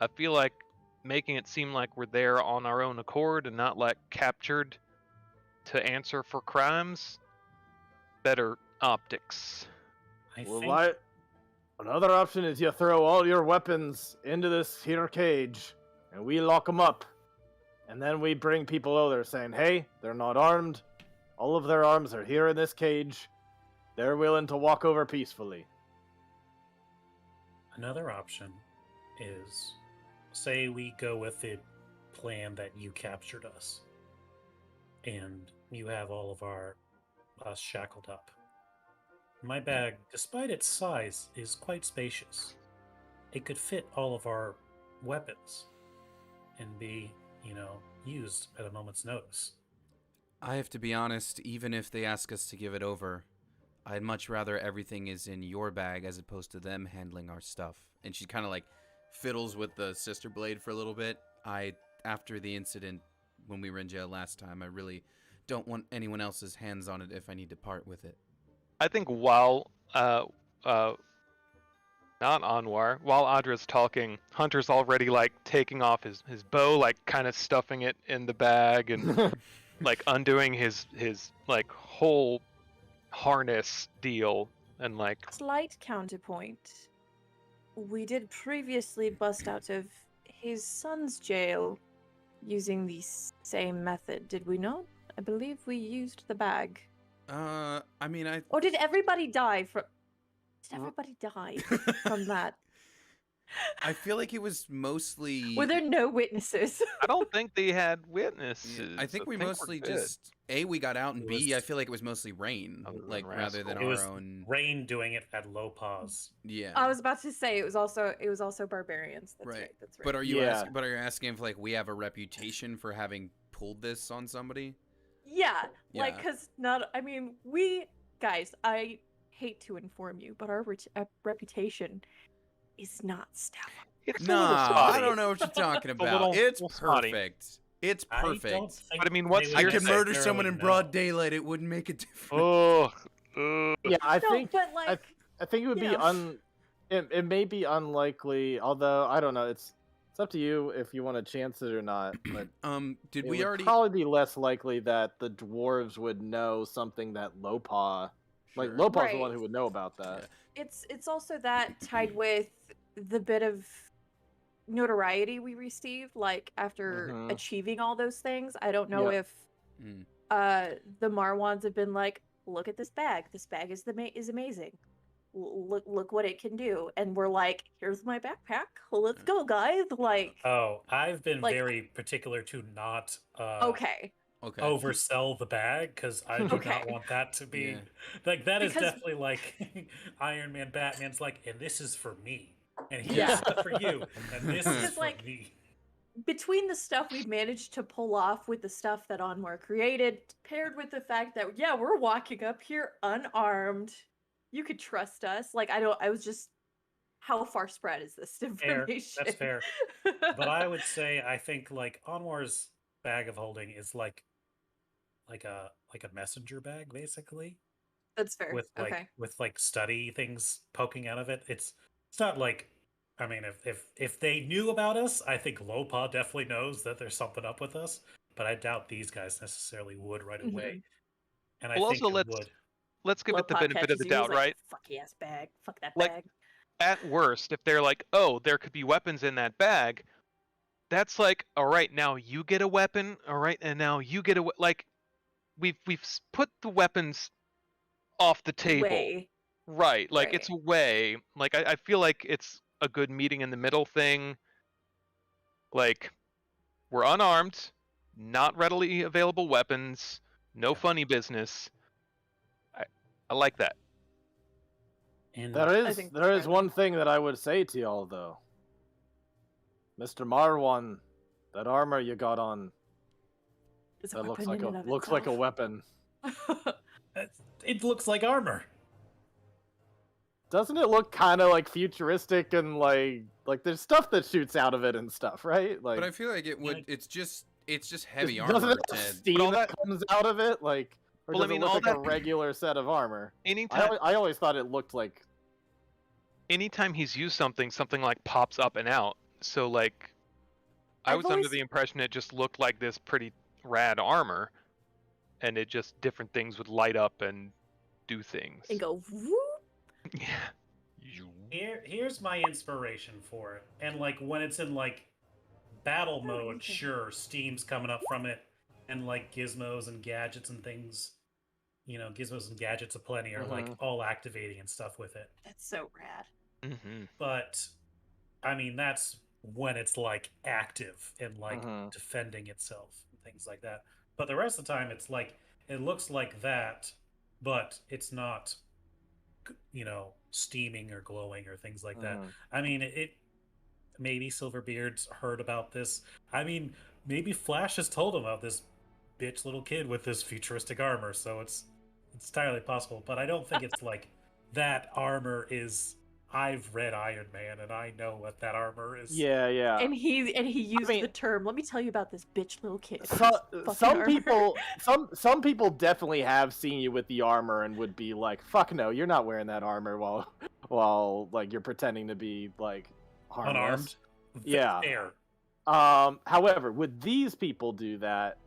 I feel like making it seem like we're there on our own accord and not like captured to answer for crimes, better optics. I Well, think another option is you throw all your weapons into this here cage, and we lock them up. And then we bring people over saying, hey, they're not armed. All of their arms are here in this cage. They're willing to walk over peacefully. another option is, say we go with the plan that you captured us, and you have all of us shackled up. My bag, despite its size, is quite spacious. It could fit all of our weapons and be, used at a moment's notice. I have to be honest, even if they ask us to give it over, I'd much rather everything is in your bag as opposed to them handling our stuff. And she kind of like fiddles with the sister blade for a little bit. After the incident when we were in jail last time, I really don't want anyone else's hands on it if I need to part with it. I think while not Anwar, while Adra's talking, Hunter's already like taking off his bow, like kind of stuffing it in the bag and like undoing his like whole harness deal and like Slight counterpoint. We did previously bust out of his son's jail using the same method, did we not? I believe we used the bag. I mean, Or did everybody die from... Did everybody die from that? I feel like it was mostly... Were there no witnesses? I don't think they had witnesses. I think we we're mostly good. just... A, we got out, and It B, I was- feel like it was mostly Rain, Other than like, rather than It our was own... Rain doing it at low pause. Yeah. I was about to say it was also barbarians. That's right. That's right. But are you Yeah. but are you asking if like we have a reputation for having pulled this on somebody? Yeah, like, Yeah. because not, I mean, we, guys, I hate to inform you, but our reputation is not stellar. It's a Nah, little I spotty. don't know what you're talking A about. little- It's little spotty. perfect. It's I don't perfect. think But I mean, what's they I would could hearsay? murder someone in necessarily broad know. daylight. It wouldn't make a difference. Oh, Yeah, I No, think but like, I think it would be Yeah. It may be unlikely, although I don't know. It's up to you if you want to chance it or not. But Did it we would already? probably be less likely that the dwarves would know something that Lopa, like Sure. Lopa's the one Right. who would know about that. Yeah. It's also that tied with the bit of notoriety we received, like after Mhm. achieving all those things. I don't know Yep. if Mm. the Marwans have been like, look at this bag. This bag is is amazing. Look what it can do. And we're like, here's my backpack. Let's go, guys. Oh, I've been Like, very particular to not okay. Okay. oversell the bag because I do Okay. not want that to be Yeah. like that is Because- definitely like Iron Man, Batman's like, and this is for me, and here's Yeah. stuff for you, and this is Because, for like, me. between the stuff we've managed to pull off with the stuff that Onmar created, paired with the fact that, yeah, we're walking up here unarmed. You could trust us. Like, I was just, how far spread is this Fair, information? that's fair. But I would say I think like Anwar's bag of holding is like a messenger bag basically That's fair. with Okay. like study things poking out of it. It's not like I mean if they knew about us, I think Lopa definitely knows that there's something up with us, but I doubt these guys necessarily would right away. And I Well, think also it would. let's give it the Lopa benefit of catches the you, he's doubt, like, right? fucky ass bag. Fuck that Like- bag. At worst, if they're like, oh, there could be weapons in that bag, that's like, all right, now you get a weapon, all right, and now you get like, we've put the weapons off the table, Way. right? Like Right. it's a way. Like I feel like it's a good meeting in the middle thing. Like we're unarmed, not readily available weapons, no funny business. I like that. And There think is that's one thing that I would say to y'all though, Mr. Marwan, that armor you got on It's a that looks weapon like in and of a itself. weapon. it looks like armor. Doesn't it look kind of like futuristic and like there's stuff that shoots out of it and stuff, right? Like, But I feel like it would. Yeah. It's just heavy doesn't armor. it have To, steam all that that- comes out of it? Like, or Well, I does mean, it look all like a that- regular set of armor? Anytime I always thought it looked like. anytime he's used something like pops up and out. So like I I've was under always- the impression it just looked like this pretty rad armor, and it just different things would light up and do things. And go, whoop. Yeah. Here's my inspiration for it. And like when it's in like battle mode, okay. sure, steam's coming up from it, and like gizmos and gadgets and things, gizmos and gadgets aplenty are like all activating and stuff with it. That's so rad. Mm-hmm. But I mean that's when it's like active and like defending itself and things like that. But the rest of the time it's like it looks like that, but it's not steaming or glowing or things like that. I mean, it maybe Silverbeard's heard about this. I mean, maybe Flash has told him about this bitch little kid with this futuristic armor, so it's entirely possible. But I don't think it's like that armor is. I've read Iron Man, and I know what that armor is. Yeah. And he used mean- the term. Let me tell you about this bitch little kid. Some people, some people definitely have seen you with the armor and would be like, "Fuck no, you're not wearing that armor while like you're pretending to be like harmless." Unarmed. Yeah. Fair. However, would these people do that?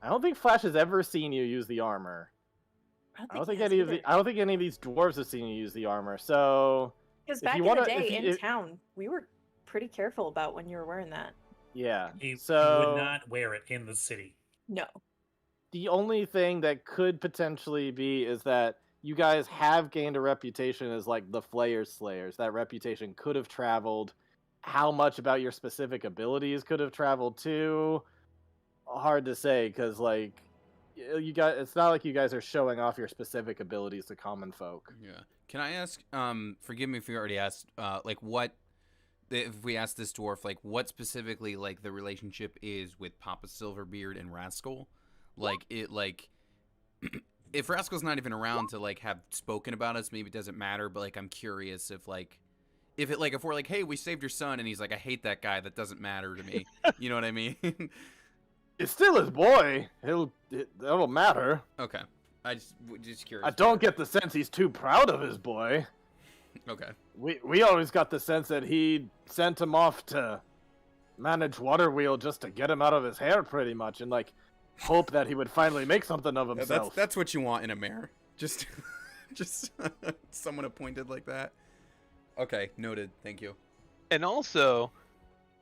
I don't think Flash has ever seen you use the armor. I don't think any of these dwarves have seen you use the armor. So Because if back you in wanna- the day if you- in if- town, we were pretty careful about when you were wearing that. yeah. He So would not wear it in the city. No. the only thing that could potentially be is that you guys have gained a reputation as like the Flayers Slayers. That reputation could have traveled. How much about your specific abilities could have traveled too? Hard to say, because like you guys, it's not like you guys are showing off your specific abilities to common folk. yeah. Can I ask? Forgive me if you already asked. Like what? If we ask this dwarf, like what specifically, like the relationship is with Papa Silverbeard and Rascal? Like it, like if Rascal's not even around to like have spoken about us, maybe it doesn't matter. But like I'm curious if like. If we're like, hey, we saved your son, and he's like, I hate that guy. That doesn't matter to me. You know what I mean? It's still his boy. That'll matter. Okay. Just curious. I don't get the sense he's too proud of his boy. Okay. We always got the sense that he sent him off to manage Waterwheel just to get him out of his hair, pretty much, and like hope that he would finally make something of Yeah, himself. that's what you want in a mayor. Just someone appointed like that. Okay, noted. Thank you. And also,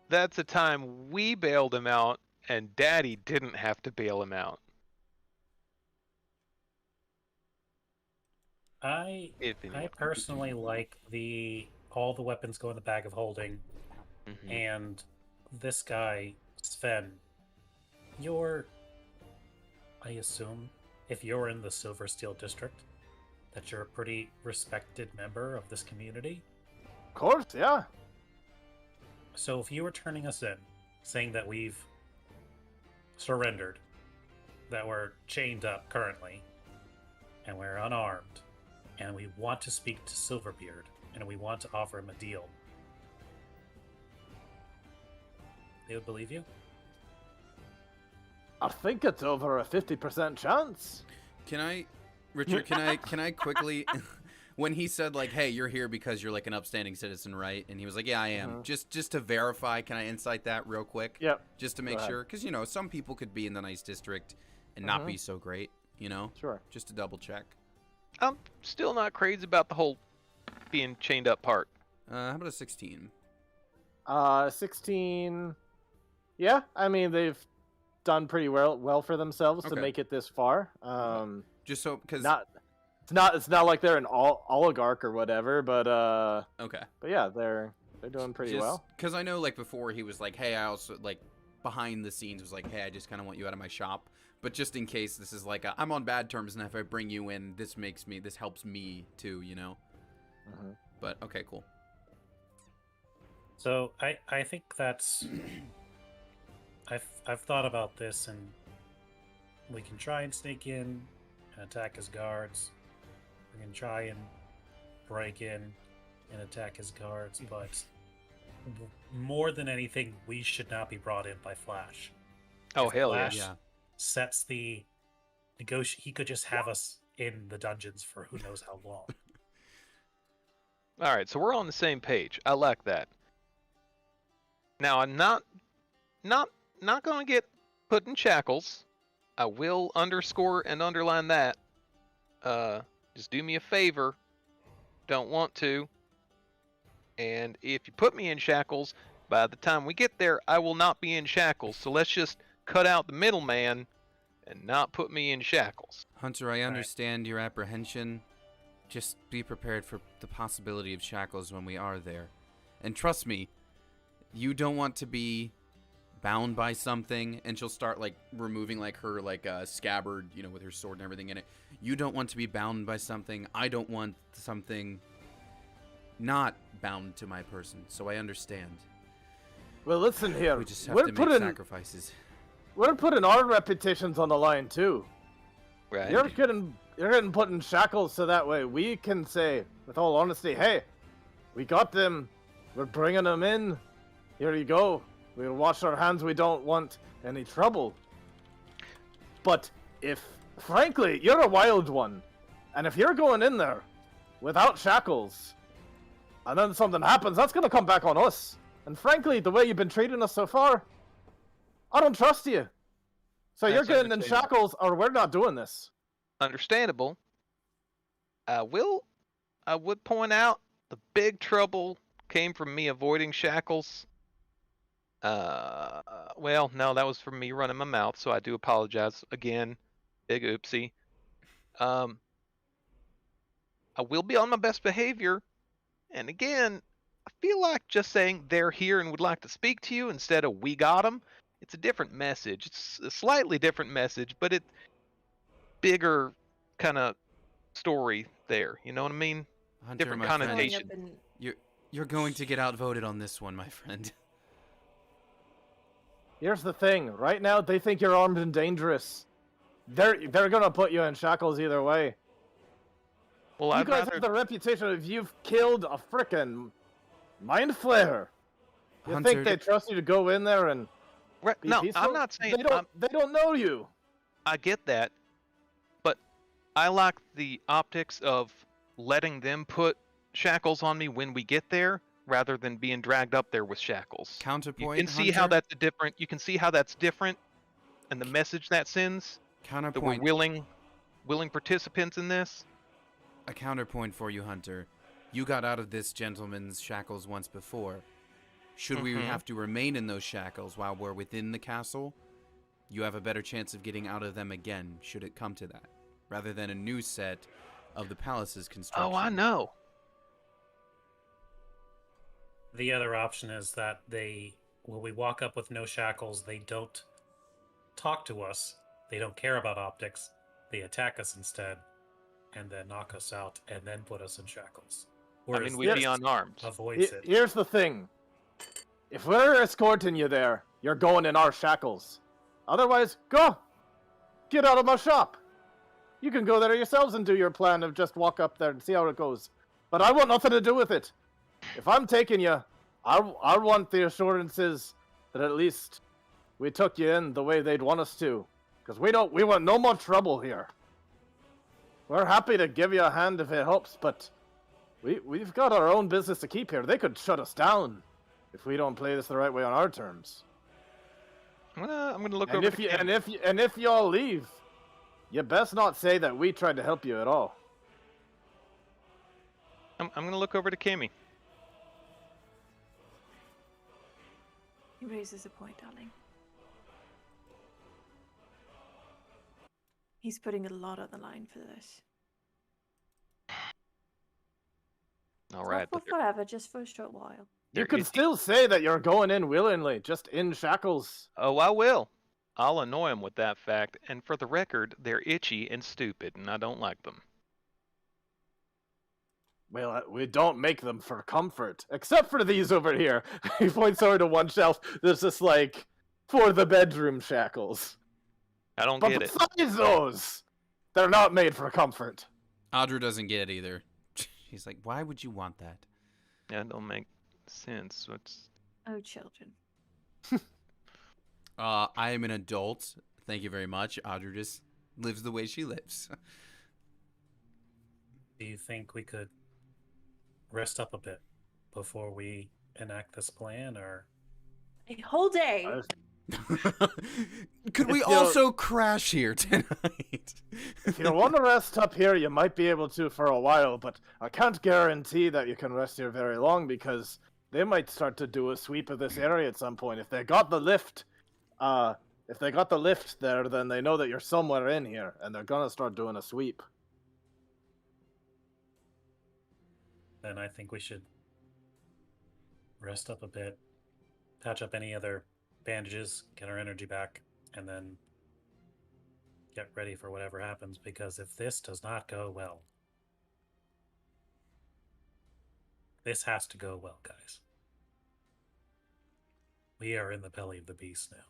that's a time we bailed him out, and Daddy didn't have to bail him out. I personally like all the weapons go in the bag of holding, Mhm. and this guy Sven, I assume, if you're in the Silver Steel District, that you're a pretty respected member of this community. Of course, yeah. So if you were turning us in, saying that we've surrendered, that we're chained up currently, and we're unarmed, and we want to speak to Silverbeard, and we want to offer him a deal, they would believe you? I think it's over a 50% chance. Can I, Richard? Can I quickly? When he said like, "Hey, you're here because you're like an upstanding citizen, right?" And he was like, "Yeah, I am." Just to verify, can I incite that real quick? Yep. Just to make sure, because some people could be in the nice district and not be so great. Sure. Just to double check. I'm still not crazy about the whole being chained up part. How about a 16? 16. Yeah, I mean they've done pretty well for themselves to make it this far. Just so because it's not like they're an oligarch or whatever, but okay. But yeah, they're doing pretty well. Because I know like before he was like, "Hey, I also like behind the scenes was like, hey, I just kind of want you out of my shop." But just in case this is like I'm on bad terms, and if I bring you in, this helps me too, But okay, cool. So I think that's I've thought about this, and we can try and sneak in and attack his guards. We can try and break in and attack his guards, but more than anything, we should not be brought in by Flash. Oh, If hell Flash yeah. sets the he could just have us in the dungeons for who knows how long. All right, so we're on the same page. I like that. Now, I'm not going to get put in shackles. I will underscore and underline that. Just do me a favor. Don't want to. And if you put me in shackles, by the time we get there, I will not be in shackles. So let's just cut out the middleman and not put me in shackles. Hunter, I understand your apprehension. Just be prepared for the possibility of shackles when we are there. And trust me, you don't want to be bound by something, and she'll start like removing like her like scabbard, with her sword and everything in it. You don't want to be bound by something. I don't want something not bound to my person, so I understand. Well, listen here. We just have to make sacrifices. We're putting our reputations on the line too. Right. You're getting put in shackles so that way we can say, with all honesty, hey, we got them. We're bringing them in. Here you go. We'll wash our hands. We don't want any trouble. But frankly, you're a wild one. And if you're going in there without shackles, and then something happens, that's going to come back on us. And frankly, the way you've been treating us so far, I don't trust you. So you're getting in shackles, or we're not doing this. Understandable. I would point out the big trouble came from me avoiding shackles. Well, no, that was from me running my mouth, so I do apologize again. Big oopsie. I will be on my best behavior. And again, I feel like just saying they're here and would like to speak to you instead of we got them. It's a different message. It's a slightly different message, but it's bigger kind of story there. You know what I mean? Hunter, Different my connotation. friend, you're going to get outvoted on this one, my friend. Here's the thing. Right now, they think you're armed and dangerous. They're gonna put you in shackles either way. Well, You I'd guys rather... have the reputation of you've killed a frickin' mind flayer. You Hunter, think they trust you to go in there and be No, peaceful? I'm not saying... They don't know you. I get that, but I like the optics of letting them put shackles on me when we get there, rather than being dragged up there with shackles. Counterpoint, You can see how Hunter? that's different. You can see how that's different, and the message that sends that we're Counterpoint. willing participants in this. A counterpoint for you, Hunter. You got out of this gentleman's shackles once before. Should we have to remain in those shackles while we're within the castle, you have a better chance of getting out of them again, should it come to that, rather than a new set of the palace's construction. Oh, I know. The other option is that when we walk up with no shackles, they don't talk to us. They don't care about optics. They attack us instead, and then knock us out, and then put us in shackles. I mean, we'd be unarmed. Avoids it. Here's the thing. If we're escorting you there, you're going in our shackles. Otherwise, go! Get out of my shop! You can go there yourselves and do your plan of just walk up there and see how it goes. But I want nothing to do with it. If I'm taking you, I want the assurances that at least we took you in the way they'd want us to. Because we want no more trouble here. We're happy to give you a hand if it helps, but we've got our own business to keep here. They could shut us down if we don't play this the right way on our terms. I'm gonna look And over. if y'all leave, you best not say that we tried to help you at all. I'm gonna look over to Kimmy. He raises a point, darling. He's putting a lot on the line for this. All right, Not but for forever, just for a short while. You could still say that you're going in willingly, just in shackles. oh, I will. I'll annoy them with that fact. And for the record, they're itchy and stupid, and I don't like them. Well, we don't make them for comfort, except for these over here. He points over to one shelf that's just like, for the bedroom shackles. I don't But get it. besides those, they're not made for comfort. Audra doesn't get it either. He's like, why would you want that? Yeah, it don't make sense. What's... Oh, children. I am an adult. Thank you very much. Audra just lives the way she lives. Do you think we could rest up a bit before we enact this plan, or A whole day. Could we If you- also crash here tonight? If you want to rest up here, you might be able to for a while, but I can't guarantee that you can rest here very long because they might start to do a sweep of this area at some point. If they got the lift, there, then they know that you're somewhere in here, and they're gonna start doing a sweep. then I think we should rest up a bit, patch up any other bandages, get our energy back, and then get ready for whatever happens, because if this does not go well, this has to go well, guys. We are in the belly of the beast now.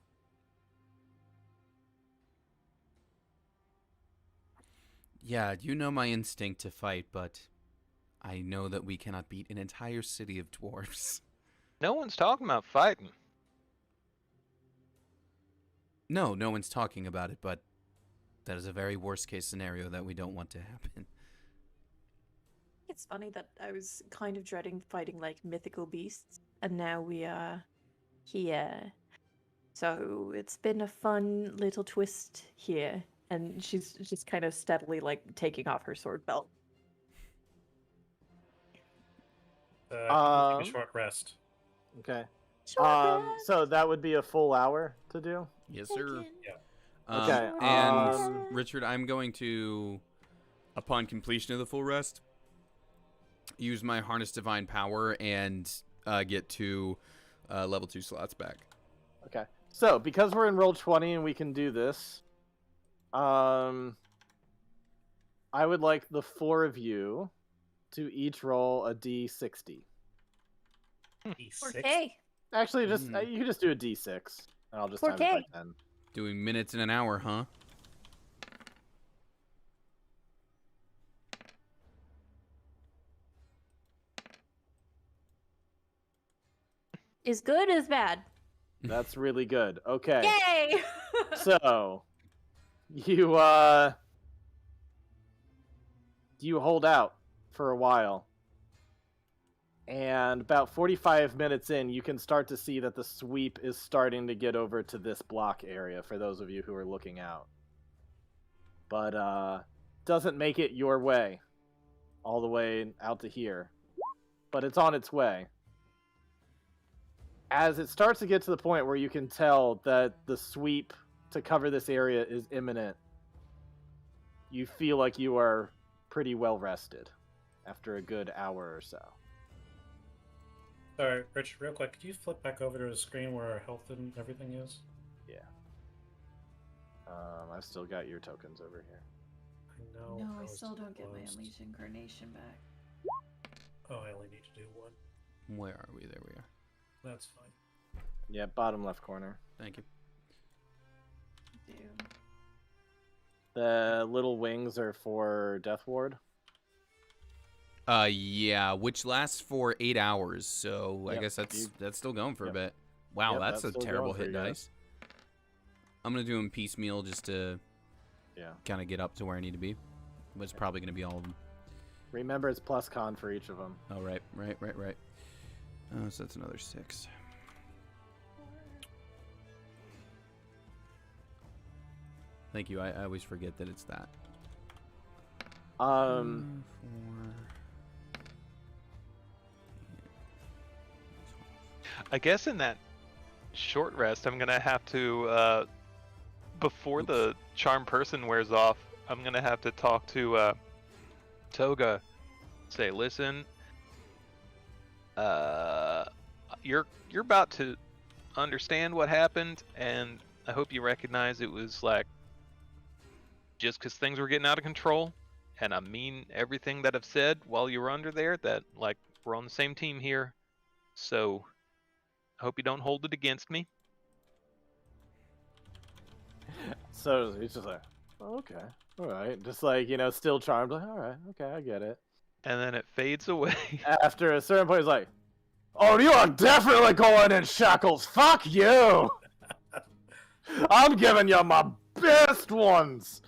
Yeah, you know my instinct to fight, but I know that we cannot beat an entire city of dwarves. No one's talking about fighting. No, no one's talking about it, but that is a very worst case scenario that we don't want to happen. It's funny that I was kind of dreading fighting like mythical beasts, and now we are here. So it's been a fun little twist here, and she's just kind of steadily like taking off her sword belt. Take Um, a short rest. Okay. Sure. So that would be a full hour to do. Yes, sir. Okay, And Richard, I'm going to, upon completion of the full rest, use my Harness Divine Power and get 2 level 2 slots back. Okay. So because we're in Roll20 and we can do this, I would like the 4 of you to each roll a d60. E6. Okay. Actually, just you can just do a d6, and I'll just time it 4K. by 10. Doing minutes in an hour, huh? Is good as bad. That's really good. Okay. Yay! So you you hold out for a while, And about 45 minutes in, you can start to see that the sweep is starting to get over to this block area for those of you who are looking out. But doesn't make it your way all the way out to here. But it's on its way. As it starts to get to the point where you can tell that the sweep to cover this area is imminent, you feel like you are pretty well rested after a good hour or so. Sorry, Rich, real quick, could you flip back over to the screen where our health and everything is? Yeah. I've still got your tokens over here. I know. No, I was still don't get my closed. Unleash Incarnation back. Oh, I only need to do one. Where are we? There we are. That's fine. Yeah, bottom left corner. Thank you. Dude. The little wings are for Death Ward. Yeah, which lasts for 8 hours, so I Yep, guess that's still going for a Yep. bit. Wow, Yep, that's a that's still terrible going for hit you guys. dice. I'm gonna do them piecemeal just to Yeah. kind of get up to where I need to be. But it's probably gonna be all of them. Remember, it's plus con for each of them. Oh, right. Oh, so that's another 6. Thank you. I always forget that it's that. 4. I guess in that short rest, I'm gonna have to, before the charm person wears off, I'm gonna have to talk to Toga. Say, listen, you're about to understand what happened, and I hope you recognize it was like just because things were getting out of control, and I mean everything that I've said while you were under there. That like we're on the same team here, so. I hope you don't hold it against me. So he's just like, oh, okay, all right. Just like, still charmed. Like, all right, okay, I get it. And then it fades away. After a certain point, he's like, oh, you are definitely going in shackles. Fuck you. I'm giving you my best ones.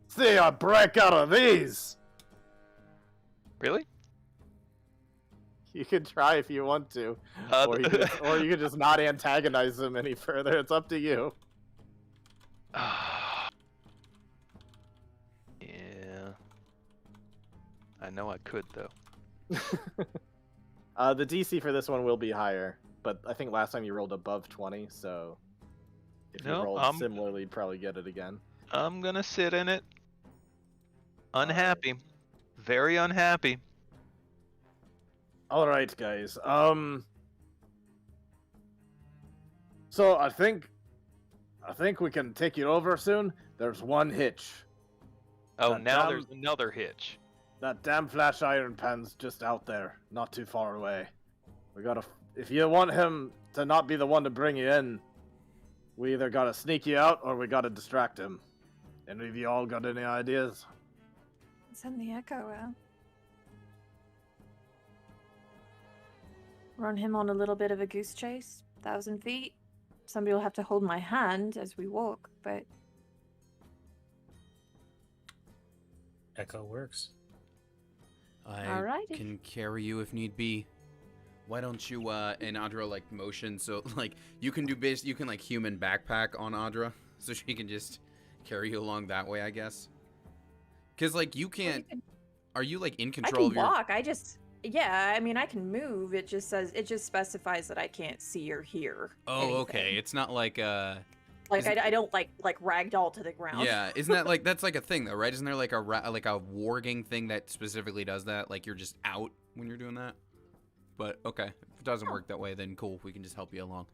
See, I break out of these. Really? You can try if you want to, or you could just not antagonize them any further. It's up to you. Yeah. I know I could, though. The DC for this one will be higher, but I think last time you rolled above 20, so if you No, rolled similarly, you'd probably get it again. I'm gonna sit in it. Unhappy. Very unhappy. All right, guys. So I think we can take it over soon. There's one hitch. Oh, That now damn- there's another hitch. That damn flash iron pan's just out there, not too far away. We gotta. If you want him to not be the one to bring you in, we either gotta sneak you out or we gotta distract him. Any of you all got any ideas? Send the echo out. Run him on a little bit of a goose chase, 1,000 feet. Somebody will have to hold my hand as we walk, but Echo works. I Alrighty. can carry you if need be. Why don't you and Audra like motion so like you can like human backpack on Audra so she can just carry you along that way, I guess. Cuz like you can't are you like in I control can of your walk. I mean, I can move. It just specifies that I can't see or hear. Oh, okay. anything. It's not like Like Isn't- I don't like ragdoll to the ground. yeah, isn't that like that's like a thing though, right? Isn't there like a warging thing that specifically does that? Like you're just out when you're doing that? But okay, if it doesn't work that way, then cool. We can just help you along.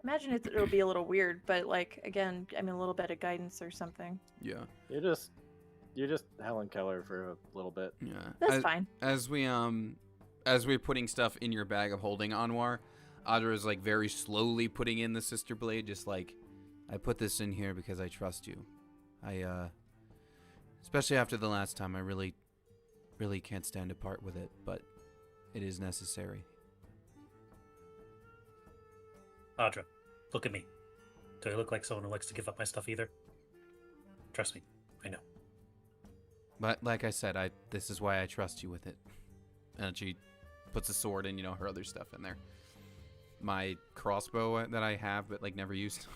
Imagine it'll be a little weird, but like again, I mean a little bit of guidance or something. Yeah, You're just Helen Keller for a little bit. yeah. That's fine. As we're putting stuff in your bag of holding, Anwar, Audra is like very slowly putting in the sister blade, just like, I put this in here because I trust you. Especially after the last time, I really can't stand to part with it, but it is necessary. Audra, look at me. Do I look like someone who likes to give up my stuff either? Trust me, I know. But like I said, this is why I trust you with it. And she puts a sword and, her other stuff in there. My crossbow that I have but, never used.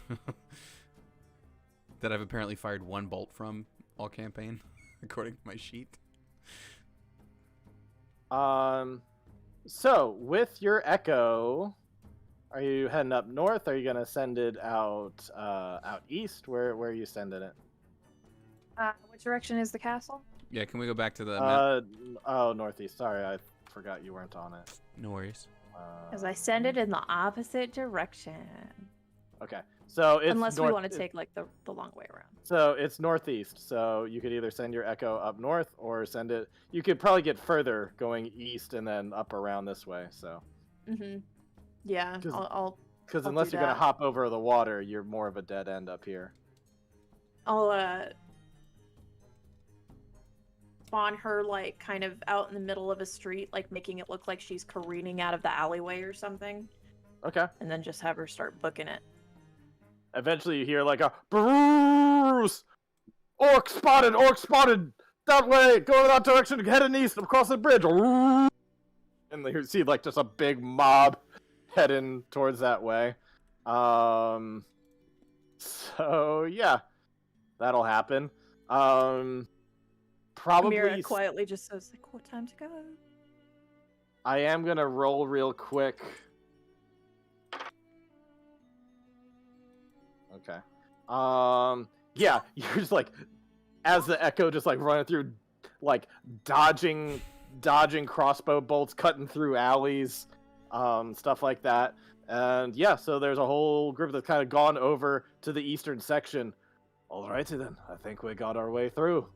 That I've apparently fired 1 bolt from all campaign, according to my sheet. So, with your Echo, are you heading up north? Are you going to send it out east? Where are you sending it? What direction is the castle? Yeah, can we go back to the map? Northeast. Sorry, I forgot you weren't on it. No worries. Because I send it in the opposite direction. Okay, so it's unless we want to take the long way around. So it's northeast. So you could either send your Echo up north or send it. You could probably get further going east and then up around this way. So. Yeah, I'll. Because unless you're gonna hop over the water, you're more of a dead end up here. I'll spawn her kind of out in the middle of a street, making it look like she's careening out of the alleyway or something. Okay. And then just have her start booking it. Eventually you hear a Bruce! Orc spotted! That way! Go in that direction, heading east, across the bridge! And you see just a big mob heading towards that way. So yeah. That'll happen. Probably Mira quietly just says, what time to go? I am gonna roll real quick. Okay. Yeah, you're just as the Echo just running through, dodging crossbow bolts, cutting through alleys, stuff like that. And yeah, so there's a whole group that's kind of gone over to the eastern section. Alrighty then, I think we got our way through.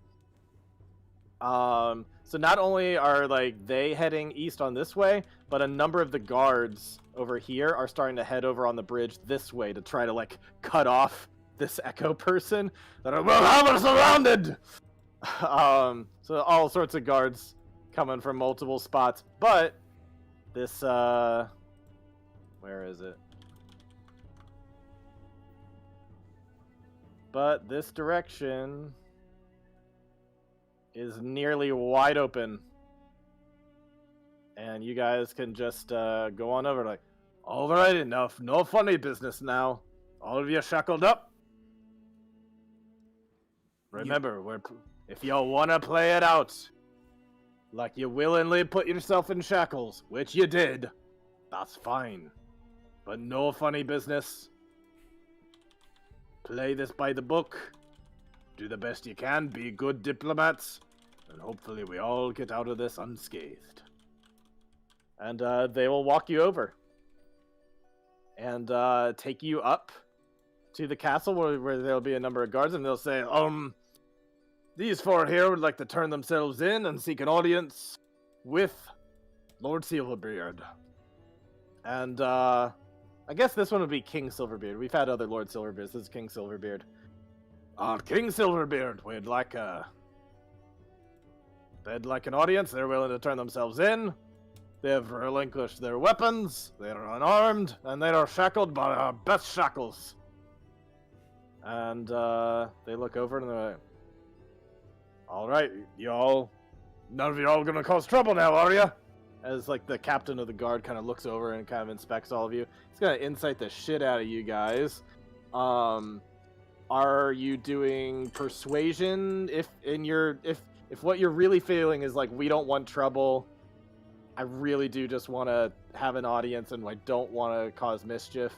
So not only are they heading east on this way, but a number of the guards over here are starting to head over on the bridge this way to try to cut off this Echo person that are have us surrounded. So all sorts of guards coming from multiple spots, but this where is it? But this direction is nearly wide open. And you guys can just go on over alright, enough. No funny business now. All of you shackled up. Remember, if y'all want to play it out, you willingly put yourself in shackles, which you did, that's fine. But no funny business. Play this by the book. Do the best you can, be good diplomats, and hopefully we all get out of this unscathed. And they will walk you over and take you up to the castle where there'll be a number of guards, and they'll say, these 4 here would like to turn themselves in and seek an audience with Lord Silverbeard. And I guess this one would be King Silverbeard. We've had other Lord Silverbeards. This is King Silverbeard. King Silverbeard, they'd like an audience. They're willing to turn themselves in. They have relinquished their weapons. They are unarmed, and they are shackled by our best shackles. And they look over and they're like, all right, y'all. None of y'all gonna cause trouble now, are ya? As the captain of the guard kind of looks over and kind of inspects all of you. He's gonna insight the shit out of you guys. Are you doing persuasion? If what you're really feeling is we don't want trouble, I really do just want to have an audience and I don't want to cause mischief,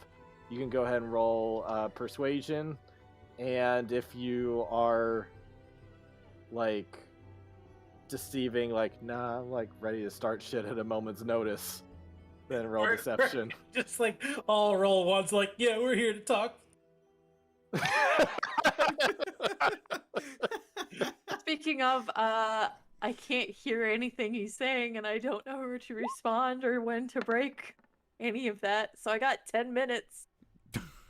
you can go ahead and roll persuasion. And if you are deceiving, nah, I'm ready to start shit at a moment's notice, then roll deception. Just all roll ones, yeah, we're here to talk. Speaking of, I can't hear anything he's saying, and I don't know where to respond or when to break any of that. So I got 10 minutes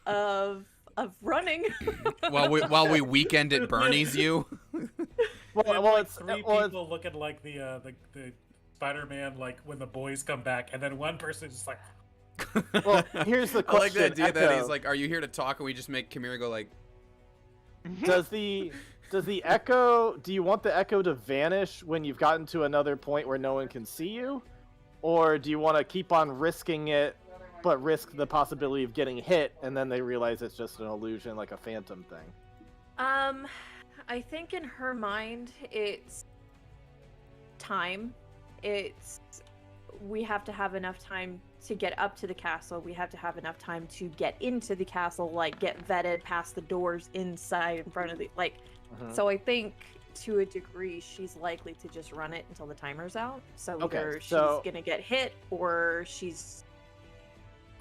of running. while we weekend at Bernie's you. It's three people looking like the Spider-Man, when the boys come back, and then one person is just well, here's the question. I like the idea that he's "Are you here to talk?" And we just make Kamira go Does the Does the echo? Do you want the echo to vanish when you've gotten to another point where no one can see you, or do you want to keep on risking it, but risk the possibility of getting hit, and then they realize it's just an illusion, like a phantom thing? I think in her mind, it's time. We have to have enough time to get up to the castle. We have to have enough time to get into the castle, like get vetted past the doors inside in front of the So I think to a degree she's likely to just run it until the timer's out. So either she's gonna get hit or she's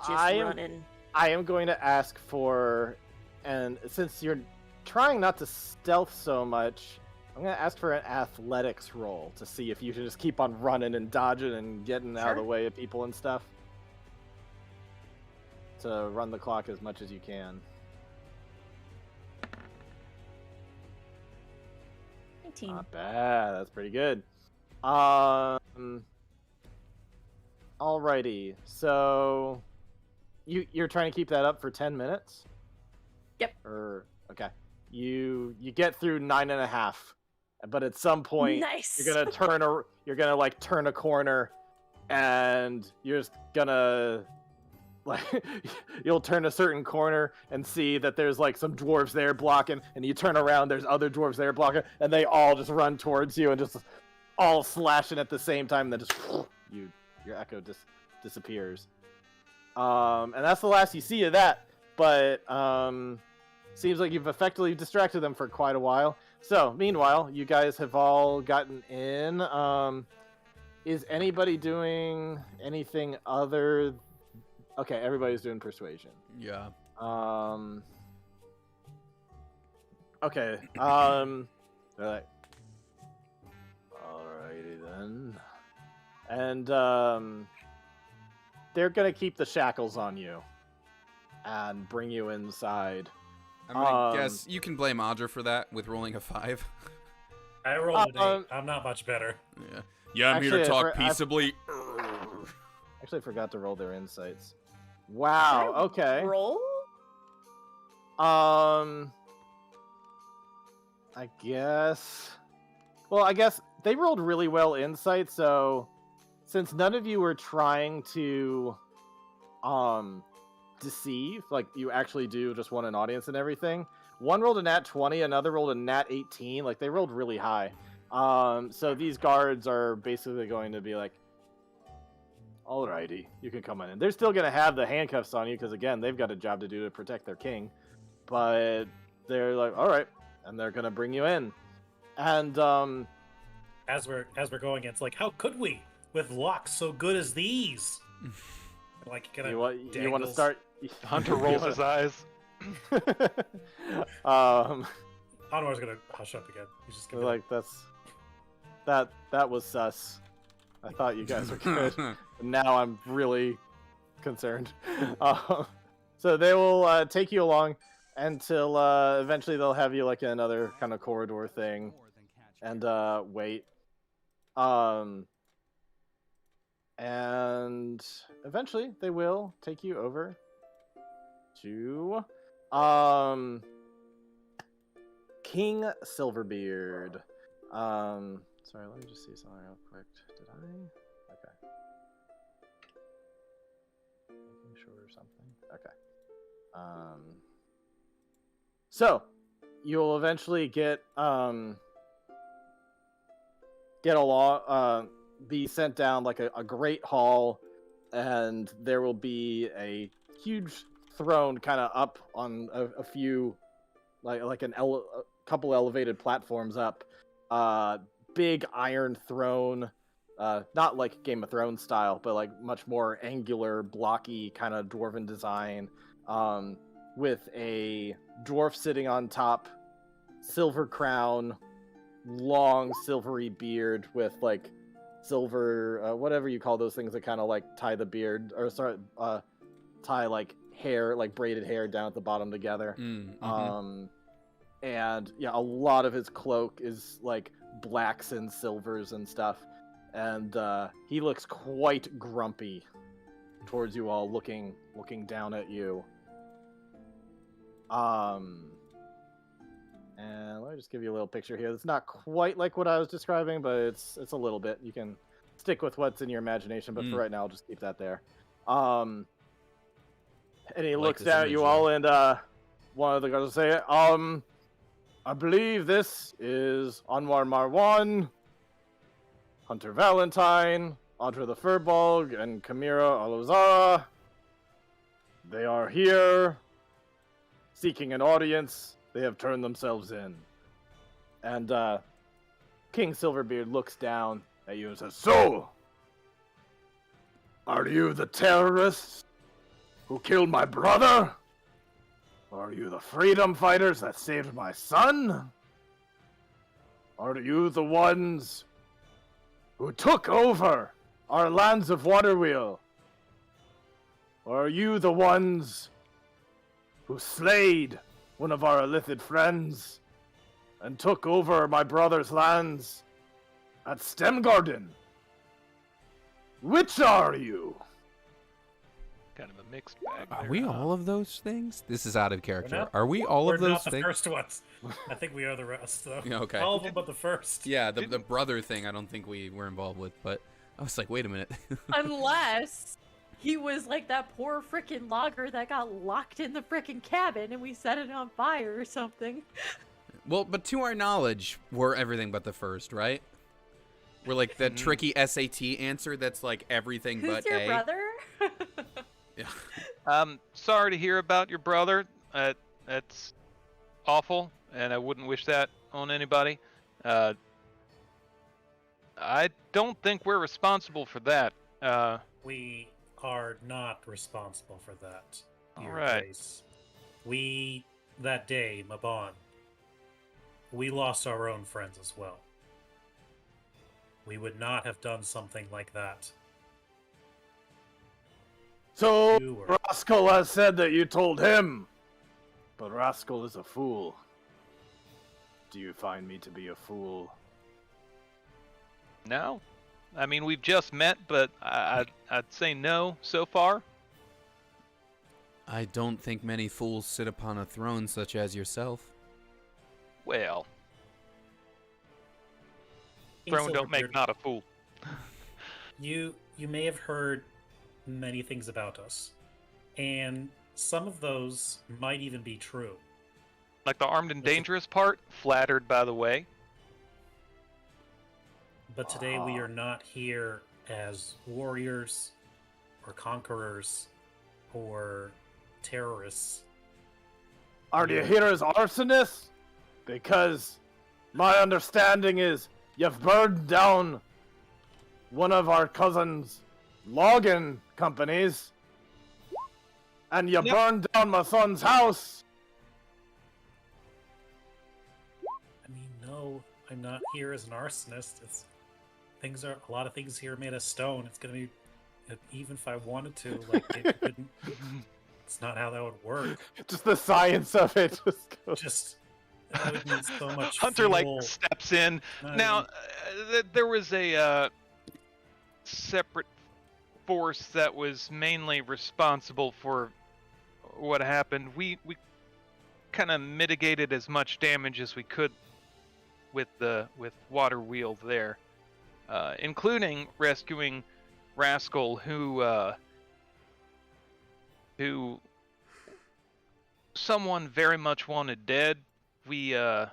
just running. I am going to ask for, and since you're trying not to stealth so much, I'm going to ask for an athletics roll to see if you can just keep on running and dodging and getting out of the way of people and stuff. To run the clock as much as you can. 19. Not bad. That's pretty good. Alrighty. So you're trying to keep that up for 10 minutes? Yep. Okay. You get through 9.5. But at some point, you're gonna turn a corner, and you're just gonna you'll turn a certain corner and see that there's like some dwarves there blocking, and you turn around, there's other dwarves there blocking, and they all just run towards you and just all slashing at the same time. And then just your echo disappears. And that's the last you see of that. But seems like you've effectively distracted them for quite a while. So, meanwhile, you guys have all gotten in. Is anybody doing anything other? Okay, everybody's doing persuasion. Yeah. Okay. They're like, alrighty then. And they're gonna keep the shackles on you and bring you inside. I'm gonna guess you can blame Audra for that with rolling a 5. I rolled an 8. I'm not much better. Yeah, I'm here to talk peaceably. Actually, I forgot to roll their insights. Wow. Okay. Roll? I guess. Well, I guess they rolled really well insight. So, since none of you were trying to, deceive, like you actually do just want an audience and everything. One rolled a nat 20, another rolled a nat 18. Like they rolled really high. So these guards are basically going to be like, alrighty, you can come on in. They're still going to have the handcuffs on you because again, they've got a job to do to protect their king. But they're like, all right, and they're going to bring you in. And as we're going, it's like, how could we with locks so good as these? Like you want to start? Hunter rolls his eyes. Anwar's gonna hush up again. He's just gonna like that was sus. I thought you guys were good. Now I'm really concerned. So they will take you along until eventually they'll have you like in another kind of corridor thing, and wait. And eventually they will take you over to King Silverbeard. Sorry, let me just see something real quick. Did I? Okay. Making sure or something. Okay. So you'll eventually get along, be sent down like a great hall, and there will be a huge throne kind of up on a few, like a couple elevated platforms up. Big iron throne, not like Game of Thrones style, but like much more angular, blocky kind of dwarven design, with a dwarf sitting on top, silver crown, long silvery beard with like silver, whatever you call those things that kind of like tie the beard, or sorry, tie like hair, like braided hair down at the bottom together. And yeah, a lot of his cloak is like blacks and silvers and stuff, and he looks quite grumpy towards you all, looking And let me just give you a little picture here. It's not quite like what I was describing, but it's a little bit. You can stick with what's in your imagination, but for right now, I'll just keep that there. And he looks down at you all, and one of the guys will say, I believe this is Anwar Marwan, Hunter Valentine, Audra the Furbolg, and Kamira Alozara. They are here, seeking an audience. They have turned themselves in. And King Silverbeard looks down at you and says, So, are you the terrorists who killed my brother? Are you the freedom fighters that saved my son? Are you the ones who took over our lands of Waterwheel? Or are you the ones who slayed one of our illithid friends and took over my brother's lands at Stemgarden? Which are you? Kind of a mixed bag. Are there, we huh? all of those things? This is out of character. not- Are we all We're of those not the things? first ones. I think we are the rest, though. Yeah, okay. All of them but the first. Yeah, the brother thing I don't think we were involved with, but I was like, wait a minute. Unless he was like that poor frickin' logger that got locked in the frickin' cabin and we set it on fire or something. Well, but to our knowledge, we're everything but the first, right? We're like the tricky SAT answer that's like everything Who's but your A. brother? Yeah. Sorry to hear about your brother. That's awful, and I wouldn't wish that on anybody. I don't think we're responsible for that. We are not responsible for that. Your Alright. Grace. We, that day, Mabon, we lost our own friends as well. We would not have done something like that. So, You were. Rascal has said that you told him. But Rascal is a fool. Do you find me to be a fool? No, I mean we've just met, but I'd say no so far. I don't think many fools sit upon a throne such as yourself. Well, King throne don't make Silverbeard, not a fool. You may have heard many things about us, and some of those might even be true. Like the armed and Listen. dangerous part, flattered by the way. But today we are not here as warriors or conquerors or terrorists. Are you here as arsonists? Because my understanding is you've burned down one of our cousins' logging companies, and you Yep. burned down my son's house. I mean, no, I'm not here as an arsonist. A lot of things here are made of stone. It's gonna be, even if I wanted to, like, it couldn't. It's not how that would work. Just the science of it just goes. Just that would need so much. Hunter fuel. like steps in. I Now, mean, there was a separate force that was mainly responsible for what happened. We kind of mitigated as much damage as we could with Water Wheel there, including rescuing Rascal, who someone very much wanted dead. We went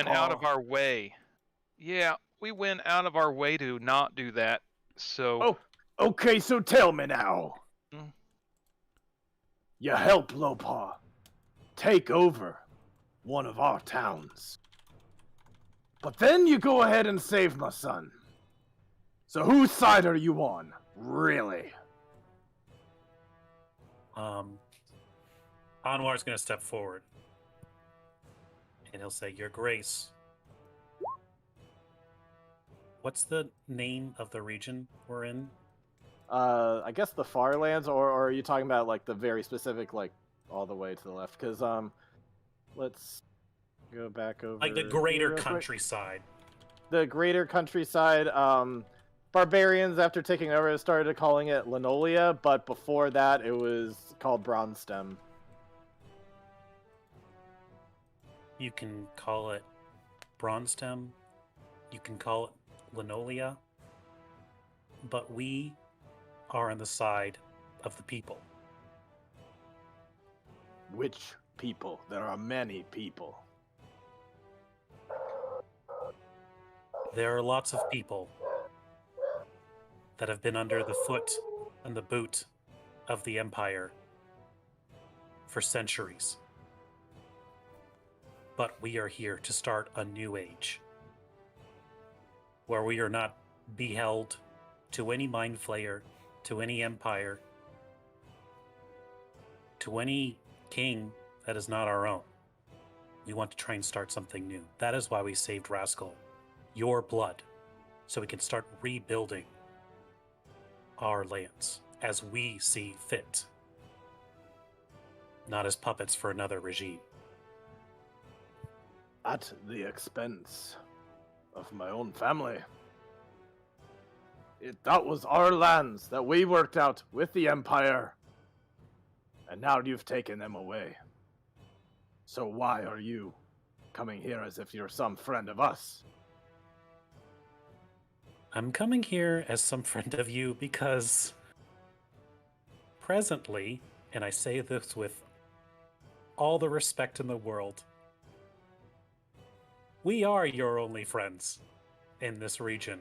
out of our way. Yeah, we went out of our way to not do that. So Oh, okay, so tell me now. Hmm. You help Lopaw take over one of our towns. But then you go ahead and save my son. So whose side are you on, really? Anwar's gonna step forward, and he'll say, "Your Grace, what's the name of the region we're in?" I guess the far lands, or are you talking about like the very specific, like all the way to the left? Because let's go back over. Like the here greater real quick. countryside. The greater countryside. Barbarians, after taking over, started calling it Linolia, but before that, it was called Bronze Stem. You can call it Bronzestem. You can call it Linolia. But we are on the side of the people. Which people? There are many people. There are lots of people that have been under the foot and the boot of the Empire for centuries. But we are here to start a new age, where we are not beheld to any mind flayer, to any empire, to any king that is not our own. We want to try and start something new. That is why we saved Rascal, your blood, so we can start rebuilding our lands as we see fit, not as puppets for another regime. At the expense of my own family. That was our lands that we worked out with the Empire. And now you've taken them away. So why are you coming here as if you're some friend of us? I'm coming here as some friend of you because presently, and I say this with all the respect in the world, we are your only friends in this region.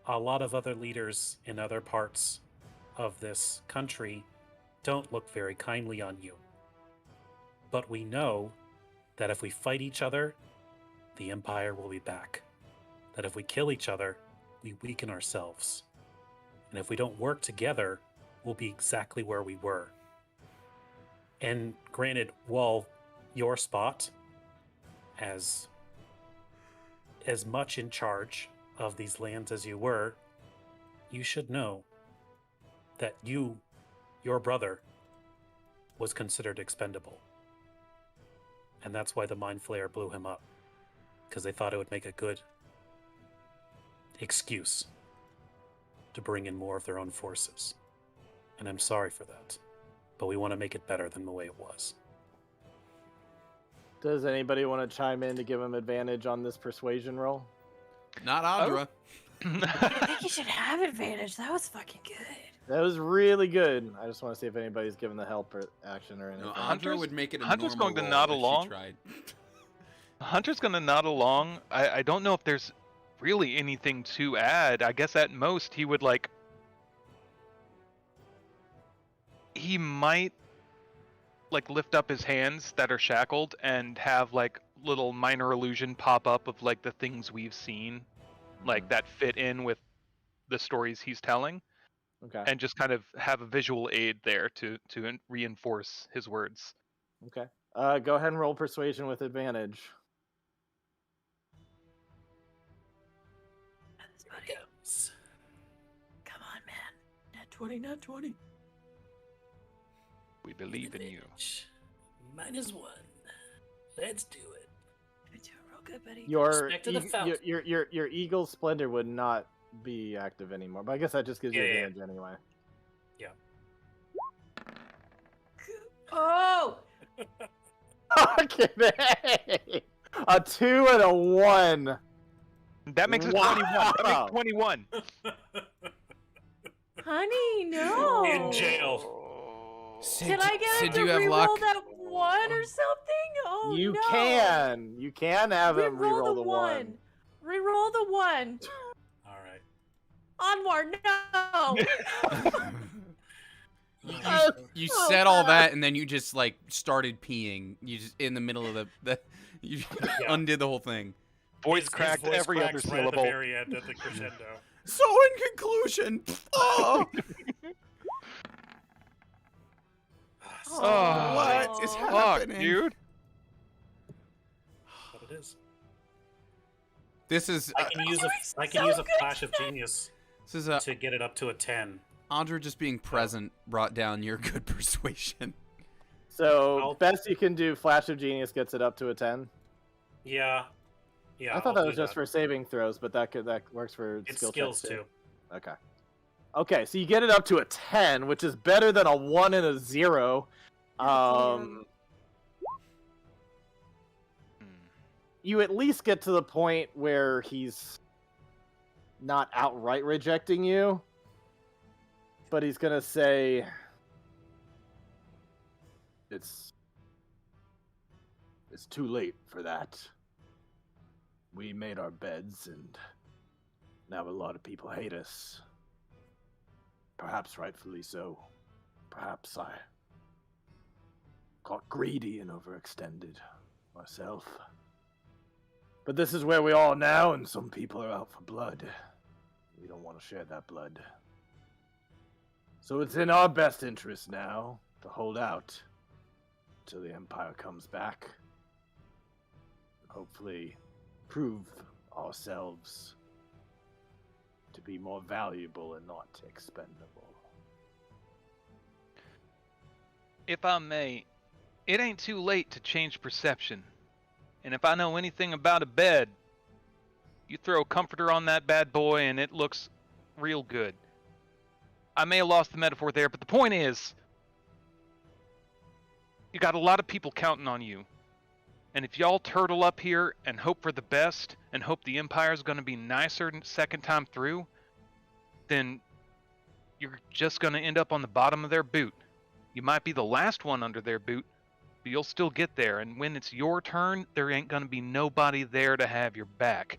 A lot of other leaders in other parts of this country don't look very kindly on you. But we know that if we fight each other, the Empire will be back. That if we kill each other, we weaken ourselves. And if we don't work together, we'll be exactly where we were. And granted, while your spot as much in charge of these lands as you were, you should know that your brother, was considered expendable. And that's why the Mind Flayer blew him up. Because they thought it would make a good excuse to bring in more of their own forces. And I'm sorry for that. But we want to make it better than the way it was. Does anybody want to chime in to give him advantage on this persuasion roll? Not Audra. I think you should have advantage. That was fucking good. That was really good. I just want to see if anybody's given the help or action or anything. No, Audra would make it a Hunter's normal going to roll nod if she along. tried. Hunter's gonna nod along. I don't know if there's really anything to add. I guess at most he would he might lift up his hands that are shackled and have little minor illusion pop up of the things we've seen, that fit in with the stories he's telling. Okay. And just kind of have a visual aid there to reinforce his words. Okay. Go ahead and roll persuasion with advantage. Come on, man. Not 20, not 20. We believe in you. -1. Let's do it. You're doing real good, buddy. Your Respect to the fountain. your Eagle Splendor would not be active anymore, but I guess that just gives you Yeah, yeah. advantage anyway. Oh! Okay, a 2 and a 1. That makes us Wow. 21. That makes 21. Honey, no. In jail. Sid, Can I get Sid, him do to you have reroll luck? that 1 or something? Oh, You no. can have him Reroll reroll the the 1. Reroll the 1. All right. Onward, no. You Oh, said all God. that, and then you just started peeing. You just in the middle of the you undid the whole thing. Voice His cracked voice every other cracks right syllable. at the very end at the crescendo. So in conclusion, oh, Oh, what is Aw. Fuck, happening, dude. But it is. This is I can use doing a so good flash of genius to get it up to a 10. Andrew just being present brought down your good persuasion. So I'll- best you can do, Flash of Genius gets it up to a 10. Yeah. Yeah. I thought I'll that do was just for saving throws, but that works for It's skill skills checks too. Okay. Okay, so you get it up to a 10, which is better than a 1 and a 0. you at least get to the point where he's not outright rejecting you, but he's gonna say, it's too late for that. We made our beds, and now a lot of people hate us. Perhaps rightfully so. Perhaps I got greedy and overextended myself. But this is where we are now, and some people are out for blood. We don't want to share that blood. So it's in our best interest now to hold out till the Empire comes back. Hopefully prove ourselves to be more valuable and not expendable. If I may, it ain't too late to change perception. And if I know anything about a bed, you throw a comforter on that bad boy and it looks real good. I may have lost the metaphor there, but the point is, you got a lot of people counting on you. And if y'all turtle up here and hope for the best, and hope the Empire's gonna be nicer second time through, then you're just gonna end up on the bottom of their boot. You might be the last one under their boot, but you'll still get there, and when it's your turn, there ain't gonna be nobody there to have your back.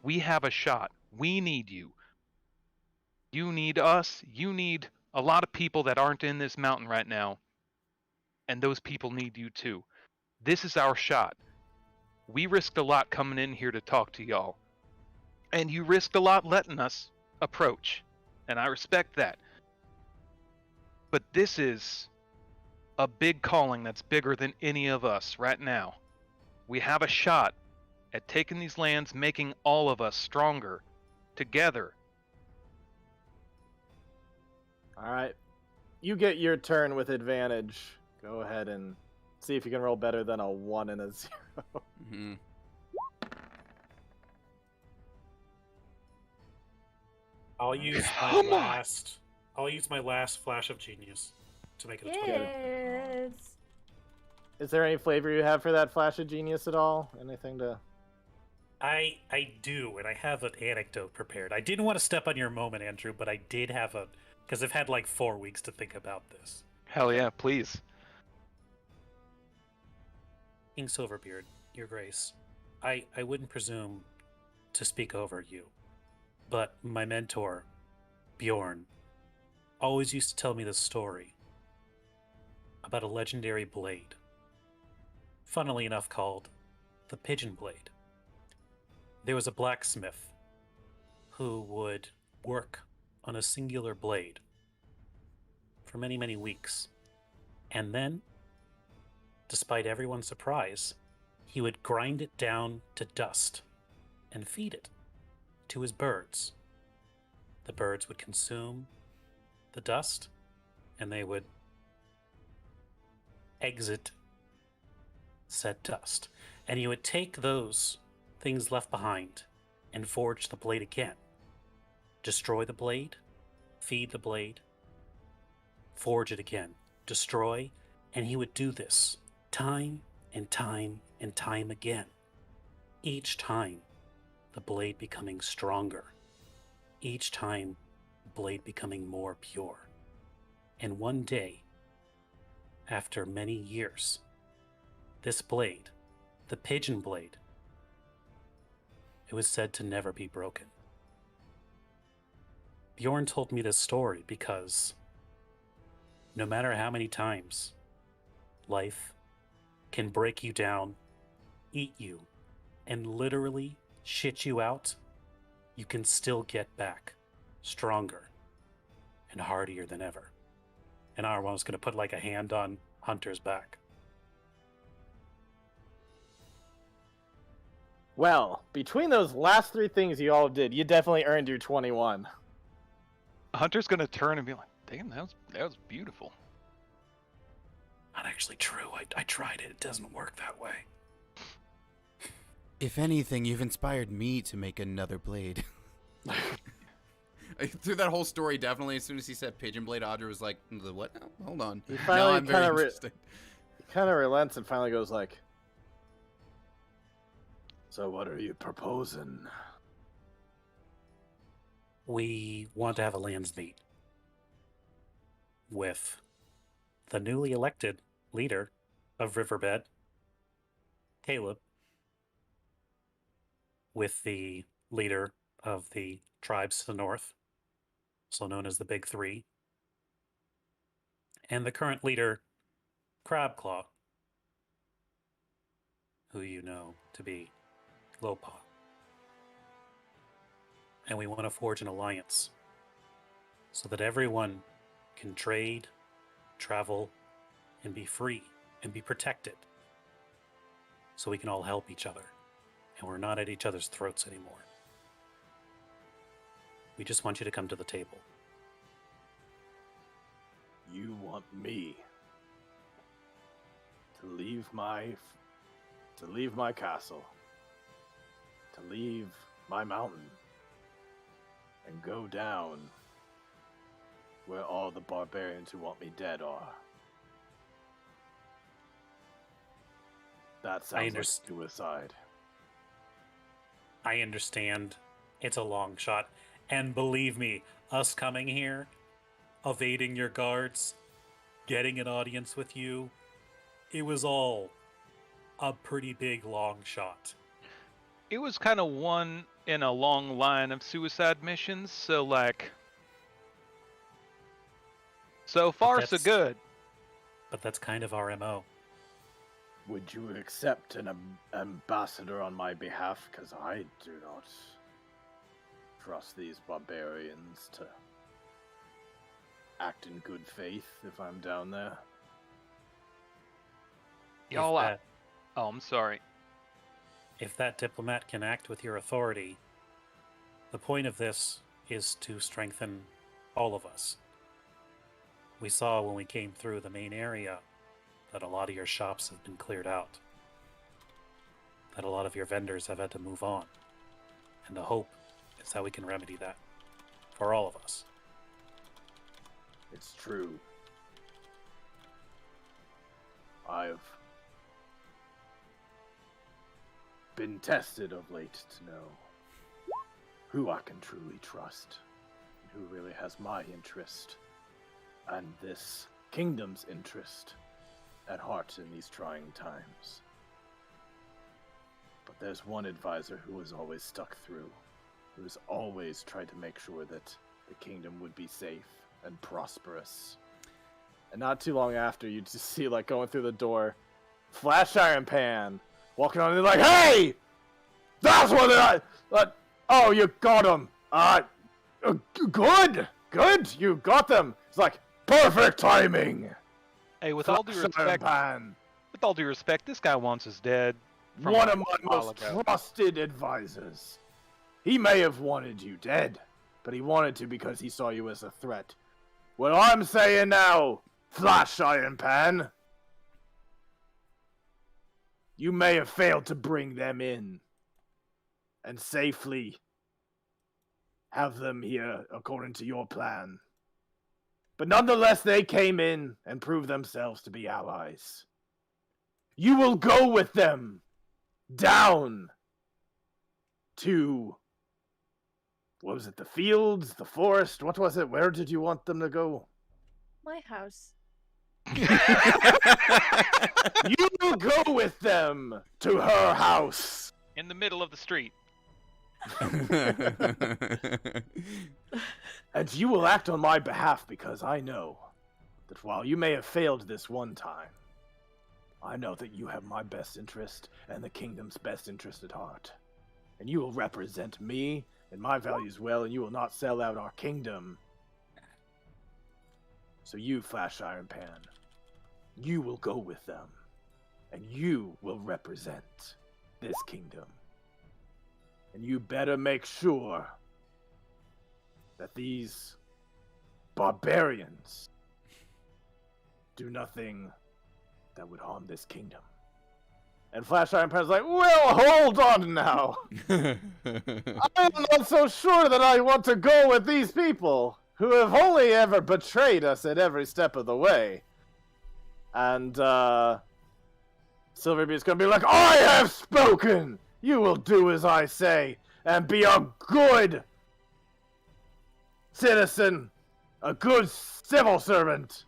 We have a shot. We need you. You need us. You need a lot of people that aren't in this mountain right now, and those people need you too. This is our shot. We risked a lot coming in here to talk to y'all, and you risked a lot letting us approach, and I respect that. But this is a big calling that's bigger than any of us right now. We have a shot at taking these lands, making all of us stronger together. All right. You get your turn with advantage. Go ahead and see if you can roll better than a 1 and a 0. Mm-hmm. I'll use my last. I'll use my last flash of genius to make it a 20. Yes. Is there any flavor you have for that flash of genius at all? Anything to... I do, and I have an anecdote prepared. I didn't want to step on your moment, Andrew, but I did have a, because I've had like 4 weeks to think about this. Hell yeah, please. King Silverbeard, Your Grace, I wouldn't presume to speak over you, but my mentor, Bjorn, always used to tell me this story about a legendary blade, funnily enough called the Pigeon Blade. There was a blacksmith who would work on a singular blade for many, many weeks, and then, despite everyone's surprise, he would grind it down to dust and feed it to his birds. The birds would consume the dust, and they would exit said dust. And he would take those things left behind and forge the blade again. Destroy the blade, feed the blade, forge it again, destroy, and he would do this time and time and time again. Each time, the blade becoming stronger. Each time, the blade becoming more pure. And one day, after many years, this blade, the Pigeon Blade, it was said to never be broken. Bjorn told me this story because no matter how many times life can break you down, eat you, and literally shit you out, you can still get back stronger and hardier than ever. And Arwan's going to put like a hand on Hunter's back. Well, between those last 3 things you all did, you definitely earned your 21. Hunter's gonna turn and be like, "Damn, that was beautiful." Not actually true. I tried it. It doesn't work that way. If anything, you've inspired me to make another blade. Through that whole story, definitely, as soon as he said Pigeon Blade, Audrey was like, "The what? No, hold on." He Now finally I'm very kind of interested. he kind of relents and finally goes like, So what are you proposing? We want to have a lands meet with the newly elected leader of Riverbed, Caleb, with the leader of the tribes to the north, also known as the Big Three, and the current leader, Crabclaw, who you know to be Lopaw. And we want to forge an alliance so that everyone can trade, travel, and be free and be protected. So we can all help each other and we're not at each other's throats anymore. We just want you to come to the table. You want me to leave my castle, to leave my mountain, and go down where all the barbarians who want me dead are. That sounds like suicide. I understand it's a long shot. And believe me, us coming here, evading your guards, getting an audience with you, it was all a pretty big long shot. It was kind of one in a long line of suicide missions, so like, so far so good. But that's kind of our MO. Would you accept an ambassador on my behalf? Because I do not trust these barbarians to act in good faith if I'm down there. Y'all, oh, I'm sorry. If that diplomat can act with your authority, the point of this is to strengthen all of us. We saw when we came through the main area that a lot of your shops have been cleared out, that a lot of your vendors have had to move on, and the hope is that we can remedy that for all of us. It's true. I've been tested of late to know who I can truly trust, and who really has my interest, and this kingdom's interest at heart in these trying times. But there's one advisor who has always stuck through, who has always tried to make sure that the kingdom would be safe and prosperous. And not too long after, you just see, like, going through the door, Flash Iron Pan walking on, and like, hey! That's what oh, you got him! Good! Good! You got them! It's like, perfect timing! Hey, with all due respect, this guy wants us dead. One of my most trusted advisors. He may have wanted you dead, but he wanted to because he saw you as a threat. What I'm saying now, Flash Iron Pan, you may have failed to bring them in and safely have them here according to your plan. But nonetheless, they came in and proved themselves to be allies. You will go with them down to, what was it, the fields, the forest? What was it? Where did you want them to go? My house. You will go with them to her house. In the middle of the street. And you will act on my behalf because I know that while you may have failed this one time, I know that you have my best interest and the kingdom's best interest at heart. And you will represent me and my values well, and you will not sell out our kingdom. So you, Flash Iron Pan, you will go with them, and you will represent this kingdom. And you better make sure that these barbarians do nothing that would harm this kingdom. And Flash Iron Pan's like, well, hold on now. I'm not so sure that I want to go with these people who have only ever betrayed us at every step of the way. And Silverbeard's gonna be like, I have spoken! you will do as I say and be a good citizen, a good civil servant.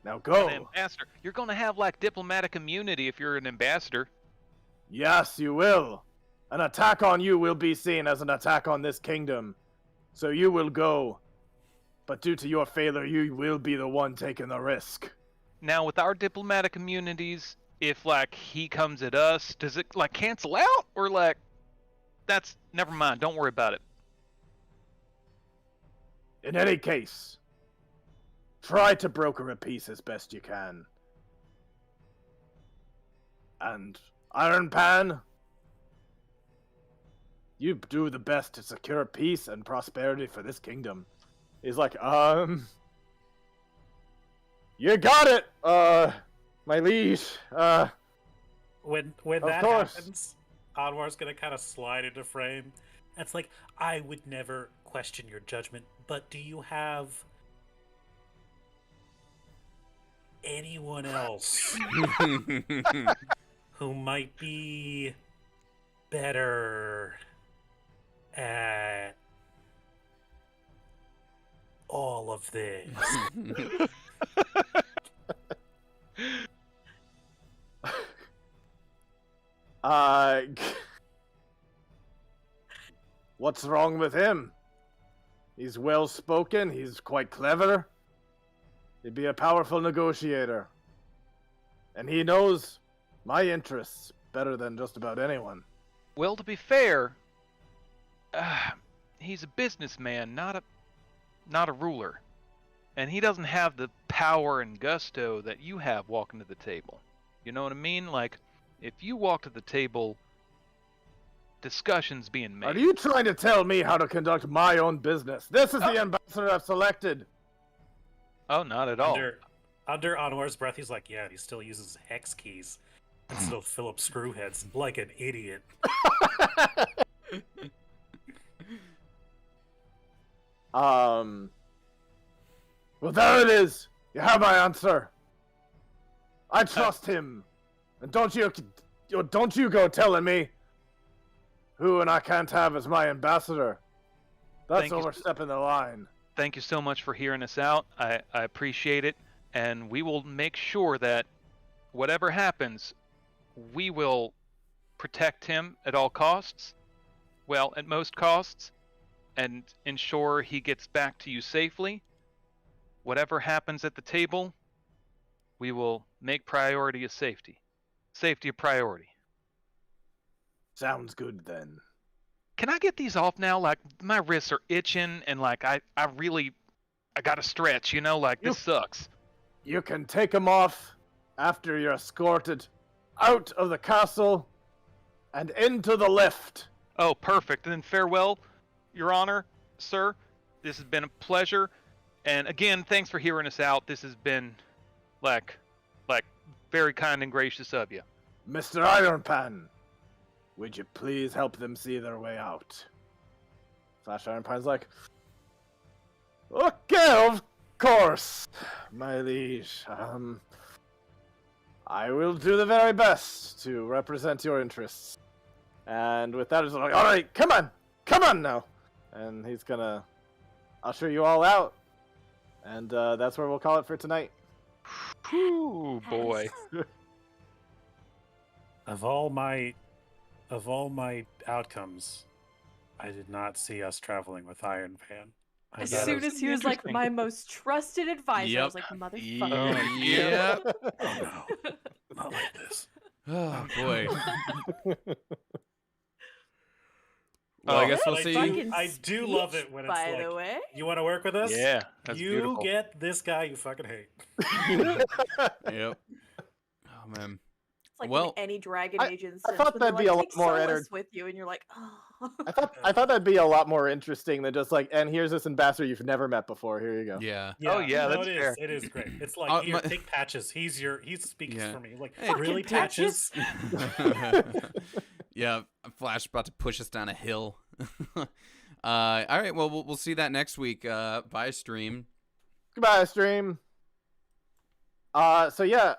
Now go. An ambassador. You're gonna have like diplomatic immunity if you're an ambassador. Yes, you will. An attack on you will be seen as an attack on this kingdom. So you will go. But due to your failure, you will be the one taking the risk. Now with our diplomatic immunities, if like he comes at us, does it like cancel out or like that's never mind, don't worry about it. In any case, try to broker a peace as best you can. And Iron Pan, you do the best to secure peace and prosperity for this kingdom. He's like, you got it, my liege. When Of that course. happens, Anwar's gonna kind of slide into frame. It's like, I would never question your judgment, but do you have anyone else who might be better at all of this? What's wrong with him? He's well spoken, he's quite clever. He'd be a powerful negotiator. And he knows my interests better than just about anyone. Well, to be fair, he's a businessman, not a ruler. And he doesn't have the power and gusto that you have walking to the table. You know what I mean? Like, if you walk to the table, discussions being made. Are you trying to tell me how to conduct my own business? This is the ambassador I've selected. Oh, not at all. Under Anwar's breath, he's like, yeah, and he still uses hex keys instead of Philip Screwheads, like an idiot. Well, there it is. You have my answer. I trust him. And don't you go telling me who and I can't have as my ambassador. That's Thank you. overstepping the line. Thank you so much for hearing us out. I appreciate it. And we will make sure that whatever happens, we will protect him at all costs. Well, at most costs. And ensure he gets back to you safely. Whatever happens at the table, we will make priority a safety. Safety a priority. Sounds good then. Can I get these off now? Like, my wrists are itching and like I gotta stretch, you know, like this sucks. You can take them off after you're escorted out of the castle and into the lift. Oh, perfect. And then farewell, Your Honor, sir. This has been a pleasure. And again, thanks for hearing us out. This has been like very kind and gracious of you. Mr. Ironpan, would you please help them see their way out? Flash Ironpan's like, okay, of course, my liege. I will do the very best to represent your interests. And with that, he's like, all right, come on now. And he's gonna usher you all out. And that's where we'll call it for tonight. Ooh, boy. Of all my outcomes, I did not see us traveling with Iron Pan. I As thought it soon was as he was like interesting. my most trusted advisor, I was Yep. like, motherfucker. Yeah. Oh no, not like this. Oh boy. Well, I guess we'll I see. Fucking do love it when it's by like, the way. you want to work with us? Yeah, that's you beautiful. get this guy you fucking hate. Yep. Oh man. It's like Well, in any Dragon I Age instance. thought when they're that'd be a lot "Take more Solus with you," and you're like, oh. I thought that'd be a lot more interesting than just like, and here's this ambassador you've never met before. Here you go. Yeah. Oh, yeah, no, that's it is. fair. It is great. It's like, here, my- take Patches. He speaks Yeah. for me. Like, Hey, really, Fucking Patches? Yeah, Flash about to push us down a hill. All right, well, we'll see that next week via stream. Goodbye, stream. So yeah,